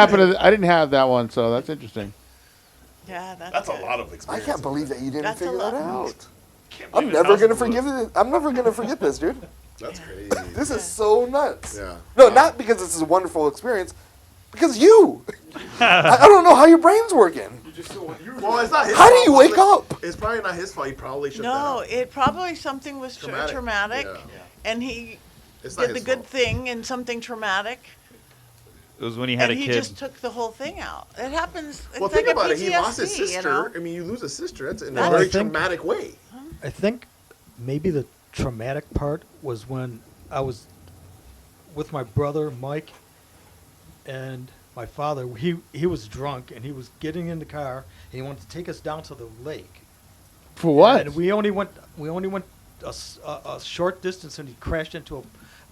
have that one, so that's interesting. Yeah, That's a good. lot of I experience. can't believe that you didn't That's a figure that lot. out. can't I'm believe his never house gonna blew forgive up. it. I'm never gonna forget this, dude. That's crazy. This is so nuts. Yeah. No, not because this is a wonderful experience, because you. I don't know how your brain's working. Well, it's not his How do fault. you wake up? It's probably not his fault. He probably should. No, it probably something was Traumatic. traumatic, Yeah. and he It's not did the his good fault. thing in something traumatic, It was when he had and a he kid. just took the whole thing out. It happens. It's Well, like think a about PTSD, it. He lost his sister. You know? I mean, you lose a sister. That's in a Well, very I think- traumatic way. I think maybe the traumatic part was when I was with my brother Mike and my father. He was drunk and he was getting in the car and he wanted to take us down to the lake. For what? And we only went a short distance and he crashed into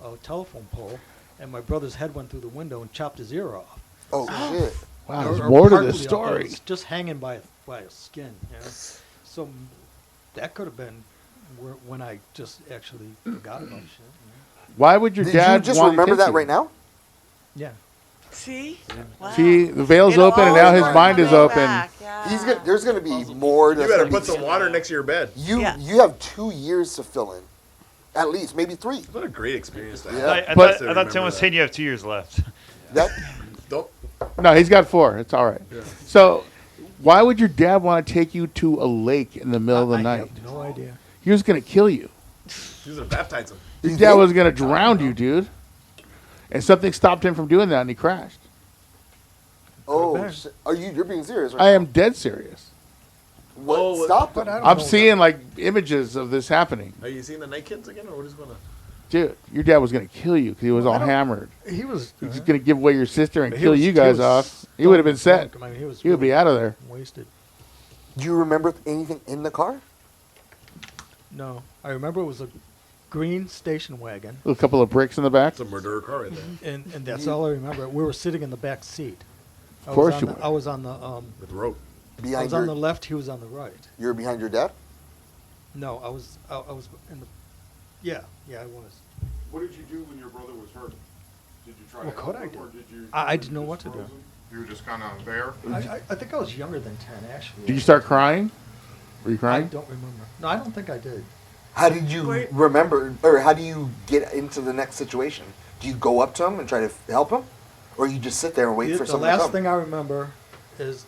a telephone pole and my brother's head went through the window and chopped his ear off. Oh shit! Wow, Or- there's or more to partly this off. It story. was just hanging by a skin. You know? So that could have been when I just actually forgot about shit. You know? Why would your Did dad you just want to remember take that you? right now? Yeah. See? Wow. See, the veil's It'll open, and now always his work mind is coming open. back, yeah. He's gonna. There's gonna be more. You that's better gonna put be- some water next to your bed. You Yeah. you have 2 years to fill in, at least maybe 3. What a great experience that. Yeah. I But- thought Tim was saying you have 2 years left. That Don't. No, he's got 4. It's all right. So, Why would your dad want to take you to a lake in the middle of the I night? have no idea. He was gonna kill you. He was gonna baptize him. Your dad was gonna drown you, dude. And something stopped him from doing that, and he crashed. Oh, shit. Are you? You're being serious, right? I am dead serious. What stopped But him? I don't I'm know seeing like images of this happening, Are you seeing the Night Kids again, or what is going on? dude. Your dad was gonna kill you because he was all hammered. He was. He's just gonna give away your sister and But he kill was- you he guys was off. He would have been set. drunk. I mean, he was He would be really out of there. wasted. Do you remember anything in the car? No, I remember it was a green station wagon, A couple of bricks in the back. It's a murderer car right there and that's all I remember. We were sitting in the back seat. Of course you I were. was on the with rope. I Behind was on your, the left. He was on the right. you were behind your dad. No, I was in the. Yeah, I was. What did you do when your brother was hurt? Did you try What to could help I him, do? or did you? I you didn't know just what to do. frozen? You were just kind of there. I think I was younger than 10 actually. Did you start crying? Were you I crying? don't remember. No, I don't think I did. How did you remember, or how do you get into the next situation? Do you go up to him and try to help him, or you just sit there and wait for The someone to last come? thing I remember is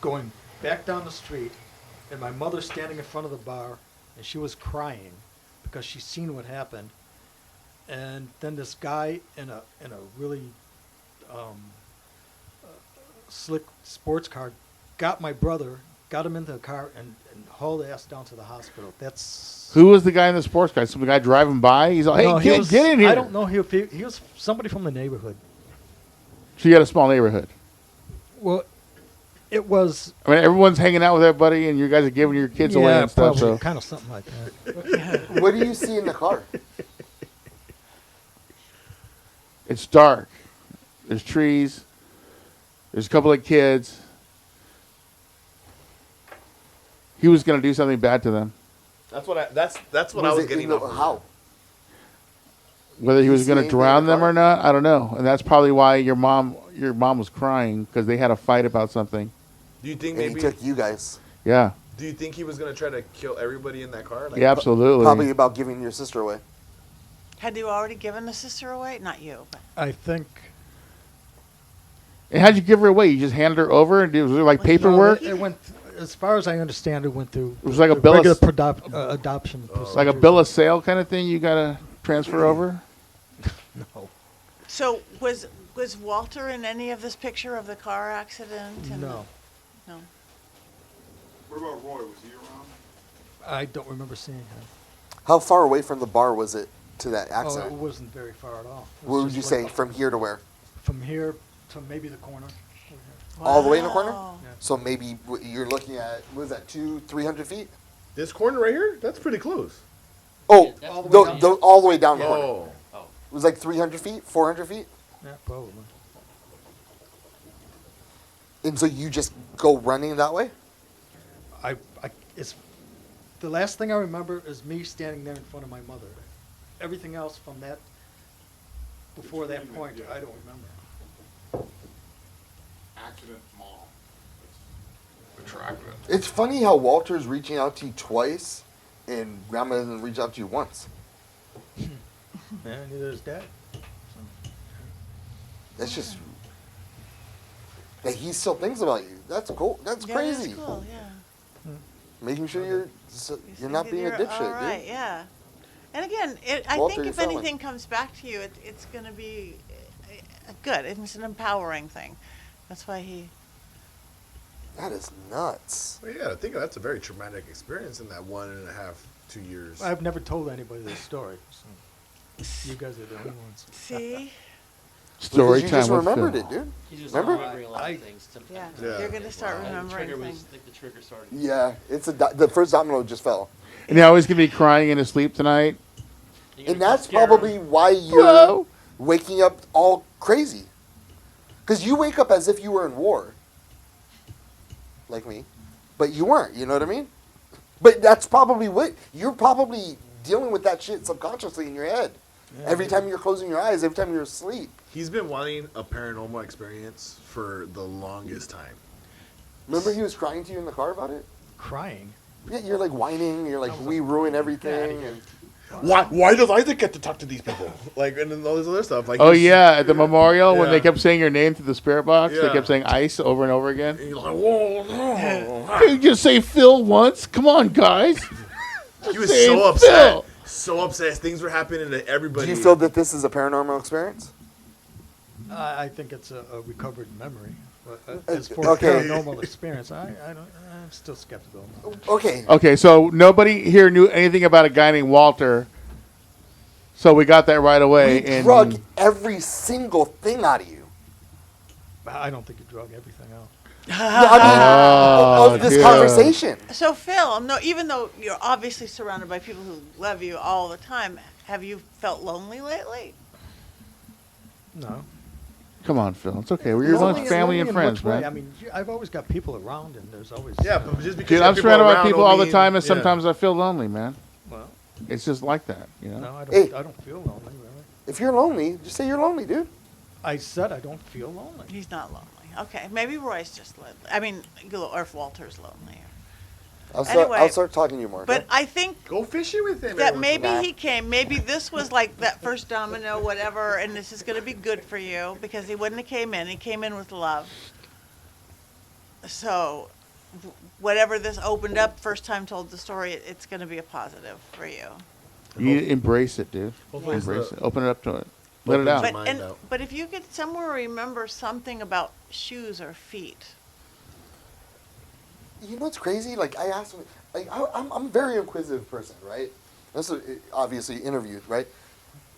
going back down the street, and my mother standing in front of the bar, and she was crying because she seen what happened. And then this guy in a really slick sports car got my brother, got him into the car, and hauled ass down to the hospital. That's Who was the guy in the sports car? Some guy driving by. He's like, "Hey, No, he kid, was- get in here!" I don't know. He was somebody from the neighborhood. So you had a small neighborhood. Well, it was I mean, everyone's hanging out with everybody, and you guys are giving your kids away and stuff. probably So kind of something like that. What do you see in the car? it's dark. There's trees. There's a couple of kids. He was going to do something bad to them. That's what I was it getting in the, off of. how? Whether he Did was you going see to anything in drown the them car? or not, I don't know. And that's probably why your mom was crying because they had a fight about something. Do you think And he maybe? took you guys. Yeah, Do you think he was gonna try to kill everybody in that car? Like, yeah, absolutely. Probably about giving your sister away. Had you already given the sister away? Not you, but I think And how'd you give her away? You just handed her over, and was there like paperwork? it went. As far as I understand, it went through. It was like a the bill of regular s- adoption. Like a procedures. bill of sale kind of thing. You gotta transfer over. No. so was Walter in any of this picture of the car accident? And No, No. What about Roy? Was he around? I don't remember seeing him. How far away from the bar was it to that Oh, it accident? wasn't very far at all. It was What would just you like say, from here to where? From here to maybe the corner. All the way in the corner? Wow. Yeah. So maybe you're looking at, what is that, 300 feet? this corner right here? That's pretty close. Oh, that's all the way down. all the way down the corner. Oh, It was like 300 feet, 400 feet? Yeah, probably. And so you just go running that way? It's the last thing I remember is me standing there in front of my mother. Everything else from that, before that point, Yeah. I don't remember. Accident, mom. That's attractive. It's funny how Walter's reaching out to you twice and Grandma doesn't reach out to you once. Yeah, neither is Dad. That's just that he still thinks about you. That's cool. That's Yeah, crazy. That's cool. Yeah. Making sure you're not thinking being a you're dipshit, all right, dude. yeah. And again, I Walter, think you're if failing. anything comes back to you, it's going to be good. It's an empowering thing. That's why he. That is nuts. well, yeah. I think that's a very traumatic experience in that 1.5, 2 years. I've never told anybody this story. So you guys are the only ones. See? Story Because you time just with remembered Phil. it, dude. He's just Remember? remembering a lot of things. Yeah. Yeah. You're going to start The remembering trigger things. was like the trigger started. Yeah, it's the first domino just fell, And now he's gonna be crying in his sleep tonight. You're gonna and that's scare him. probably why you're Bro. waking up all crazy. Because you wake up as if you were in war, like me, but you weren't. You know what I mean? But that's probably what you're probably dealing with that shit subconsciously in your head. Every time you're closing your eyes, every time you're asleep. He's been wanting a paranormal experience for the longest time. Remember, he was crying to you in the car about it. Crying. Yeah, you're like whining. You're like, we ruin everything. And Why does Isaac get to talk to these people? Like, and then all this other stuff. Like, Oh yeah, at the memorial when they Yeah. kept saying your name through the spirit box, they Yeah. kept saying ice over and over again. And you're like, whoa, no. Can you just say Phil once? Come on, guys. He was Say so upset. Phil. So upset. Things were happening to everybody. Do you feel that this is a paranormal experience? I think it's a recovered memory. But as for Okay. paranormal experience, I'm still skeptical. Okay. Okay, so nobody here knew anything about a guy named Walter, so we got that right away. We and drug every single thing out of you. I don't think you drug everything out. Of this dear. conversation. So Phil, no, even though you're obviously surrounded by people who love you all the time, have you felt lonely lately? No. Come on, Phil. It's okay. We're your Lonely- lunch family lonely and in friends, which way? man. I mean, I've always got people around, and there's always Yeah, but just because Dude, you I'm have surrounded by around people don't all the mean- time, and yeah. sometimes I feel lonely, man. well, It's just like that, you know. no, I don't. Hey. I don't feel lonely really. If you're lonely, just say you're lonely, dude. I said I don't feel lonely. He's not lonely. Okay, maybe Roy's just lonely. I mean, or if Walter's lonely. Anyway, I'll start talking to you more. But okay? I think Go fishing with him. that every maybe Nah. he came. Maybe this was like that first domino, whatever, and this is going to be good for you because he wouldn't have came in. He came in with love. So, whatever this opened up, first time told the story, it's going to be a positive for you. You embrace it, dude. Hopefully it's Embrace the- it. Open it up to it. Let it Opens out. your But mind out. but if you could somewhere remember something about shoes or feet, You know what's crazy? Like I asked him, like I'm a very inquisitive person, right? This is obviously interviewed, right?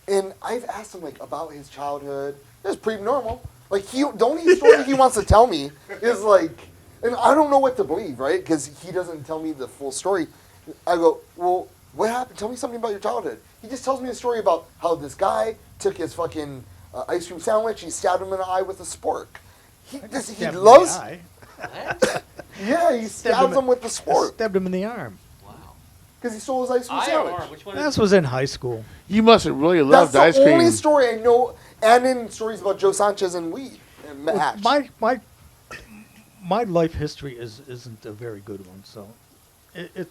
And I've asked him like about his childhood. It's pretty normal. Like the only story he wants to tell me is like, and I don't know what to believe, right? Because he doesn't tell me the full story. I go, well, what happened? Tell me something about your childhood. He just tells me a story about how this guy took his fucking ice cream sandwich, he stabbed him in the eye with a spork. He Stabbed him in the loves. eye. Yeah, he stabs him with the I spork stabbed him in the arm. Wow. because he stole his ice cream I or sandwich. arm? Which one This is was in high school. You must have really That's loved the ice cream. only story I know, and in stories about Joe Sanchez and weed and match. My life history isn't a very good one, so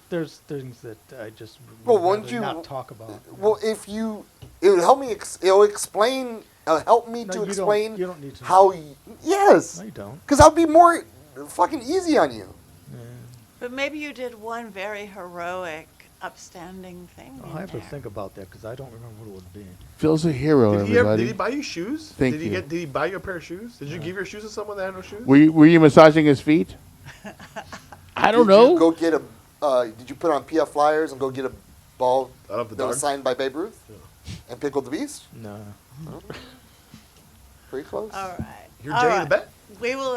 there's things that I just Well, would won't rather you- not talk about. Well, if you, it would help me. It'll explain. It'll help me No, to you don't- explain you don't need to how. Yes, No, you don't. because I'll be more fucking easy on you. but maybe you did one very heroic, upstanding thing. I'll in have to there. think about that because I don't remember what it would be. Phil's a hero, Did he, ever, everybody. did he buy you shoes? Thank did you. Did he buy you a pair of shoes? Did you give your shoes to someone that had no shoes? Were you massaging his feet? I don't Did know. You go get a. Did you put on PF flyers and go get a ball Out of the that was dark? signed by Babe Ruth and Pickle the Beast? No. Pretty close. All right. You're All Jay in right. the bet? We will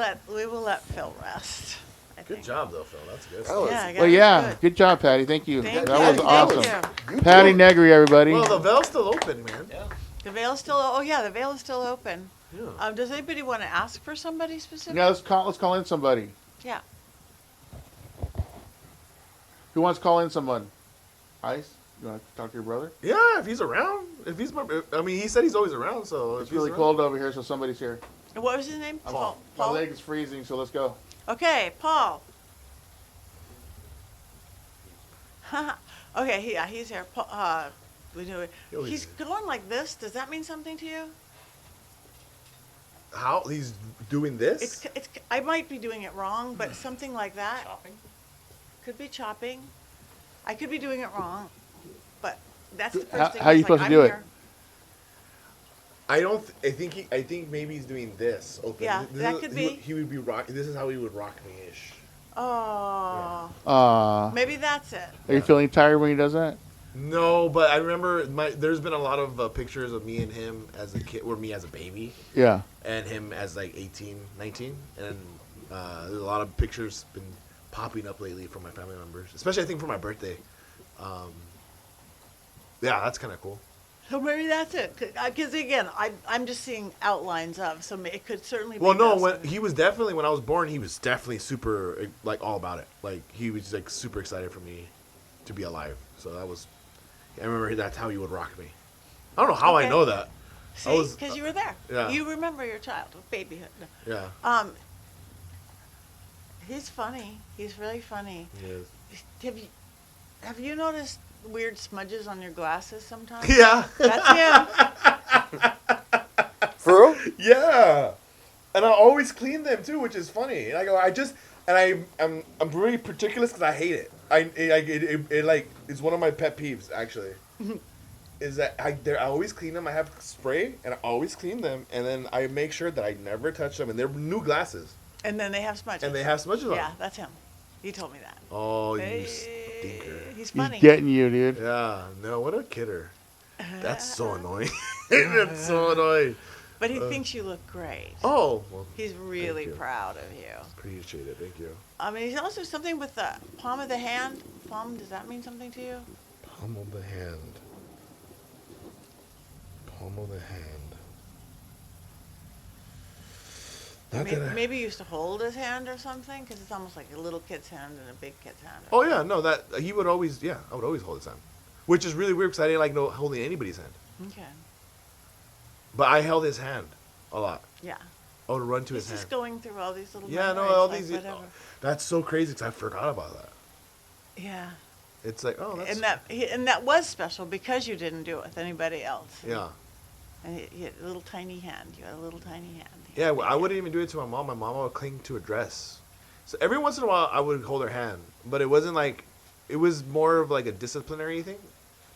let Phil rest. I Good think. job, though, Phil. That's good. That was- Yeah, I got Well, it. yeah. Good. Good job, Patty. Thank you. Thank That you. was Thank awesome. you. You Patty did. Negri, everybody. Well, the Vel's still open, man. Yeah. The veil's still. Oh yeah, the veil is still open. Yeah. Does anybody want to ask for somebody specific? Yeah, let's call in somebody. Yeah. Who wants to call in someone? Ice? You want to talk to your brother? Yeah, if he's around. If he's my, I mean, he said he's always around, so if It's he's really around. cold over here, so somebody's here. And what was his name? Paul. My Paul. leg is freezing, so let's go. Okay, Paul. Okay, he's here. Paul, we do it. Yo, He's going like this. Does that mean something to you? How he's doing this? It's. I might be doing it wrong, but something like that. Shopping? Could be chopping. I could be doing it wrong, but that's the How- first thing. how are you he's like, supposed to "I'm do it?" here." I don't. I think maybe he's doing this. Open. Yeah, This that is- could he would- be. He would be rock. This is how he would rock me ish. Oh, maybe that's it. Are you feeling tired when he does that? No, but I remember there's been a lot of pictures of me and him as a kid, or me as a baby, Yeah. and him as like 18, 19. And there's a lot of pictures been popping up lately from my family members, especially I think for my birthday. Yeah, that's kind of cool. So maybe that's it. Because again, I'm just seeing outlines of. So it could certainly. Well, be no, those. when he was definitely when I was born, he was definitely super like all about it. Like he was like super excited for me to be alive. So that was. I remember that's how he would rock me. I don't know how I Okay. know that. See, was- because you were there. yeah. You remember your childhood, babyhood. Yeah. He's funny. He's really funny. He is. Have you noticed weird smudges on your glasses sometimes? Yeah. That's him. For real? Yeah. And I always clean them too, which is funny. And I go, I'm really particular because I hate it. It like it's one of my pet peeves actually. Is that I always clean them. I have spray and I always clean them, and then I make sure that I never touch them. And they're new glasses, And then they have smudges. and they have smudges on. Yeah, them. that's him. He told me that. Oh, you Hey, stinker. he's funny. He's getting you, dude. Yeah. No, what a kidder. That's so annoying. That's so annoying. But he thinks you look great. Oh. Well, He's really you. proud of you. appreciate it. Thank you. I mean, he's also something with the palm of the hand. Palm, does that mean something to you? Palm of the hand. Palm of the hand. Not Maybe, that I... maybe you used to hold his hand or something, because it's almost like a little kid's hand and a big kid's hand. Oh yeah, no, that he would always. Yeah, I would always hold his hand, which is really weird because I didn't like holding anybody's hand. Okay. But I held his hand a lot. Yeah. I would run to He's his just hand. going through all these little Yeah, no, memories, all like these. whatever. That's so crazy because I forgot about that. Yeah. It's like, oh, that's. And that was special because you didn't do it with anybody else. Yeah. And you had a little tiny hand. You had a little tiny hand. Yeah, well, I wouldn't even do it to my mom. My mom would cling to a dress. So every once in a while, I would hold her hand, but it wasn't like, it was more of like a disciplinary thing.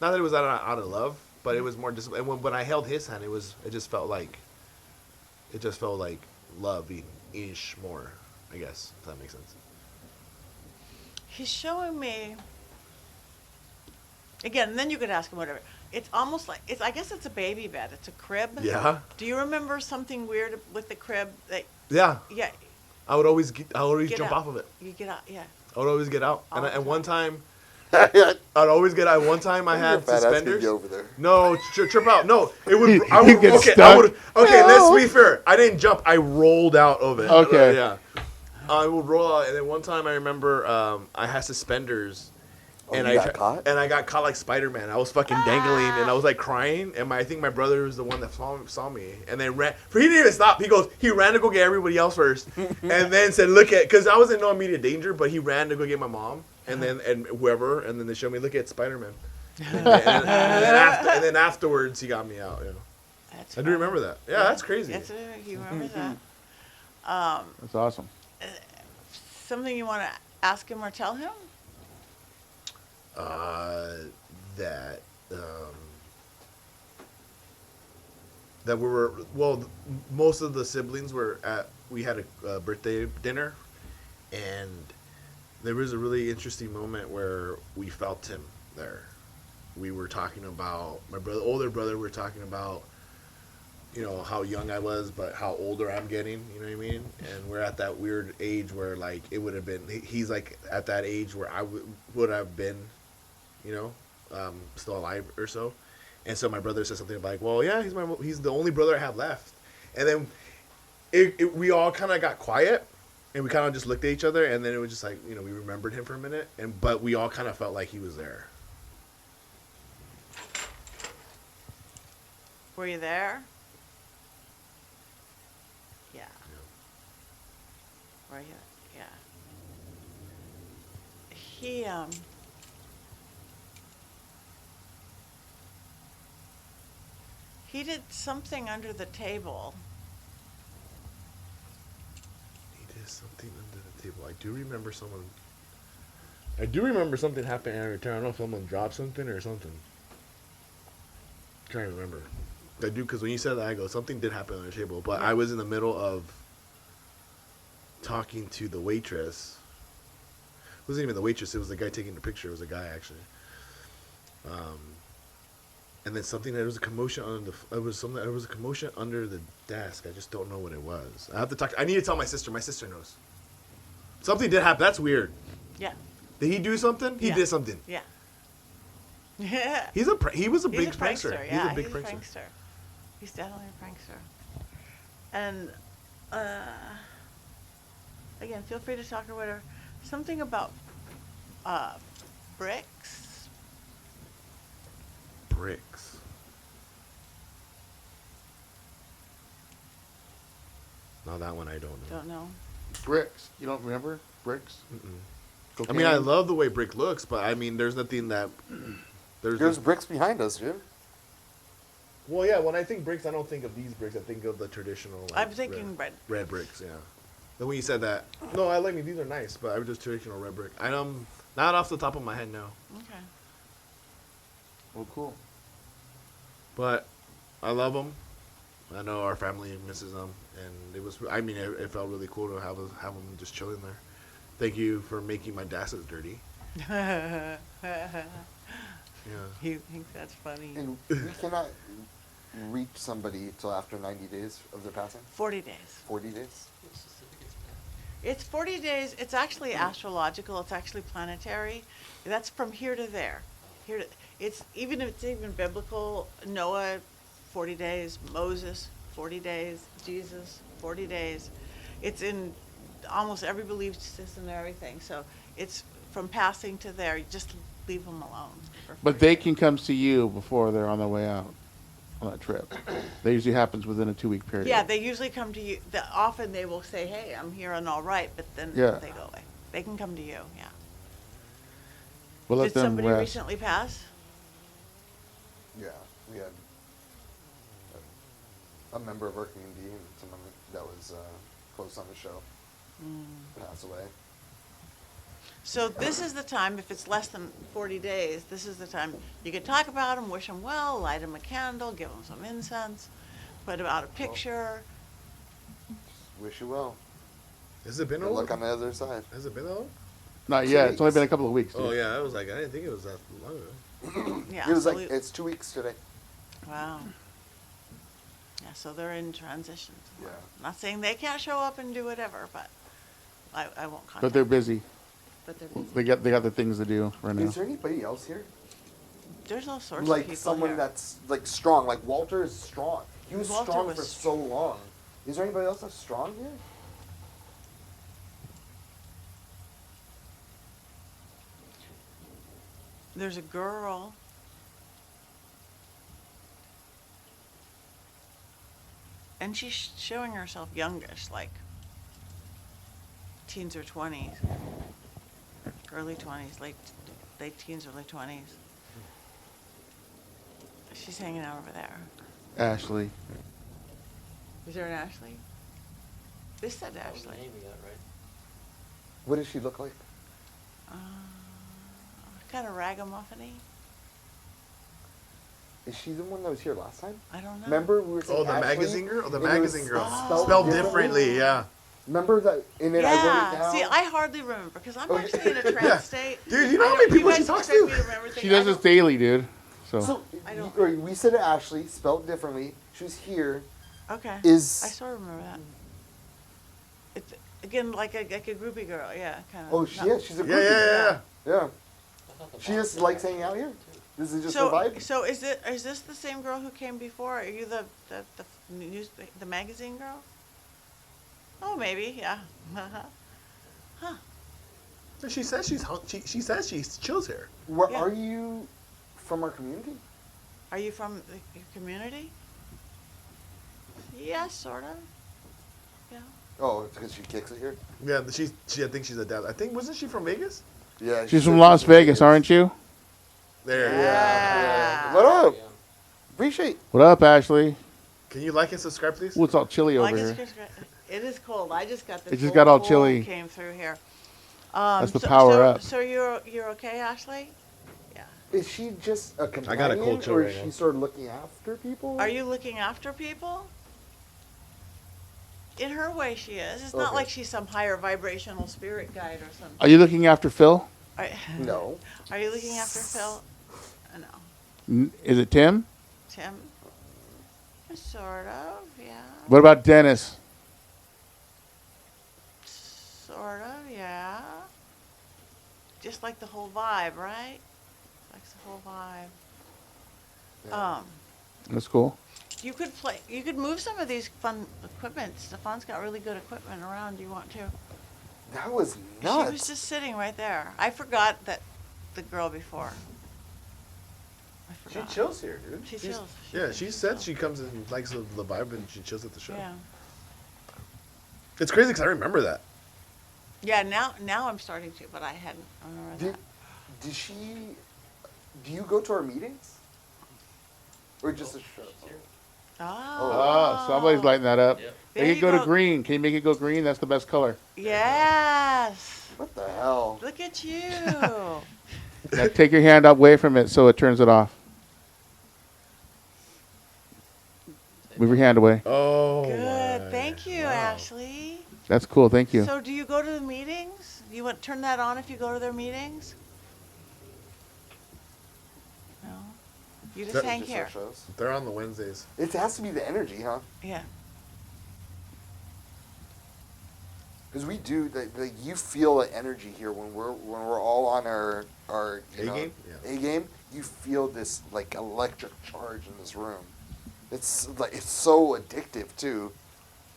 Not that it was out of love, but it was more discipline. And when I held his hand, it just felt like love-ish more, I guess, if that makes sense. He's showing me. Again, and then you could ask him whatever. It's almost like I guess it's a baby bed. It's a crib. Yeah. Do you remember something weird with the crib that? Yeah. Yeah. I would always Get jump out. off of it. You get out. Yeah. I would always get out. All the And one time, Yeah. I'd always get out. One time I had Fat ass suspenders. gonna be over there. No, trip out. No, it would. He I gets would. stuck. Okay, let's be fair. I didn't jump. I rolled out of it. Okay. Yeah. I would roll out, and then one time I remember I had suspenders, and you got caught? And I got caught like Spider-Man. I was fucking dangling, and I was like crying, and I think my brother was the one that saw me, and then ran. He didn't even stop. He ran to go get everybody else first, and then said, "Look at," because I was in no immediate danger, but he ran to go get my mom, and then whoever, and then they showed me, "Look at Spider-Man," and then afterwards he got me out. You know. That's I do remember that. Yeah, that's crazy. You remember that? That's awesome. Something you want to ask him or tell him? That that we were most of the siblings were we had a birthday dinner, and there was a really interesting moment where we felt him there. We were talking about my older brother. We were talking about, you know, how young I was, but how older I'm getting, you know what I mean? And we're at that weird age where, like, it would have been, he's, like, at that age where I would have been, you know, still alive or so. And so my brother said something like, well, yeah, he's the only brother I have left. And then we all kind of got quiet, and we kind of just looked at each other, and then it was just like, you know, we remembered him for a minute, but we all kind of felt like he was there. Were you there? Yeah. Were you? Yeah. He did something under the table. He did something under the table. I do remember something happening in return. I don't know if someone dropped something or something. I'm trying to remember. I do, because when you said that, I go, something did happen on the table. But I was in the middle of talking to the waitress. It wasn't even the waitress. It was the guy taking the picture. It was a guy, actually. And then there was a commotion there was a commotion under the desk. I just don't know what it was. I need to tell my sister. My sister knows. Something did happen. That's weird. Yeah. Did he do something? He did something. Yeah. Yeah. He was a big He's a prankster. Yeah, He's a big prankster. He's definitely a prankster. And again, feel free to talk or whatever. Something about bricks. Bricks. No, that one I don't know. Don't know. Bricks. You don't remember bricks? I mean, I love the way brick looks, but I mean, there's nothing that There's bricks behind us, dude. Well, yeah. When I think bricks, I don't think of these bricks. I think of the traditional. Like, I'm thinking red bricks. Yeah. Then when you said that, no, I like me. These are nice, but I was just traditional red brick. I not off the top of my head, no. Okay. Oh, cool. But I love them. I know our family misses them, and it was. I mean, it felt really cool to have them just chilling there. Thank you for making my dashes dirty. Yeah. You think that's funny? And we cannot reach somebody till after 90 days of their passing? 40 days. 40 days? It's 40 days. It's actually astrological. It's actually planetary. That's from here to there. It's even if it's even biblical. Noah, 40 days. Moses, 40 days. Jesus, 40 days. It's in almost every belief system and everything. So it's from passing to there. You just leave them alone. But they can come see you before they're on their way out on that trip. That usually happens within a 2-week period. Yeah, they usually come to you. Often they will say, "Hey, I'm here and all right," but then Yeah. they go away. They can come to you. Yeah. We'll let Did them somebody rest. recently pass? Yeah, we had a member of our community and someone that was close on the show pass away. So this is the time, if it's less than 40 days, this is the time you can talk about them, wish them well, light them a candle, give them some incense, put out a picture. Wish you well. Has it been Good over? luck on the other side. Has it been that long? Not 2 yet. It's only weeks. been a couple of weeks. Oh dude. yeah, I was like, I didn't think it was that long ago. Yeah. It was so like, we- it's 2 weeks today. wow. Yeah, so they're in transition. Yeah. Not saying they can't show up and do whatever, but I won't contact But they're them. busy. But they're busy. They got their things to do right now. Is there anybody else here? There's all sorts of Like people someone here. that's like strong. Like Walter is strong. He was Walter strong was for str- so long. Is there anybody else that's strong here? There's a girl. And she's showing herself youngish, like teens or 20s. Early 20s, late teens, early 20s. She's hanging out over there. Ashley. Is there an Ashley? This said That was the Ashley. name we got, right? What does she look like? Kind of ragamuffin-y. Is she the one that was here last time? I don't know. Remember we were saying Oh, the Ashley, magazine girl? Oh, the and it was magazine girl. spelled Spelled differently, yeah. Remember that? And then I wrote it Yeah. down. See, I hardly remember because I'm Oh, actually in a yeah. trance state. Dude, you know I how don't- many people you she guys talks expect to? me to remember She things. does I this don't- daily, dude. So So I don't- we said it Ashley, spelled differently. She was here. Okay. Is- I sort of remember that. It's again like a groupie girl, yeah, kind of. Oh, she's a groupie. Yeah. Yeah. I thought the She boss just was likes like hanging out that here. too. This is just So, her vibe. so is this the same girl who came before? Are you the magazine girl? Oh, maybe, yeah. Huh. She says she says she chills here. Where Yeah. are you from our community? Are you from the community? Yeah, sort of. Yeah. Oh, it's because she kicks it here. Yeah, I think she's a dad. I think wasn't she from Vegas? Yeah. she's from Las Vegas, aren't you? There. Yeah. What up? Yeah. Appreciate. What up, Ashley? Can you like and subscribe, please? Ooh, it's all chilly Like over it's here. just- it is cold. I just got this. It just full got all cold chilly. Came through here. That's the power up. So you're okay, Ashley? Yeah. Is she just a companion, got a cold chill or right is she now. sort of looking after people? Are you looking after people? In her way, she is. It's not Okay. like she's some higher vibrational spirit guide or something. Are you looking after Phil? Are, No. Are you looking after Phil? No. Is it Tim? Tim? Sort of, yeah. What about Dennis? Sort of, yeah. Just like the whole vibe, right? Like the whole vibe. Yeah. That's cool. You could move some of these fun equipment. Stefan's got really good equipment around. Do you want to? That was She was nuts. just sitting right there. I forgot that the girl before. I She forgot. chills here, dude. She She's- chills. Yeah, she said she comes and likes the vibe and she chills at the show. Yeah. It's crazy because I remember that. Yeah. Now I'm starting to, but I hadn't. I remember Did, that. did she Do you go to our meetings? Or just a show? Oh, somebody's lighting that up. Yep. There Make it you go to go. green. Can you make it go green? That's the best color. Yes. What the hell? Look at you. Now take your hand away from it so it turns it off. Move your hand away. Oh. Good. Thank you, wow. Ashley. That's cool. Thank you. So do you go to the meetings? You want to turn that on if you go to their meetings? No. You just That- hang Just here. our shows. They're on the Wednesdays. It has to be the energy, huh? Yeah. Because we do, you feel the energy here when we're all on our A game? Yeah. A game. You feel this like electric charge in this room. It's like it's so addictive too.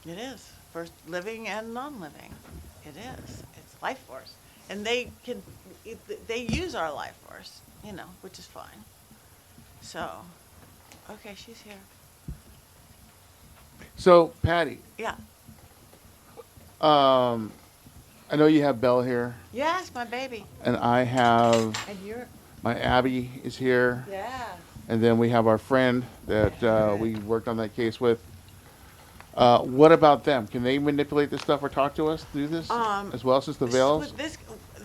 It is for living and non-living. It is. It's life force, and they use our life force, which is fine. So, okay, she's here. So, Patty, Yeah. I know you have Belle here, Yes, my baby. and I have And you're. my Abby is here, Yeah. and then we have our friend that we worked on that case with. What about them? Can they manipulate this stuff or talk to us through this as well, since the veils? With this,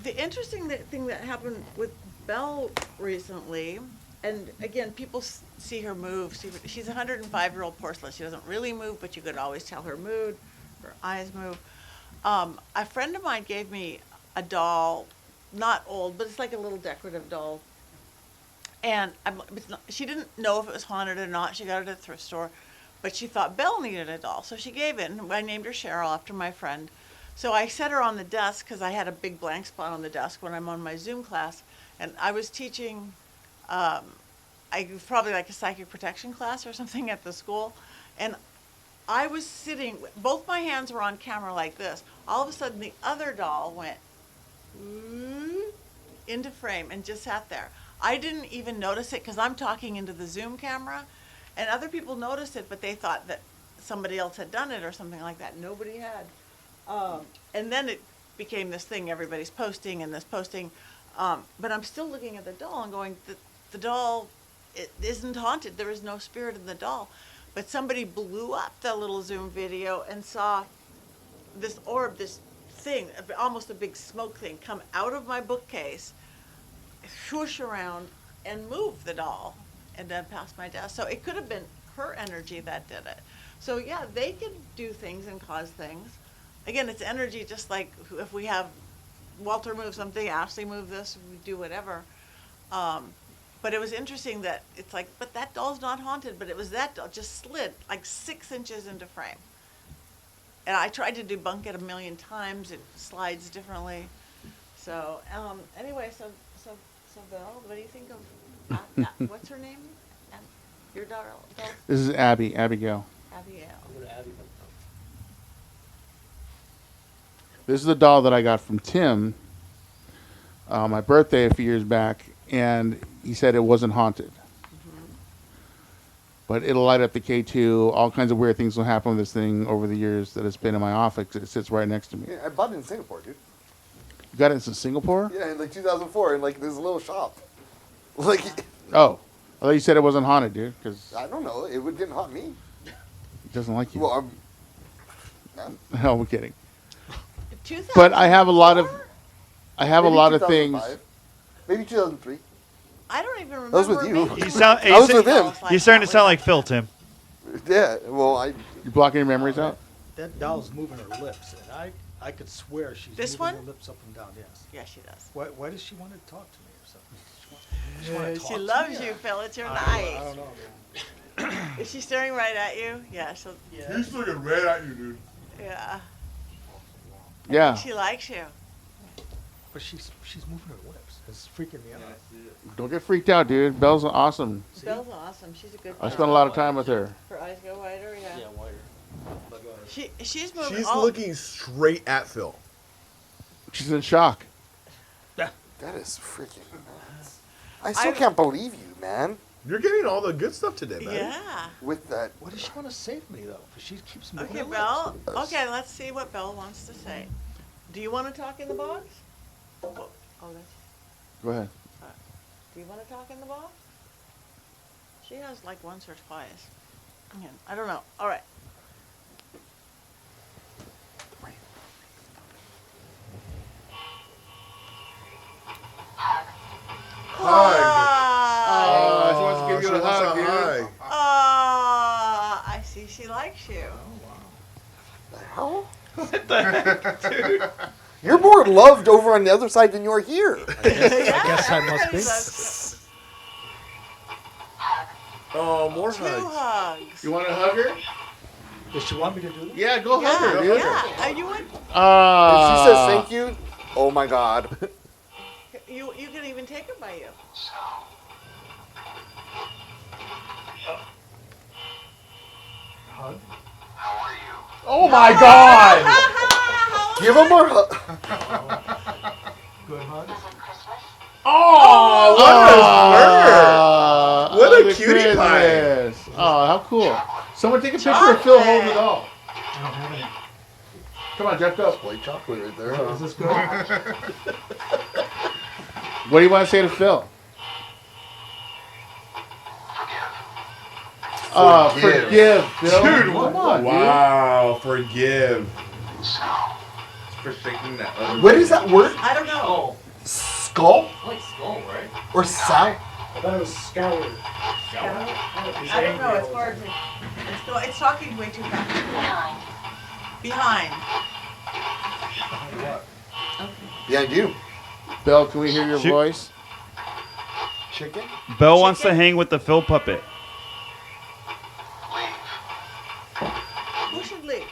the interesting thing that happened with Belle recently, and again, people see her move. She's a 105-year-old porcelain. She doesn't really move, but you could always tell her mood, her eyes move. A friend of mine gave me a doll, not old, but it's like a little decorative doll. And she didn't know if it was haunted or not. She got it at a thrift store. But she thought Belle needed a doll, so she gave it. And I named her Cheryl after my friend. So I set her on the desk because I had a big blank spot on the desk when I'm on my Zoom class. And I was teaching, probably like a psychic protection class or something at the school. And I was sitting, both my hands were on camera like this. All of a sudden, the other doll went into frame and just sat there. I didn't even notice it because I'm talking into the Zoom camera. And other people noticed it, but they thought that somebody else had done it or something like that. Nobody had. And then it became this thing everybody's posting and this posting. But I'm still looking at the doll and going, the doll, it isn't haunted. There is no spirit in the doll. But somebody blew up the little Zoom video and saw this orb, this thing, almost a big smoke thing, come out of my bookcase, swoosh around, and move the doll. And then past my desk. So it could have been her energy that did it. So yeah, they can do things and cause things. Again, it's energy, just like if we have Walter move something, Ashley move this, we do whatever. But it was interesting that it's like, but that doll's not haunted, but it was that doll just slid like 6 inches into frame. And I tried to debunk it a million times. It slides differently. So anyway, so Belle, what do you think of? What's her name? Your daughter? This is Abigail. Abigail. This is the doll that I got from Tim on my birthday a few years back, and he said it wasn't haunted. But it'll light up the K2. All kinds of weird things will happen with this thing over the years that it's been in my office. It sits right next to me. Yeah, I bought it in Singapore, dude. You got it in Singapore? Yeah, in like 2004, in like this little shop. Like, Oh. I thought you said it wasn't haunted, dude, because I don't know. It didn't haunt me. it doesn't like you. Well, No, I'm kidding. 2004? But I have a lot of maybe things. 2005. Maybe 2003. I don't even remember. That was with you. making You sound- I was with him. You're starting to sound like Phil, Tim. Yeah, well, You're blocking your memories out? That doll's moving her lips, and I could swear she's This moving one? her lips up and down. Yes. Yeah, she does. Why does she want to talk to me or something? She loves you, Phil. It's your I night. don't know, man. Is she staring right at you? Yeah, she'll. He's looking right at you, dude. Yeah. Yeah. She likes you. But she's moving her lips. It's freaking me out. Don't get freaked out, dude. Belle's awesome. Belle's awesome. She's a good. I spent a lot of time with her. Her eyes go wider. Yeah. Yeah, wider. She's moving. She's all, looking straight at Phil. She's in shock. that is freaking nuts. I still can't believe you, man. You're getting all the good stuff today, man. Yeah. With that. What does she want to say to me though? 'Cause she keeps moving Okay, her Belle. lips. Okay, let's see what Belle wants to say. Do you want to talk in the box? Oh, that's. Go ahead. Do you want to talk in the ball? She has like once or twice. Yeah, I don't know. All right. She wants to give you a hug, dude. I see she likes you. Hell? What the heck, dude? You're more loved over on the other side than you are here. I guess I must be. Oh, more Two hugs. hugs. You want to hug her? Does she want me to do that? Yeah, go hug her, dude. Yeah. Are you would? If she says thank you, oh my God. You can even take her by you. Hug? Oh my God! Give him a hug. Good hug? Oh, What What a cutie pie. Oh, how cool. Someone take a picture of Phil holding it all. I don't have any. Come on, Jeff, go. White chocolate right there. Is this good? What do you want to say to Phil? Forgive, Phil. Dude, come on, wow, forgive. For shaking that. What is that word? I don't know. Skull? Like skull, right? Or sound? I thought it was scour. I don't know. It's hard to. It's talking way too fast. Behind. Behind you. dude. Bill, can we hear your Shoot. voice? Chicken? Belle wants to hang with the Phil puppet. Who should leave?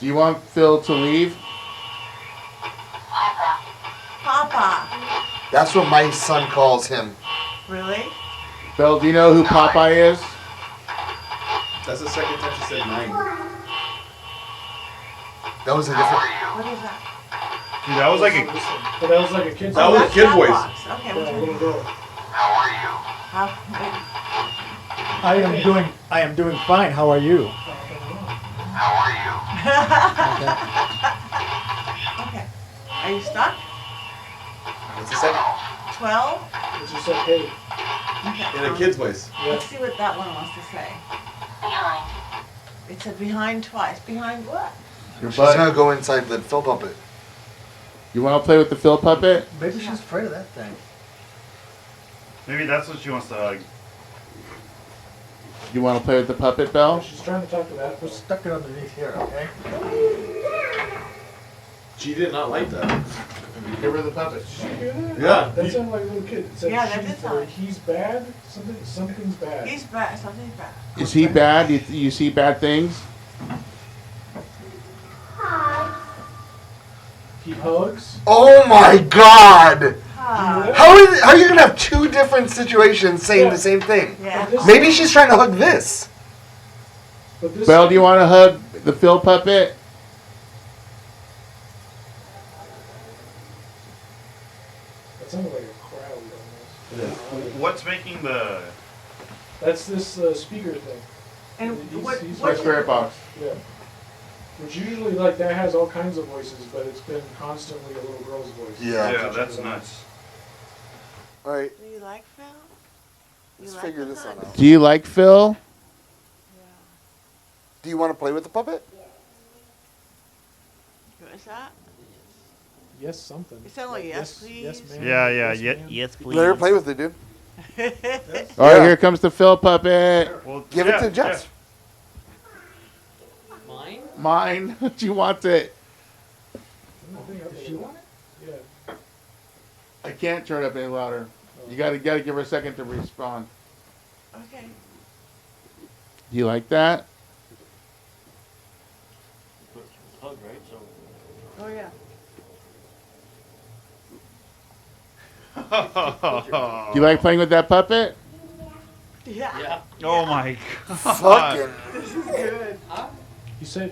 Do you want Phil to leave? Papa. That's what my son calls him. Really? Bill, do you know who Popeye is? That's the second time she said mine. That was a different. What is that? Dude, that was like a. But that was like a kid's That was That's kid that voice. box. Okay. Yeah, What's little girl. I am doing fine. How are you? Okay. Are you stuck? What's the second? 12? It's just like, hey, Okay. In a kid's voice. Let's see what that one wants to say. Behind. It said behind twice. Behind what? Your She's butt. gonna go inside the Phil puppet. You want to play with the Phil puppet? Maybe she's afraid of that thing. Maybe that's what she wants to hug. You want to play with the puppet, Belle? she's trying to talk to that. We're stuck it underneath here, okay? She did not like that. Give her the puppet. Did you hear that? Yeah. That sounded like a little kid. It said Yeah, that she's did sound like- he's bad. Something's bad. He's bad. Something's bad. Is he bad? You see bad things? He hugs. Oh my God! Ah. How are you gonna have two different situations saying the same thing? Yeah. Maybe she's trying to hug this. But this Belle, do you want to hug the Phil puppet? That sounded like a crowd almost. What's making the? That's this speaker thing. And He's- what? he's My spirit box. Yeah. Which usually, like, that has all kinds of voices, but it's been constantly a little girl's voice. Yeah. That's nuts. All right, Do you like Phil? You let's like figure the this one hug? out. Do you like Phil? Do you want to play with the puppet? What is that? Yes, something. You sound like yes, please. Yes, ma'am. Yeah, yeah, Yes, yeah. ma'am. Yes, please. Let her play with it, dude. All right, Yeah. here comes the Phil puppet. Well, Give it to Jeff. Mine? Mine. She wants it. I think I Does she want it? Yeah. I can't turn it up any louder. You gotta give her a second to respond. Okay. Do you like that? It's a hug, right? So Oh yeah. Do you like playing with that puppet? Yeah. yeah. Oh my god. Fucking. This is good.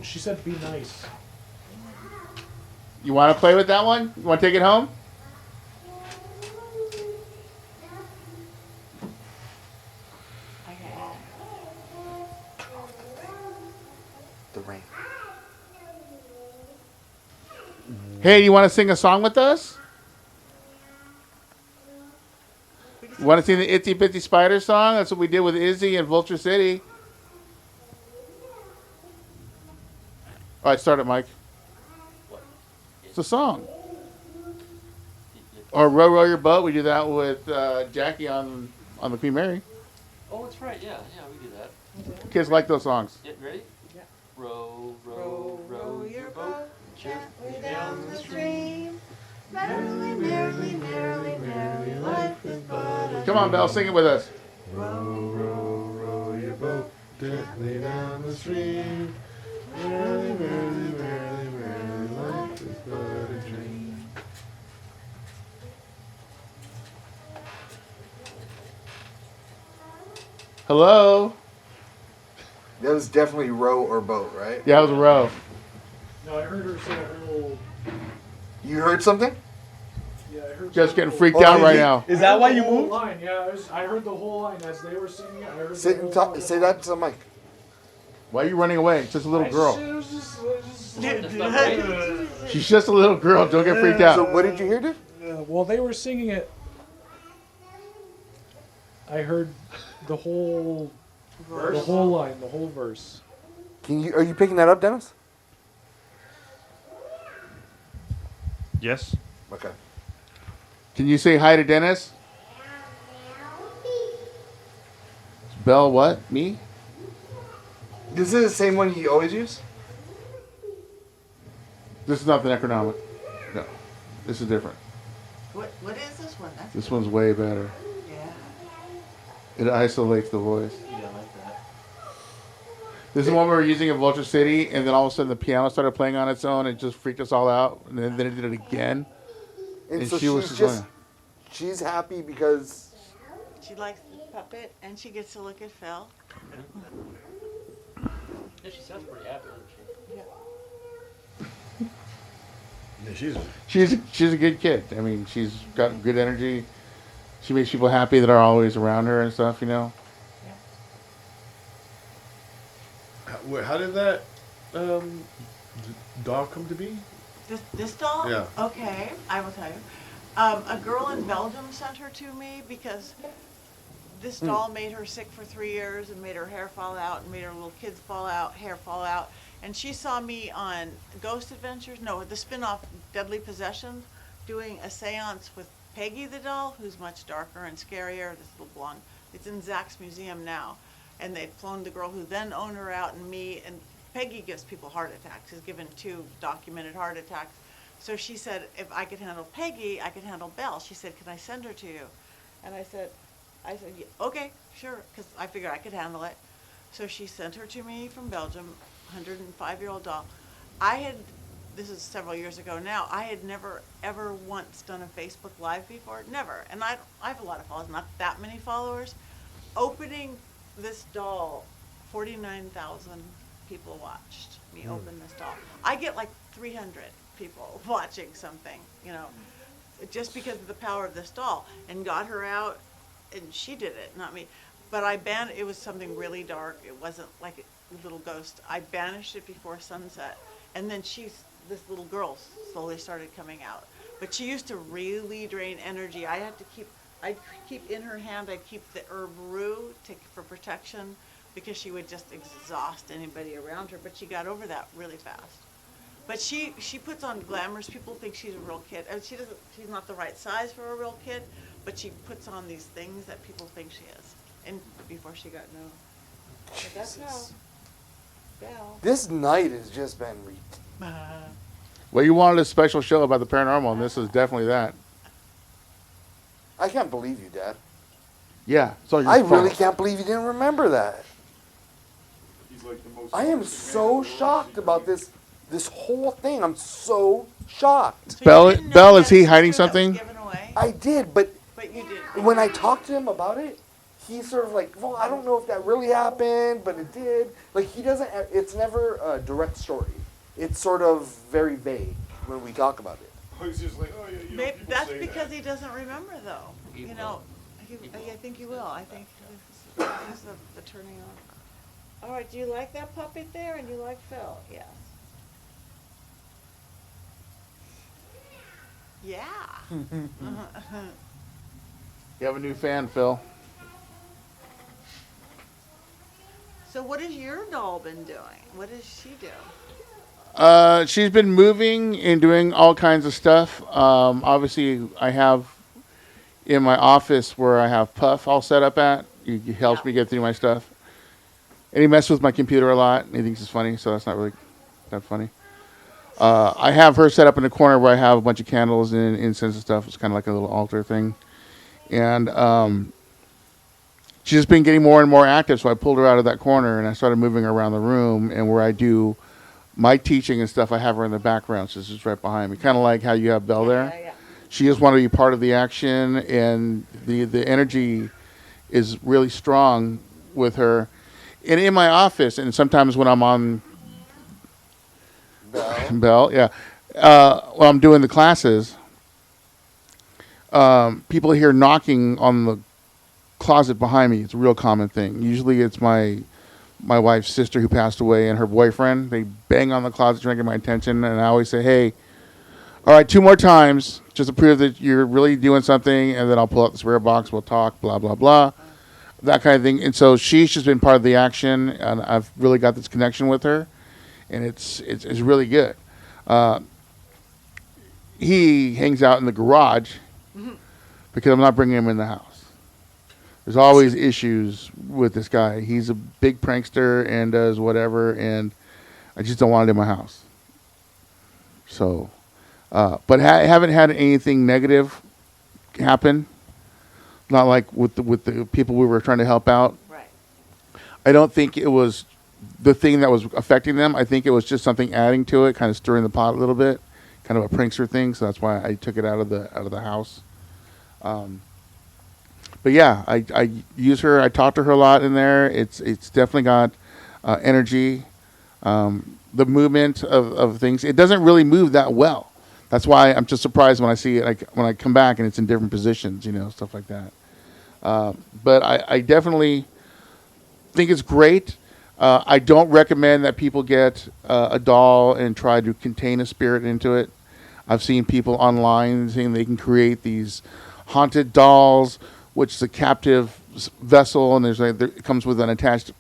She said, be nice. You want to play with that one? You want to take it home? Okay. The rain. Hey, you want to sing a song with us? Want to see the Itsy Bitsy Spider song? That's what we did with Izzy and Vulture City. All right, start it, Mike. It's a song. Or Row Row Your Boat. We do that with Jackie on the Queen Mary. Oh, that's right. Yeah, we do that. Kids like those songs. Get ready? Yeah. Row, Row, row your boat gently down the stream. Merrily, merrily, merrily, merrily, life is but a Come on, Belle, sing it with us. Row your boat gently down the stream. Merrily, merrily, merrily, merrily, life is but a dream. Hello. That was definitely row or boat, right? Yeah, it was a row. No, I heard her say a whole. You heard something? Yeah, I heard. Just the getting whole- freaked out right is it- now. Is I that heard why the you whole moved? Line. Yeah, I heard the whole line as they were singing it. I heard Say, the whole line. say that to the mic. Why are you running away? It's just a little girl. It was just That's not right. She's just a little girl. Don't get freaked out. So what did you hear, dude? While they were singing it, I heard the whole line, the whole verse. Are you picking that up, Dennis? Yes. Okay. Can you say hi to Dennis? Belle, what? Me? This is the same one you always use? This is not the Necronomic. No. This is different. What is this one? That's This one's way better. yeah. It isolates the voice. Yeah, I like that. This is one we were using in Vulture City, and then all of a sudden the piano started playing on its own. It just freaked us all out. And then it did it again. And so she was she's just she's happy because She likes the puppet, and she gets to look at Phil. Yeah, she sounds pretty happy, doesn't she? Yeah. Yeah, she's a good kid. I mean, she's got good energy. She makes people happy that are always around her and stuff, you know. How did that dog come to be? This doll? Yeah. Okay, I will tell you. A girl in Belgium sent her to me because this doll made her sick for 3 years and made her hair fall out and made her little kids hair fall out. And she saw me on Ghost Adventures, no, the spin-off Deadly Possessions, doing a seance with Peggy the doll, who's much darker and scarier, this little blonde. It's in Zach's museum now. And they'd flown the girl who then owned her out and me, and Peggy gives people heart attacks, has given 2 documented heart attacks. So she said, if I could handle Peggy, I could handle Belle. She said, can I send her to you? And I said, yeah, okay, sure, because I figured I could handle it. So she sent her to me from Belgium, 105-year-old doll. This is several years ago now, I had never, ever once done a Facebook Live before, never. And I have a lot of followers, not that many followers. Opening this doll, 49,000 people watched me open this doll. I get like 300 people watching something, you know, just because of the power of this doll, and got her out, and she did it, not me. But it was something really dark. It wasn't like a little ghost. I banished it before sunset, and then this little girl slowly started coming out. But she used to really drain energy. I'd keep in her hand, I'd keep the herb rue for protection, because she would just exhaust anybody around her. But she got over that really fast. But she puts on glamours. People think she's a real kid. And she's not the right size for a real kid, but she puts on these things that people think she is. And before she got known. But that's how. Belle. this night has just been Well, you wanted a special show about the paranormal, and this is definitely that. I can't believe you, Dad. Yeah, it's all your I fault. really can't believe you didn't remember that. He's like the most I am so shocked about this whole thing. I'm so shocked. So you Belle, didn't know Belle, you is had a he hiding sister that was something? given away? I did, but But you didn't. when I talked to him about it, he's sort of like, well, I don't know if that really happened, but it did. Like, he doesn't, it's never a direct story. It's sort of very vague when we talk about it. He's just like, oh yeah, you know, Maybe people that's say because that. he doesn't remember, though. He You know, I think he will. I think this is the turning on. All right, do you like that puppet there, and you like Phil? Yes. Yeah. You have a new fan, Phil. So what has your doll been doing? What does she do? She's been moving and doing all kinds of stuff. Obviously, I have in my office where I have Puff all set up at. He helps Yeah. me get through my stuff. And he messes with my computer a lot. And he thinks it's funny, so that's not really that funny. I have her set up in the corner where I have a bunch of candles and incense and stuff. It's kind of like a little altar thing. And she's just been getting more and more active, so I pulled her out of that corner and I started moving her around the room. And where I do my teaching and stuff, I have her in the background, so she's right behind me. Kind of like how you have Belle there. Yeah. She just wanted to be part of the action, and the energy is really strong with her. And in my office, and sometimes when I'm on Belle, yeah, when I'm doing the classes, people hear knocking on the closet behind me. It's a real common thing. Usually it's my wife's sister who passed away and her boyfriend. They bang on the closet trying to get my attention, and I always say, hey, all right, 2 more times, just to prove that you're really doing something, and then I'll pull out the spirit box, we'll talk, blah, blah, blah, that kind of thing. And so she's just been part of the action, and I've really got this connection with her, and it's really good. He hangs out in the garage because I'm not bringing him in the house. There's always issues with this guy. He's a big prankster and does whatever, and I just don't want it in my house. So, but haven't had anything negative happen. Not like with the people we were trying to help out. Right. I don't think it was the thing that was affecting them. I think it was just something adding to it, kind of stirring the pot a little bit, kind of a prankster thing. So that's why I took it out of the house. But yeah, I use her. I talk to her a lot in there. It's definitely got energy. The movement of things. It doesn't really move that well. That's why I'm just surprised when I see it, like when I come back and it's in different positions, stuff like that. But I definitely think it's great. I don't recommend that people get a doll and try to contain a spirit into it. I've seen people online saying they can create these haunted dolls, which is a captive vessel, and it comes with an attached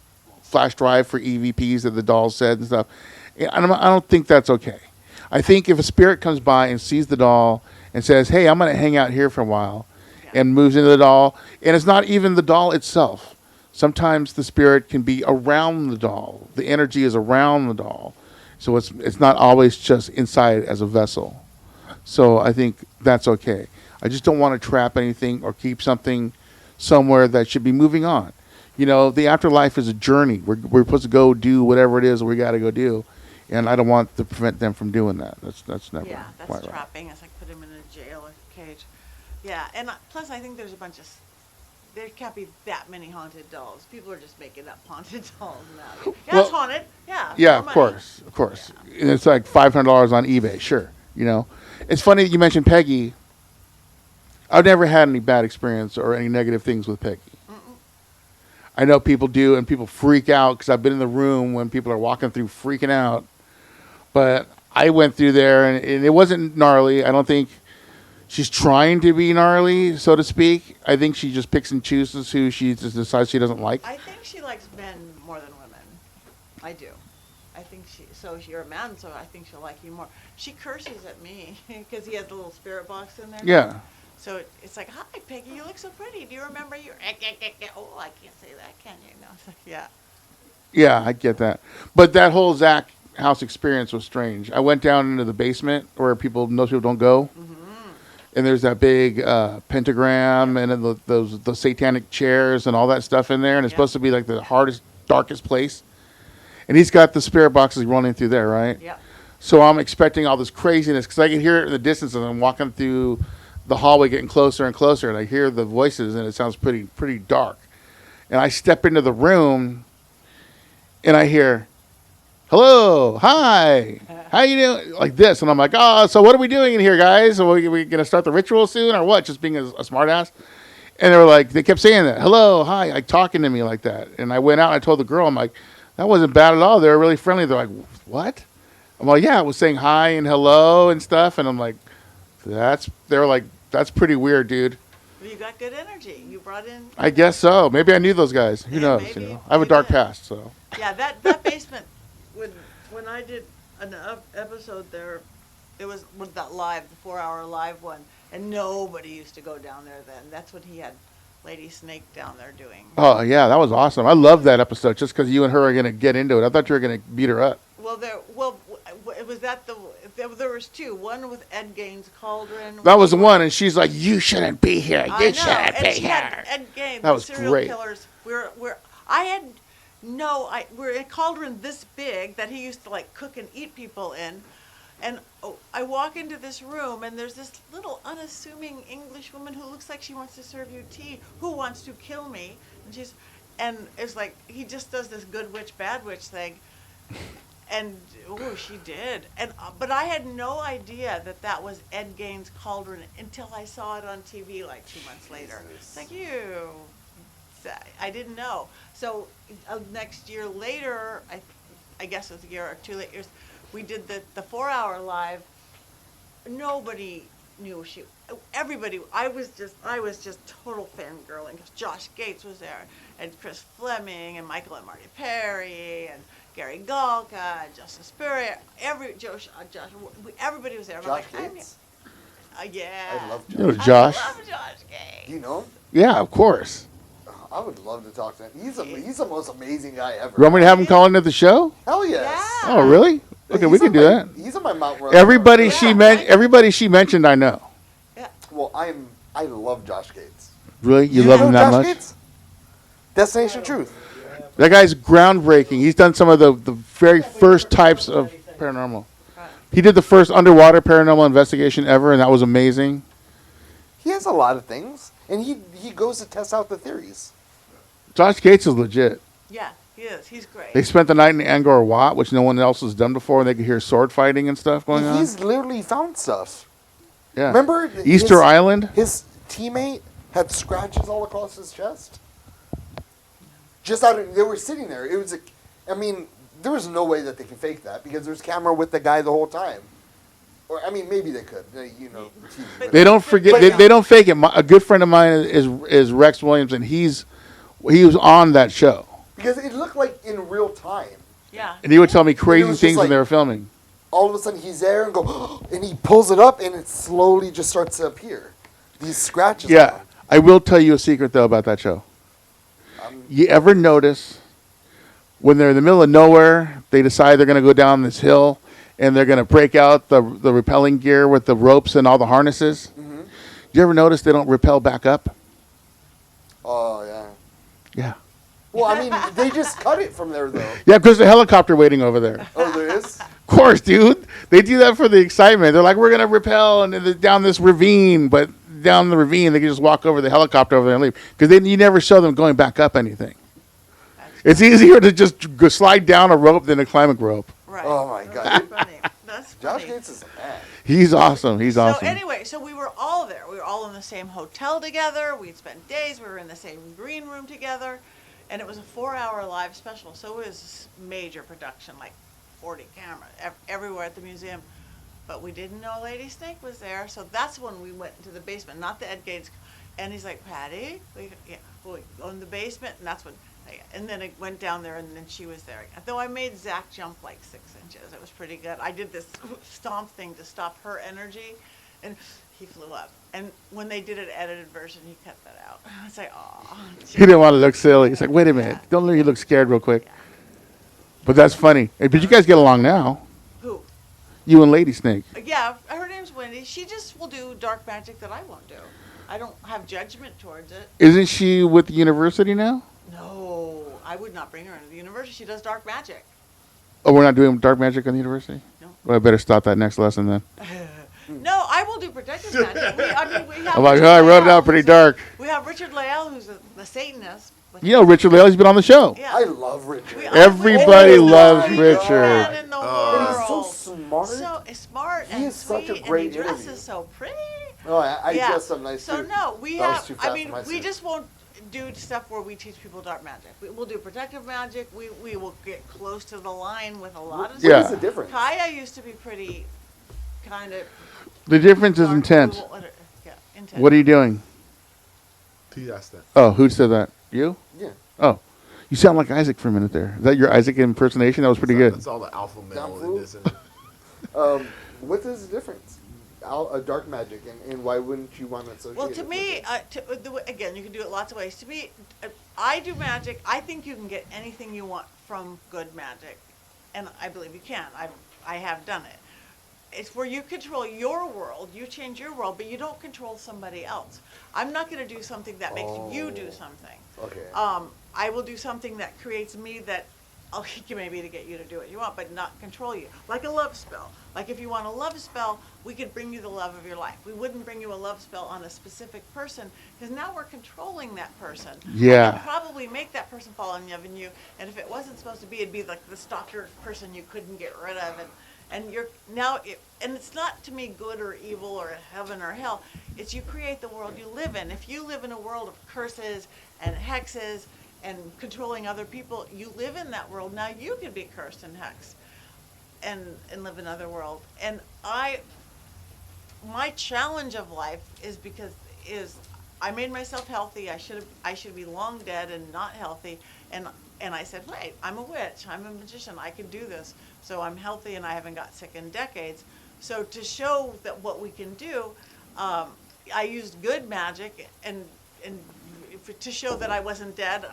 flash drive for EVPs that the doll said and stuff. I don't think that's okay. I think if a spirit comes by and sees the doll and says, hey, I'm going to hang out here for a while, and moves into the doll, and it's not even the doll itself. Sometimes the spirit can be around the doll. The energy is around the doll. So it's not always just inside as a vessel. So I think that's okay. I just don't want to trap anything or keep something somewhere that should be moving on. The afterlife is a journey. We're supposed to go do whatever it is we got to go do. And I don't want to prevent them from doing that. That's never Yeah, that's quite right. trapping. It's like put him in a jail or cage. Yeah, and plus I think there's a bunch of, there can't be that many haunted dolls. People are just making up haunted dolls now. Yeah, it's haunted. Yeah. Yeah, more of money. course. And it's like $500 on eBay. Sure, It's funny that you mentioned Peggy. I've never had any bad experience or any negative things with Peggy. I know people do, and people freak out because I've been in the room when people are walking through freaking out. But I went through there, and it wasn't gnarly. I don't think she's trying to be gnarly, so to speak. I think she just picks and chooses who she just decides she doesn't like. I think she likes men more than women. I do. I think so you're a man, so I think she'll like you more. She curses at me because he has the little spirit box in there. Yeah. So it's like, hi, Peggy, you look so pretty. Do you remember your, oh, I can't say that, can you? No, it's like, yeah. Yeah, I get that. But that whole Zach house experience was strange. I went down into the basement where most people don't go. And there's that big pentagram and then the satanic chairs and all that stuff in there. And it's supposed to be like the hardest, darkest place. And he's got the spirit boxes running through there, right? Yeah. So I'm expecting all this craziness because I can hear it in the distance as I'm walking through the hallway, getting closer and closer. And I hear the voices and it sounds pretty dark. And I step into the room and I hear, hello, hi, how you doing? Like this. And I'm like, oh, so what are we doing in here, guys? Are we going to start the ritual soon or what? Just being a smart ass. And they kept saying that, hello, hi, like talking to me like that. And I went out and I told the girl, I'm like, that wasn't bad at all. They were really friendly. They're like, what? I'm like, yeah, I was saying hi and hello and stuff. And I'm like, they were like, that's pretty weird, dude. You got good energy. You brought in. I guess so. Maybe I knew those guys. Who Yeah, knows? maybe I have a you dark did. past, so. Yeah, that basement. When I did an episode there, it was with that live, the 4-hour live one, and nobody used to go down there then. That's what he had Lady Snake down there doing. Oh yeah, that was awesome. I loved that episode just because you and her are gonna get into it. I thought you were gonna beat her up. Well, it was there was two. One with Ed Gaines' Cauldron. That was the one, and she's like, "You shouldn't be here. I You know. shouldn't And be she here." had Ed Gaines, That was serial great. killers. We're in a cauldron this big that he used to like cook and eat people in. And I walk into this room, and there's this little unassuming English woman who looks like she wants to serve you tea, who wants to kill me. And it's like he just does this good witch, bad witch thing. And she did. But I had no idea that was Ed Gaines' Cauldron until I saw it on TV like 2 months later. It's like I didn't know. So next year later, I guess it was a year or 2 later, we did the 4-hour live. Nobody knew everybody. I was just total fangirling because Josh Gates was there, and Chris Fleming, and Michael and Marty Perry, and Gary Galka, and Justice Spurrier. Everybody was there. And I'm Josh like, Gates? Yeah. I love Josh. You know Josh? I love Josh Gates. Do you know him? Yeah, of course. I would love to talk to him. He's the most amazing guy ever. You want me to have him call into the show? Hell yes. Oh, really? Okay, we can do that. He's on my Mount Rushmore. Everybody she mentioned, I know. Well, I love Josh Gates. Really, you love know him that Josh much? Gates? Destination Truth. That guy's groundbreaking. He's done some of the very first types of paranormal. He did the first underwater paranormal investigation ever, and that was amazing. He has a lot of things, and he goes to test out the theories. Josh Gates is legit. Yeah, he is. He's great. They spent the night in Angkor Wat, which no one else has done before, and they could hear sword fighting and stuff going on. He's literally found stuff. Yeah. Remember Easter Island? His teammate had scratches all across his chest. They were sitting there. It was there was no way that they could fake that because there's camera with the guy the whole time. Or maybe they could. They don't forget. They don't fake it. A good friend of mine is Rex Williams, and he was on that show. Because it looked like in real time. Yeah. And he would tell me crazy was just things when like- they were filming. All of a sudden he's there and go, and he pulls it up and it slowly just starts to appear. These scratches. on Yeah, him. I will tell you a secret though about that show. You ever notice when they're in the middle of nowhere, they decide they're going to go down this hill, and they're going to break out the rappelling gear with the ropes and all the harnesses? Mm-hmm. You ever notice they don't rappel back up? Oh yeah. Yeah. Well, they just cut it from there though. Yeah, because the helicopter waiting over there. Oh, there is. Of course, dude. They do that for the excitement. They're like, we're going to rappel and then down this ravine, but down the ravine, they can just walk over the helicopter over there and leave. Because then you never show them going back up anything. It's easier to just go slide down a rope than a climbing rope. Right. Oh my God. That's funny. That's Josh funny. Gates is a man. He's awesome. He's awesome. So anyway, we were all there. We were all in the same hotel together. We'd spent days. We were in the same green room together. And it was a 4-hour live special. So it was major production, like 40 cameras everywhere at the museum. But we didn't know Lady Snake was there. So that's when we went into the basement, not the Ed Gates. And he's like, Patty, we go in the basement. And that's when, and then it went down there, and then she was there. Though I made Zach jump like 6 inches. It was pretty good. I did this stomp thing to stop her energy, and he flew up. And when they did an edited version, he cut that out. I was like, oh. He didn't want to look silly. He's like, wait a minute. Don't let you look scared real quick. Yeah. But that's funny. Hey, but you guys get along now. Who? You and Lady Snake. Yeah, her name's Wendy. She just will do dark magic that I won't do. I don't have judgment towards it. Isn't she with the university now? No, I would not bring her into the university. She does dark magic. Oh, we're not doing dark magic on the university? No. Well, I better stop that next lesson then. No, I will do protective magic. We have I'm like, Richard oh, I wrote it Leal, out pretty who's dark. We have Richard Leal, who's the Satanist. but You know Richard Laley's been on the show. Yeah. I love Richard. Everybody Oh, loves my Richard. Man in the And he's so world. smart. So smart He and is such a sweet, great and he dresses interview. so pretty. Oh, I Yeah. dressed up nice So too. no, we That was have. too I fast mean, for my we suit. just won't do stuff where we teach people dark magic. We'll do protective magic. We will get close to the line with a lot of What Yeah. is the difference? Kaya used to be pretty, kind of. The difference is intense. Yeah, intense. What are you doing? He asked that. Oh, who said that? You? Yeah. Oh, you sound like Isaac for a minute there. Is that your Isaac impersonation? That was pretty good. That's all the alpha male Damn in fool. this. What is the difference? Dark magic, and why wouldn't you want to associate Well, it to with me, it? again, you can do it lots of ways. To me, I do magic. I think you can get anything you want from good magic, and I believe you can. I have done it. It's where you control your world, you change your world, but you don't control somebody else. I'm not going to do something that makes you do something. Okay. I will do something that creates me that I'll maybe to get you to do what you want, but not control you. Like a love spell. Like if you want a love spell, we could bring you the love of your life. We wouldn't bring you a love spell on a specific person because now we're controlling that person. Yeah. I could probably make that person fall in love in you, and if it wasn't supposed to be, it'd be like the stalker person you couldn't get rid of, and you're now, and it's not to me good or evil or heaven or hell. It's you create the world you live in. If you live in a world of curses and hexes and controlling other people, you live in that world. Now you can be cursed and hexed and live in another world. And my challenge of life is I made myself healthy. I should be long dead and not healthy. And I said, wait, I'm a witch. I'm a magician. I can do this. So I'm healthy and I haven't got sick in decades. So to show that what we can do, I used good magic and to show that I wasn't dead.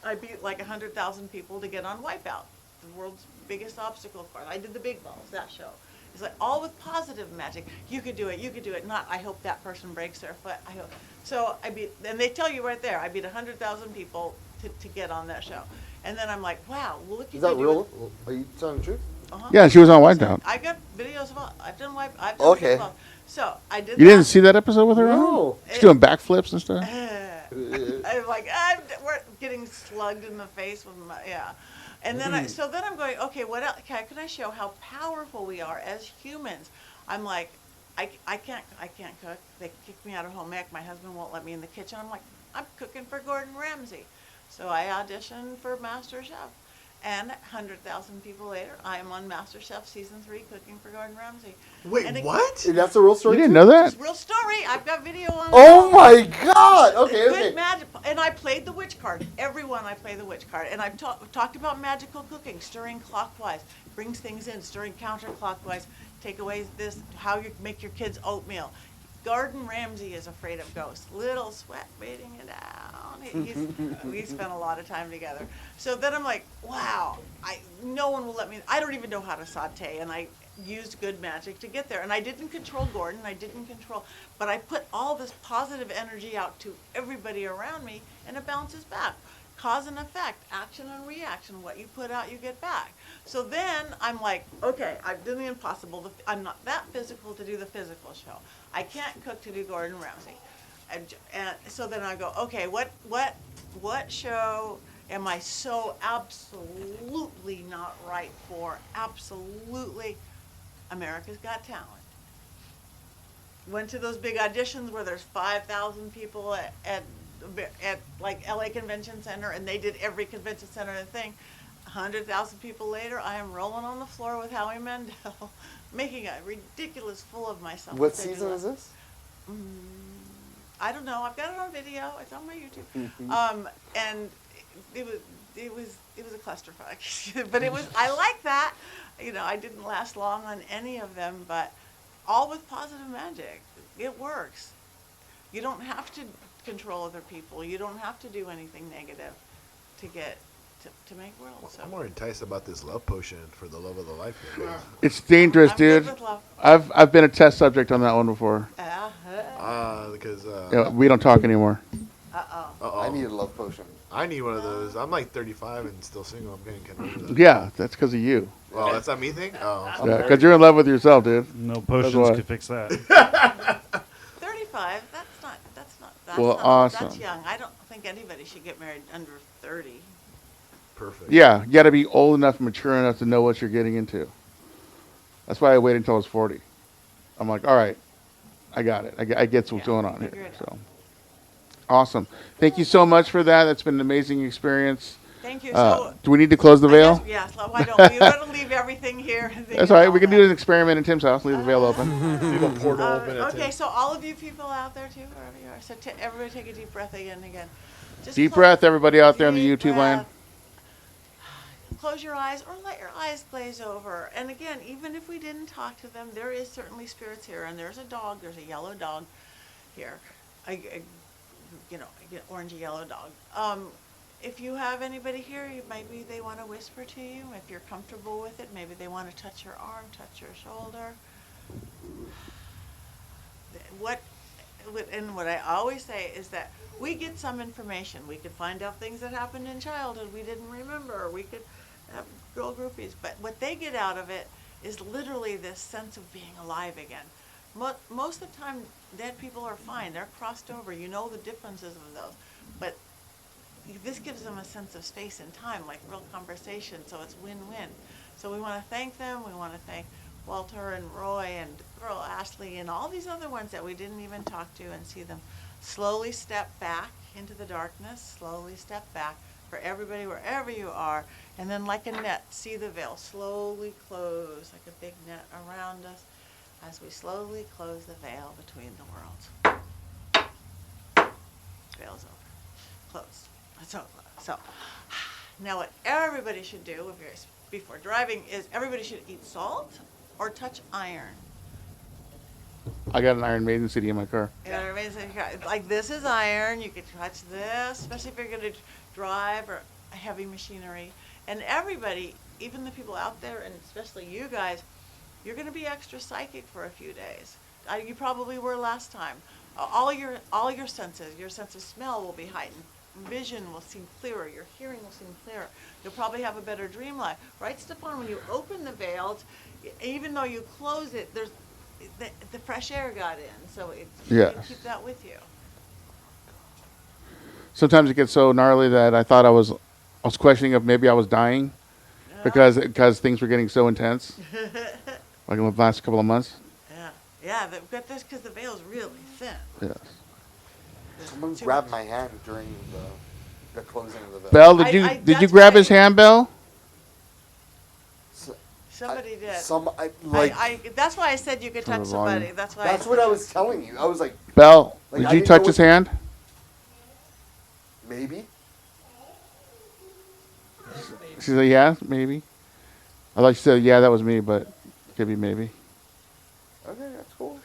I beat like 100,000 people to get on Wipeout, the world's biggest obstacle course. I did the big balls, that show. It's like all with positive magic. You could do it. You could do it. Not, I hope that person breaks their foot. I hope. So and they tell you right there, I beat 100,000 people to get on that show. And then I'm like, wow, look at you. Is that real? Are you telling the truth? Uh-huh. Yeah, she was on Whiteout. I got videos of all. I've done I've done Okay. big balls. So I did. You didn't see that episode with her No. on? She's doing backflips and stuff. I'm like, we're getting slugged in the face with my, yeah. And then I'm going, okay, what else? Can I show how powerful we are as humans? I'm like, I can't cook. They kicked me out of home ec. My husband won't let me in the kitchen. I'm like, I'm cooking for Gordon Ramsay. So I auditioned for Master Chef. And 100,000 people later, I am on Master Chef Season 3 cooking for Gordon Ramsay. Wait, And what? That's a real story. You didn't too? know that? It's a real story. I've got video on it. Oh my God! Okay, Good okay. magic, and I played the witch card. Everyone, I play the witch card, and I've talked about magical cooking, stirring clockwise, brings things in, stirring counterclockwise, take away this, how you make your kids oatmeal. Gordon Ramsay is afraid of ghosts. Little sweat beating it down. We spent a lot of time together. So then I'm like, wow, no one will let me. I don't even know how to saute, and I used good magic to get there. And I didn't control Gordon. But I put all this positive energy out to everybody around me, and it bounces back. Cause and effect, action and reaction. What you put out, you get back. So then I'm like, okay, I've done the impossible. I'm not that physical to do the physical show. I can't cook to do Gordon Ramsay. And so then I go, okay, what show am I so absolutely not right for? Absolutely, America's Got Talent. Went to those big auditions where there's 5,000 people at like LA Convention Center, and they did every convention center thing. 100,000 people later, I am rolling on the floor with Howie Mandel, making a ridiculous fool of myself. What season is this? I don't know. I've got it on video. It's on my YouTube. And it was a clusterfuck, but I like that. You know, I didn't last long on any of them, but all with positive magic. It works. You don't have to control other people. You don't have to do anything negative to get to make worlds. So. I'm more enticed about this love potion for the love of the life. It's dangerous, I'm good dude. with love. I've been a test subject on that one before. Because Yeah, we don't talk anymore. uh-oh. I need a love potion. I need one of those. I'm like 35 and still single. I'm getting kind of. Yeah, that's because of you. Well, that's not me thing. Oh, Yeah, because you're in love with yourself, dude. No why. potions could fix that. 35. That's Well, not, awesome. That's young. I don't think anybody should get married under 30. perfect. Yeah, you got to be old enough, mature enough to know what you're getting into. That's why I waited until I was 40. I'm like, all right, I got it. I get what's going on figure here. it So, awesome. Thank you so much for that. That's been an amazing experience. Thank you. So, Do we need to close the I veil? guess, yes, why don't we? We're going to leave everything here. That's all right. We can do an experiment in Tim's house. Leave the veil open. Leave a portal open at Okay, Tim. so all of you people out there too, wherever you are, so everybody take a deep breath again. Just Deep breath, everybody out there in the deep YouTube land. breath. Close your eyes or let your eyes glaze over. And again, even if we didn't talk to them, there is certainly spirits here. And there's a dog, there's a yellow dog here. Orangey yellow dog. If you have anybody here, maybe they want to whisper to you. If you're comfortable with it, maybe they want to touch your arm, touch your shoulder. What I always say is that we get some information. We could find out things that happened in childhood we didn't remember. We could have girl groupies. But what they get out of it is literally this sense of being alive again. Most of the time, dead people are fine. They're crossed over. You know the differences of those. But this gives them a sense of space and time, like real conversation, so it's win-win. So we want to thank them. We want to thank Walter and Roy and girl Ashley and all these other ones that we didn't even talk to, and see them slowly step back into the darkness, slowly step back for everybody wherever you are, and then like a net, see the veil slowly close like a big net around us as we slowly close the veil between the worlds. Veil's over. Closed. So now what everybody should do before driving is everybody should eat salt or touch iron. I got an Iron Maiden CD in my car. Like this is iron. You can touch this, especially if you're going to drive or heavy machinery. And everybody, even the people out there, and especially you guys, you're going to be extra psychic for a few days. You probably were last time. All your senses, your sense of smell will be heightened. Vision will seem clearer. Your hearing will seem clearer. You'll probably have a better dream life. Right, Stefan? When you open the veils, even though you close it, there's the fresh air got in. So you keep that with you. Sometimes it gets so gnarly that I thought I was questioning if maybe I was dying because things were getting so intense, like in the last couple of months. Yeah. But this because the veil's really thin. Yes. Someone grabbed my hand during the closing of the veil. Belle, did you grab his hand, Belle? Somebody did. That's why I said you could touch somebody. That's what I was telling you. I was like, Belle, did you touch his hand? Maybe. She said, yeah, maybe. I thought she said, yeah, that was me, but it could be maybe. Okay, that's cool.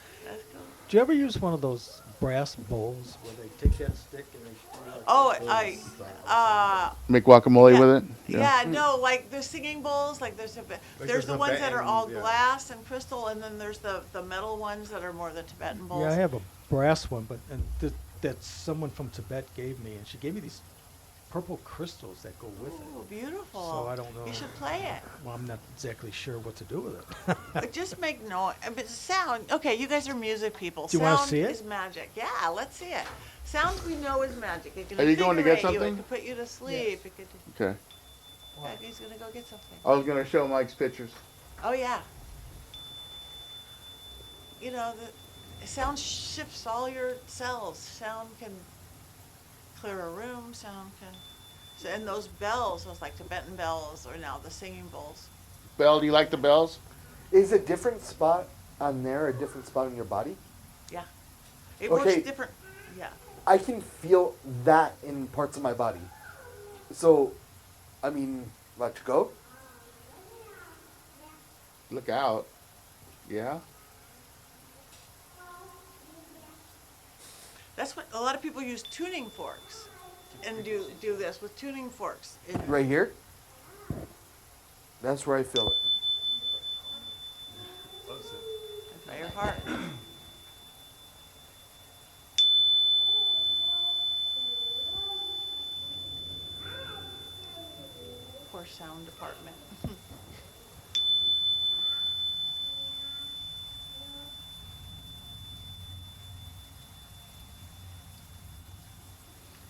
Do you ever use one of those brass bowls where they take that stick and they make guacamole with it? Yeah, no, like there's singing bowls, like there's the ones that are all glass and crystal, and then there's the metal ones that are more the Tibetan bowls. Yeah, I have a brass one, but that someone from Tibet gave me, and she gave me these purple crystals that go with it. Oh, beautiful. So I don't know. You should play it. Well, I'm not exactly sure what to do with it. But just make noise. But sound. Okay, you guys are music people. Do you want to see it? Sound is magic. Yeah, let's see it. Sound we know is magic. It can Are you going to get invigorate you. something? It can put you to sleep. Yes. It could. Okay. He's gonna go get something. I was going to show Mike's pictures. Oh yeah. You know, the sound shifts all your cells. Sound can clear a room. Sound can. So, and those bells, those like Tibetan bells, or now the singing bowls. Belle, do you like the bells? Is a different spot on there a different spot in your body? Yeah. It works different. Yeah. I can feel that in parts of my body. So, I mean, let's go. Look out. Yeah. That's what a lot of people use tuning forks and do this with tuning forks. Right here? That's where I feel it. By your heart. Poor sound department.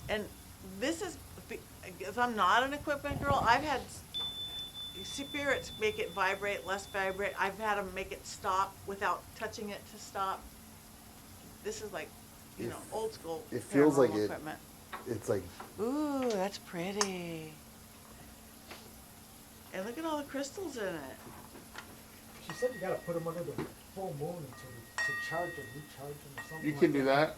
And this is, because I'm not an equipment girl, I've had spirits make it vibrate, less vibrate. I've had them make it stop without touching it to stop. This is like, old school. It feels like equipment. It's like. Ooh, that's pretty. And look at all the crystals in it. She said you gotta put them under the full moon to charge them, recharge them, or something. You like can do that.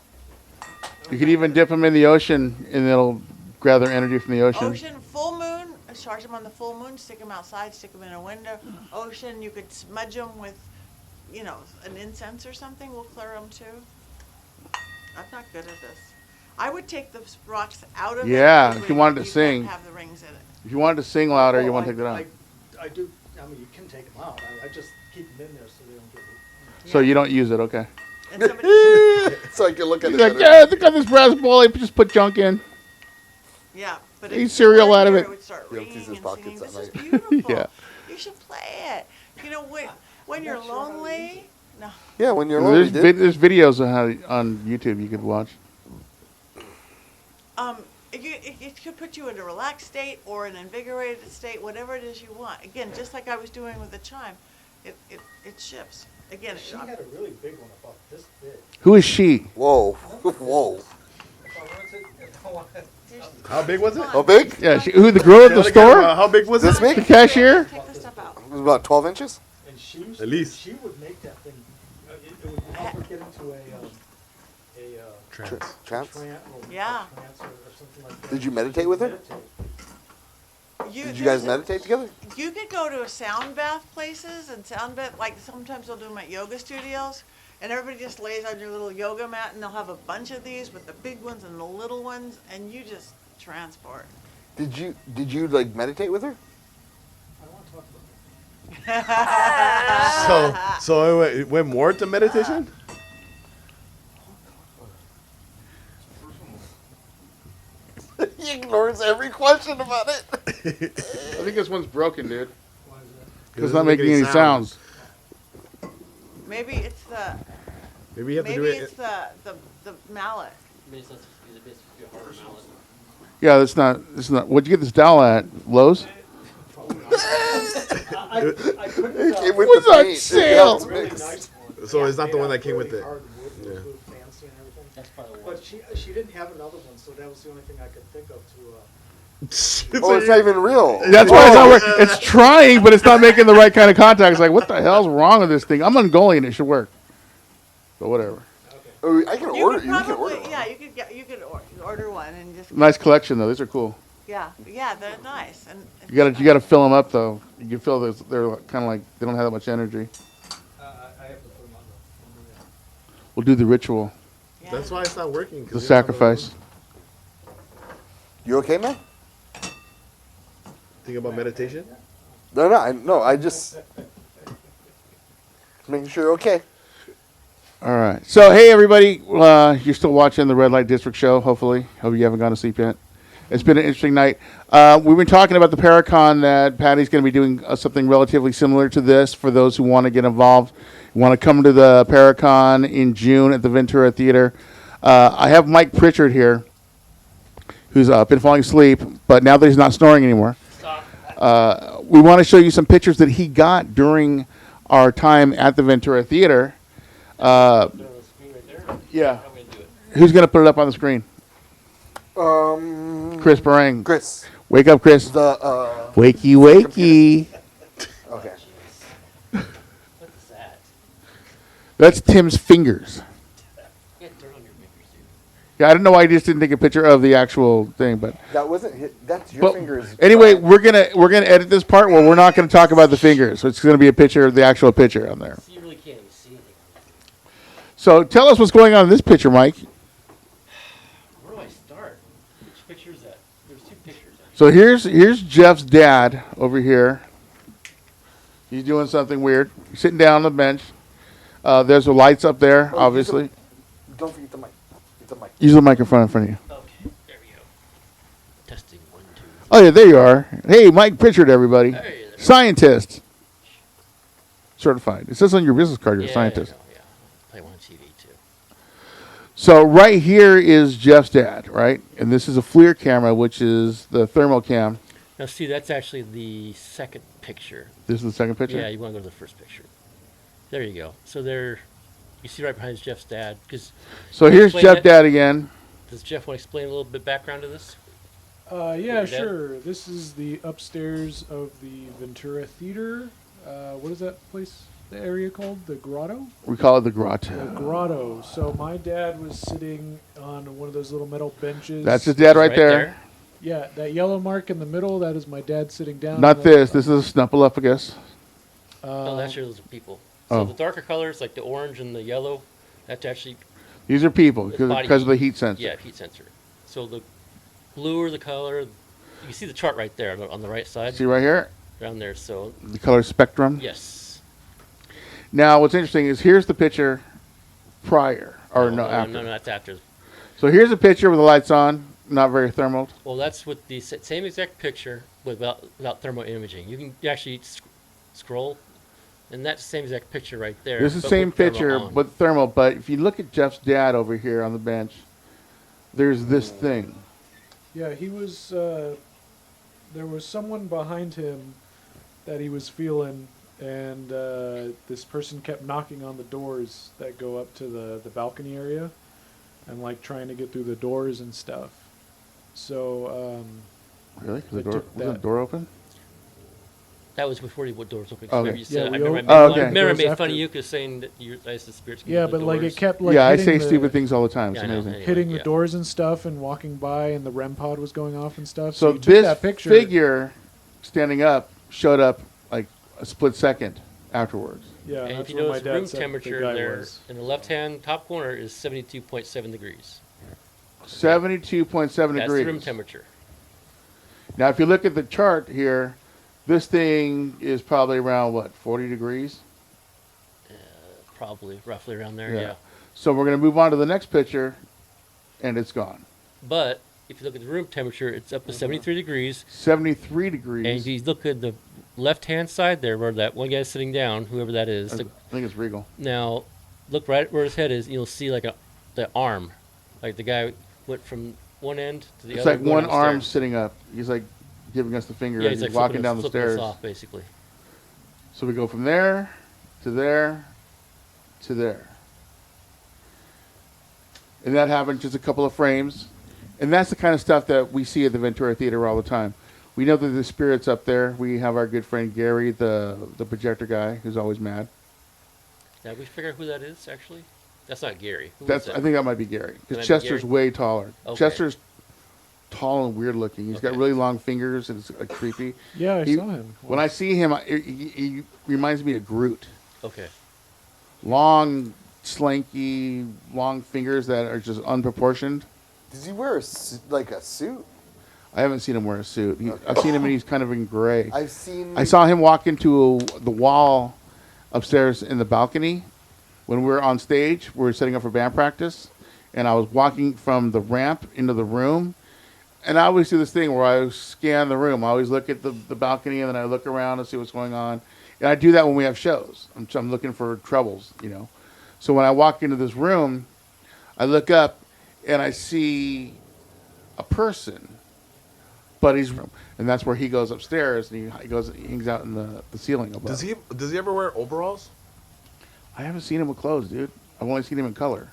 You can even dip them in the ocean, and it'll gather energy from the ocean. Ocean, full moon, charge them on the full moon, stick them outside, stick them in a window. Ocean, you could smudge them with, you know, an incense or something, will clear them too. I'm not good at this. I would take the rocks out of it. Yeah, because if you wanted to can't sing. have the rings in it. If you wanted to sing louder, you Oh, want to take that out. I do. I mean, you can take them out. I just keep them in there so they don't get. So you don't use it, okay. And somebody, So I can look at He's it. like, better. yeah, I think on this brass bowl, I just put junk in. yeah, but Eat if cereal you were out of here, it. would start He ringing empties his and pockets singing. at This is night. beautiful. Yeah. You should play it. You know, when you're lonely. No. Yeah, when you're lonely, dude. There's videos on on YouTube you could watch. It could put you in a relaxed state or an invigorated state, whatever it is you want. Again, just like I was doing with the chime, it shifts. Again, She had a really big one about this big. Who is she? Whoa, whoa. How big was it? How big? Yeah, who, the girl at the store? How big was This it? big? The cashier? Take the stuff out. It was about 12 inches. And she used At least. she would make that thing. It would help her get into a Trance. trance or Yeah. trance or something like that. Did you meditate with her? Meditate. Did you guys meditate together? You could go to sound bath places and sound bath, like sometimes they'll do them at yoga studios, and everybody just lays on your little yoga mat, and they'll have a bunch of these with the big ones and the little ones, and you just transport. Did you like meditate with her? I don't want to talk about that. So it went more to meditation? He ignores every question about it. I think this one's broken, dude. Why is that? Because it's not making any sounds. Maybe it's the Maybe you have to do maybe it. it's the mallet. Maybe it's basically a harder mallet. Yeah, that's not. What'd you get this dowel at? Lowe's? I couldn't tell. It with What's the on paint. sale? It's Really mixed. nice one. So it's not the one that Made came out with really it. hard wood, Yeah. really fancy and everything. That's probably what. But she didn't have another one, so that was the only thing I could think of to. Oh, it's not even real. That's why it's not working. It's trying, but it's not making the right kind of contact. It's like, what the hell's wrong with this thing? I'm Mongolian. It should work. But whatever. Oh, I can You order. could You can probably, order. yeah, you could order one and just Nice collection, though. These are cool. yeah, they're nice and You gotta fill them up, though. You can feel they're kind of like they don't have that much energy. I have to put them on the. We'll do the ritual, yeah. That's why it's not working. 'cause the you don't have a- sacrifice. You okay, man? Think about meditation? No. I just making sure you're okay. All right. So, hey, everybody. You're still watching the Red Light District show, hopefully. Hope you haven't gone to sleep yet. It's been an interesting night. We've been talking about the Paracon that Patty's going to be doing something relatively similar to this for those who want to get involved, want to come to the Paracon in June at the Ventura Theater. I have Mike Pritchard here, who's been falling asleep, but now that he's not snoring anymore, we want to show you some pictures that he got during our time at the Ventura Theater. They're on the screen right there. Yeah. I'm gonna do it. Who's going to put it up on the screen? Chris Barang. Chris. Wake up, Chris. The Wakey, wakey. okay. What is that? That's Tim's fingers. You got dirt on your fingers, dude. Yeah, I don't know why I just didn't take a picture of the actual thing, but That wasn't. That's your but fingers. anyway, we're gonna edit this part where we're not gonna talk about the fingers. So it's gonna be a picture, the actual picture on there. So you really can't even see anything. So tell us what's going on in this picture, Mike. Where do I start? Which picture is that? There's two pictures. Actually. So here's Jeff's dad over here. He's doing something weird. He's sitting down on the bench. There's the lights up there, Oh, obviously. Don't forget the mic. Get the mic. Use the microphone in front of you. Okay, there we go. Testing 1, 2. Oh yeah, there you are. Hey, Mike Pritchard, everybody. Hey, there. Scientist. Certified. It says on your business card you're a scientist. Yeah. Play one on TV too. So right here is Jeff's dad, right? And this is a FLIR camera, which is the thermal cam. Now, see, that's actually the second picture. This is the second picture? Yeah, you want to go to the first picture. There you go. So there, you see right behind is Jeff's dad. Because So here's explain Jeff that- dad again. does Jeff want to explain a little bit background to this? Yeah, Your dad? sure. This is the upstairs of the Ventura Theater. What is that place? The area called the Grotto. We call it the The grotto. Grotto. So my dad was sitting on one of those little metal benches. That's his dad right there. Yeah, that yellow mark in the middle. That is my dad sitting down. Not on this. This is a snuffleupagus. No, that's yours are people. So Oh. the darker colors, like the orange and the yellow, that's actually These are people the body because of the heat sensor. Yeah, heat sensor. So the bluer the color, you can see the chart right there on the right side. See right here? Down there. So The color spectrum. yes. Now, what's interesting is here's the picture prior, or no, after. No, that's after. So here's a picture with the lights on, not very thermal. Well, that's with the same exact picture without thermal imaging. You can actually scroll, and that's the same exact picture right there. This is the but same with thermal picture, on. but thermal. But if you look at Jeff's dad over here on the bench, there's this thing. Yeah, he was. There was someone behind him that he was feeling, and this person kept knocking on the doors that go up to the balcony area, and like trying to get through the doors and stuff. So. Really? They Was took the that- door open? That was before the doors open. Okay. Remember you said, Yeah, I we remember, opened Oh, I okay. remember I doors made after. fun of you because saying that you guys the spirits. Can Yeah, open but the like doors. it kept like yeah, I hitting say the, stupid things all the time. It's Yeah, I know, amazing. anyway, hitting the yeah. doors and stuff, and walking by, and the REM pod was going off and stuff. So you took this that picture. figure standing up showed up like a split second afterwards. Yeah, And that's if you what my notice, dad room said temperature the guy there was. in the left-hand top corner is 72.7 degrees. 72.7 That's the degrees. room temperature. Now, if you look at the chart here, this thing is probably around, what, 40 degrees? Probably roughly around there. Yeah. So we're going to move on to the next picture, and it's gone. But if you look at the room temperature, it's up to 73 degrees. 73 degrees. And if you look at the left-hand side there, where that one guy's sitting down, whoever that is. I think it's Regal. Now, look right where his head is. You'll see like the arm, like the guy went from one end to the It's other. like going one down the arm stairs. sitting up. He's like giving us the finger Yeah, as he's he's like walking down the flipping us stairs. off, basically. So we go from there to there to there. And that happened just a couple of frames. And that's the kind of stuff that we see at the Ventura Theater all the time. We know that the spirit's up there. We have our good friend Gary, the projector guy, who's always mad. Now, we figure out who that is, actually? That's not Gary. Who is That's that? I think that might be Gary. That Because might be Chester's Gary? way taller. Okay. Chester's tall and weird looking. He's got Okay. really long fingers and it's like, creepy. Yeah, I He- saw him. When I see him, he reminds me of Groot. Okay. Long, slanky, long fingers that are just unproportioned. Does he wear like a suit? I haven't seen him wear a suit. I've seen him and he's kind of in gray. I've seen. I saw him walk into the wall upstairs in the balcony when we were on stage. We were setting up for band practice, and I was walking from the ramp into the room. And I always do this thing where I scan the room. I always look at the balcony, and then I look around and see what's going on. And I do that when we have shows. I'm looking for troubles, you know. So when I walk into this room, I look up, and I see a person, Buddy's room. And that's where he goes upstairs, and he hangs out in the ceiling above. Does he ever wear overalls? I haven't seen him with clothes, dude. I've only seen him in color.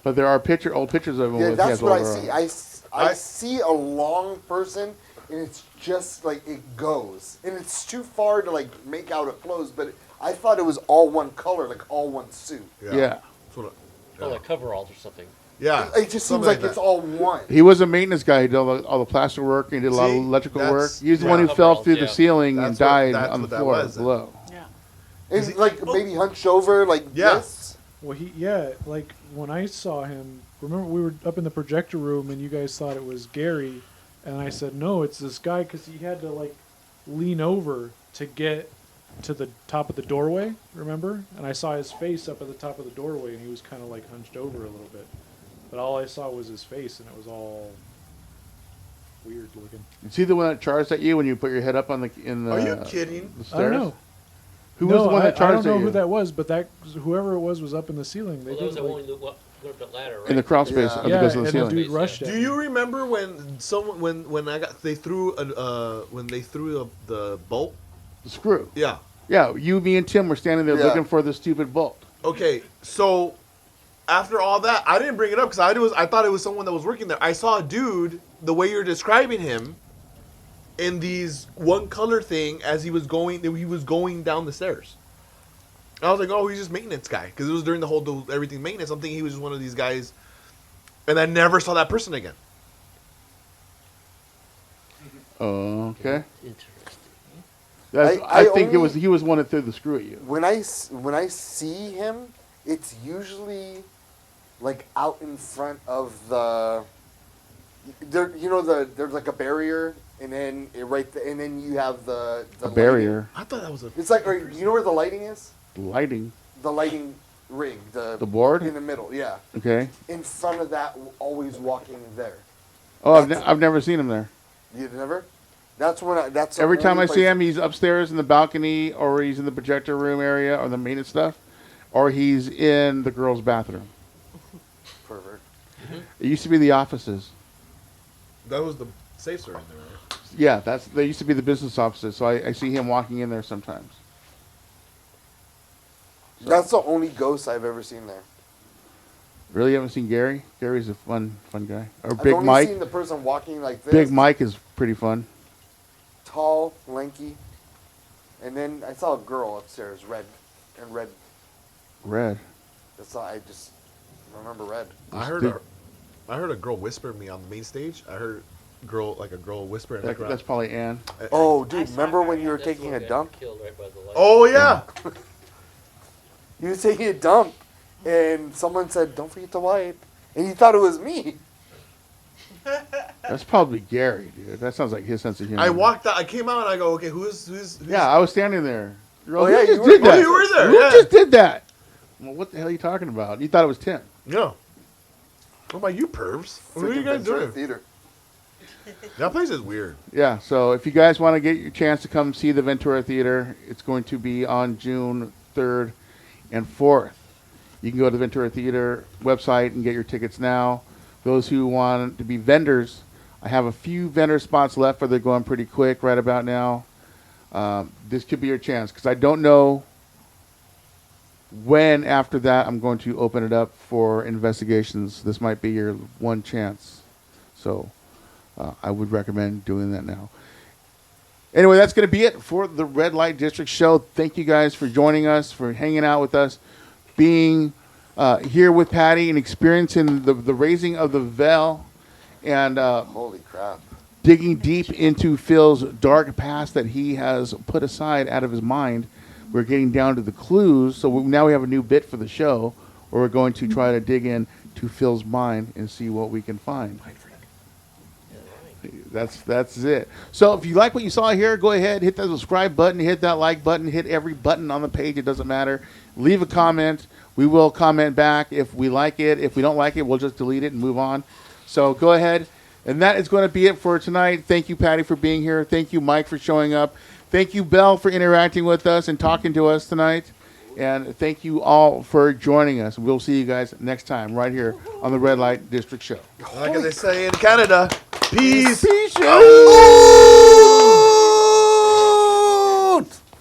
But there are old pictures of him Yeah, with that's his what I overalls. see. I see a long person, and it's just like it goes, and it's too far to like make out it clothes. But I thought it was all one color, like all one suit. Yeah. Oh, like coveralls or something. Yeah. It just seems like it's all one. He was a maintenance guy. He did all the plaster work. He did a lot of See? electrical That's- work. He was the yeah. one who fell Overalls, through yeah. the ceiling and That's what- died that's on the what that floor was then. below. Yeah. And like maybe hunched over like Yeah. this. Well, like when I saw him, remember we were up in the projector room and you guys thought it was Gary, and I said no, it's this guy because he had to like lean over to get to the top of the doorway. Remember? And I saw his face up at the top of the doorway, and he was kind of like hunched over a little bit, but all I saw was his face, and it was all weird looking. You see the one that charged at you when you put your head up on the Are you kidding? the stairs? I don't know. Who was the one that I charged don't know at you? who that was, but whoever it was up in the ceiling. They Well, that was the didn't, one like, who went up that ladder, right? In the crawl space Yeah. because yeah, of the and the ceiling. dude rushed at Do me. you remember when someone when they threw the bolt? The screw. Yeah. Yeah, you, me, and Tim were standing there Yeah. looking for the stupid bolt. Okay, so after all that, I didn't bring it up because I thought it was someone that was working there. I saw a dude the way you're describing him in these one color thing as he was going down the stairs. I was like, oh, he's just maintenance guy because it was during the whole everything maintenance. I'm thinking he was just one of these guys, and I never saw that person again. Oh, okay. Interesting. I think it was he was one that threw the screw at you. When I see him, it's usually like out in front of there's like a barrier, and then and then you have the barrier. I thought that was a. It's like, you know where the lighting is? Lighting. The lighting ring. The board in the middle. Yeah. Okay. In front of that, always walking there. Oh, I've never seen him there. You've never? That's when that's Every time I only see place- him, he's upstairs in the balcony, or he's in the projector room area, or the maintenance stuff, or he's in the girls' bathroom. Pervert. It used to be the offices. That was the safes are in there, right? Yeah, they used to be the business offices. So I see him walking in there sometimes. That's the only ghost I've ever seen there. Really, haven't seen Gary? Gary's a fun guy. Or I've Big only Mike. seen the person walking like this. Big Mike is pretty fun. Tall, lanky. And then I saw a girl upstairs, red. Red. That's all, I just remember red. I heard a girl whisper me on the main stage. I heard a girl whisper in the background. That's probably Ann. Oh, dude, remember when you were taking a dump? Oh yeah. You were taking a dump, and someone said, "Don't forget to wipe," and you thought it was me. That's probably Gary, dude. That sounds like his sense of humor. I walked out. I came out and I go, okay, who's Yeah, I was standing there. You're Oh, like, yeah, who you just were- did that? Oh, you were there, Who yeah. just did that? Well, what the hell are you talking about? You thought it was Tim. No. What about you, pervs? What are you Freaking guys Ventura doing? Theater. That place is weird. Yeah, so if you guys want to get your chance to come see the Ventura Theater, it's going to be on June 3rd and 4th. You can go to the Ventura Theater website and get your tickets now. Those who want to be vendors, I have a few vendor spots left, but they're going pretty quick right about now. This could be your chance, because I don't know when after that I'm going to open it up for investigations. This might be your one chance. So I would recommend doing that now. Anyway, that's going to be it for the Red Light District show. Thank you guys for joining us, for hanging out with us, being here with Patti and experiencing the raising of the veil and Holy crap. digging deep into Phil's dark past that he has put aside out of his mind. We're getting down to the clues, so now we have a new bit for the show, where we're going to try to dig in to Phil's mind and see what we can find. That's it. So if you like what you saw here, go ahead, hit that subscribe button, hit that like button, hit every button on the page. It doesn't matter. Leave a comment. We will comment back if we like it. If we don't like it, we'll just delete it and move on. So go ahead. And that is going to be it for tonight. Thank you, Patti, for being here. Thank you, Mike, for showing up. Thank you, Belle, for interacting with us and talking to us tonight. And thank you all for joining us. We'll see you guys next time right here on the Red Light District Show. Like they say in Canada, peace. Peace.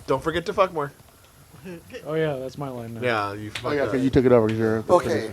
Don't forget to fuck more. Oh yeah, that's my line now. Yeah, you fucked Oh, yeah, up. because you took it over. Sure. Okay.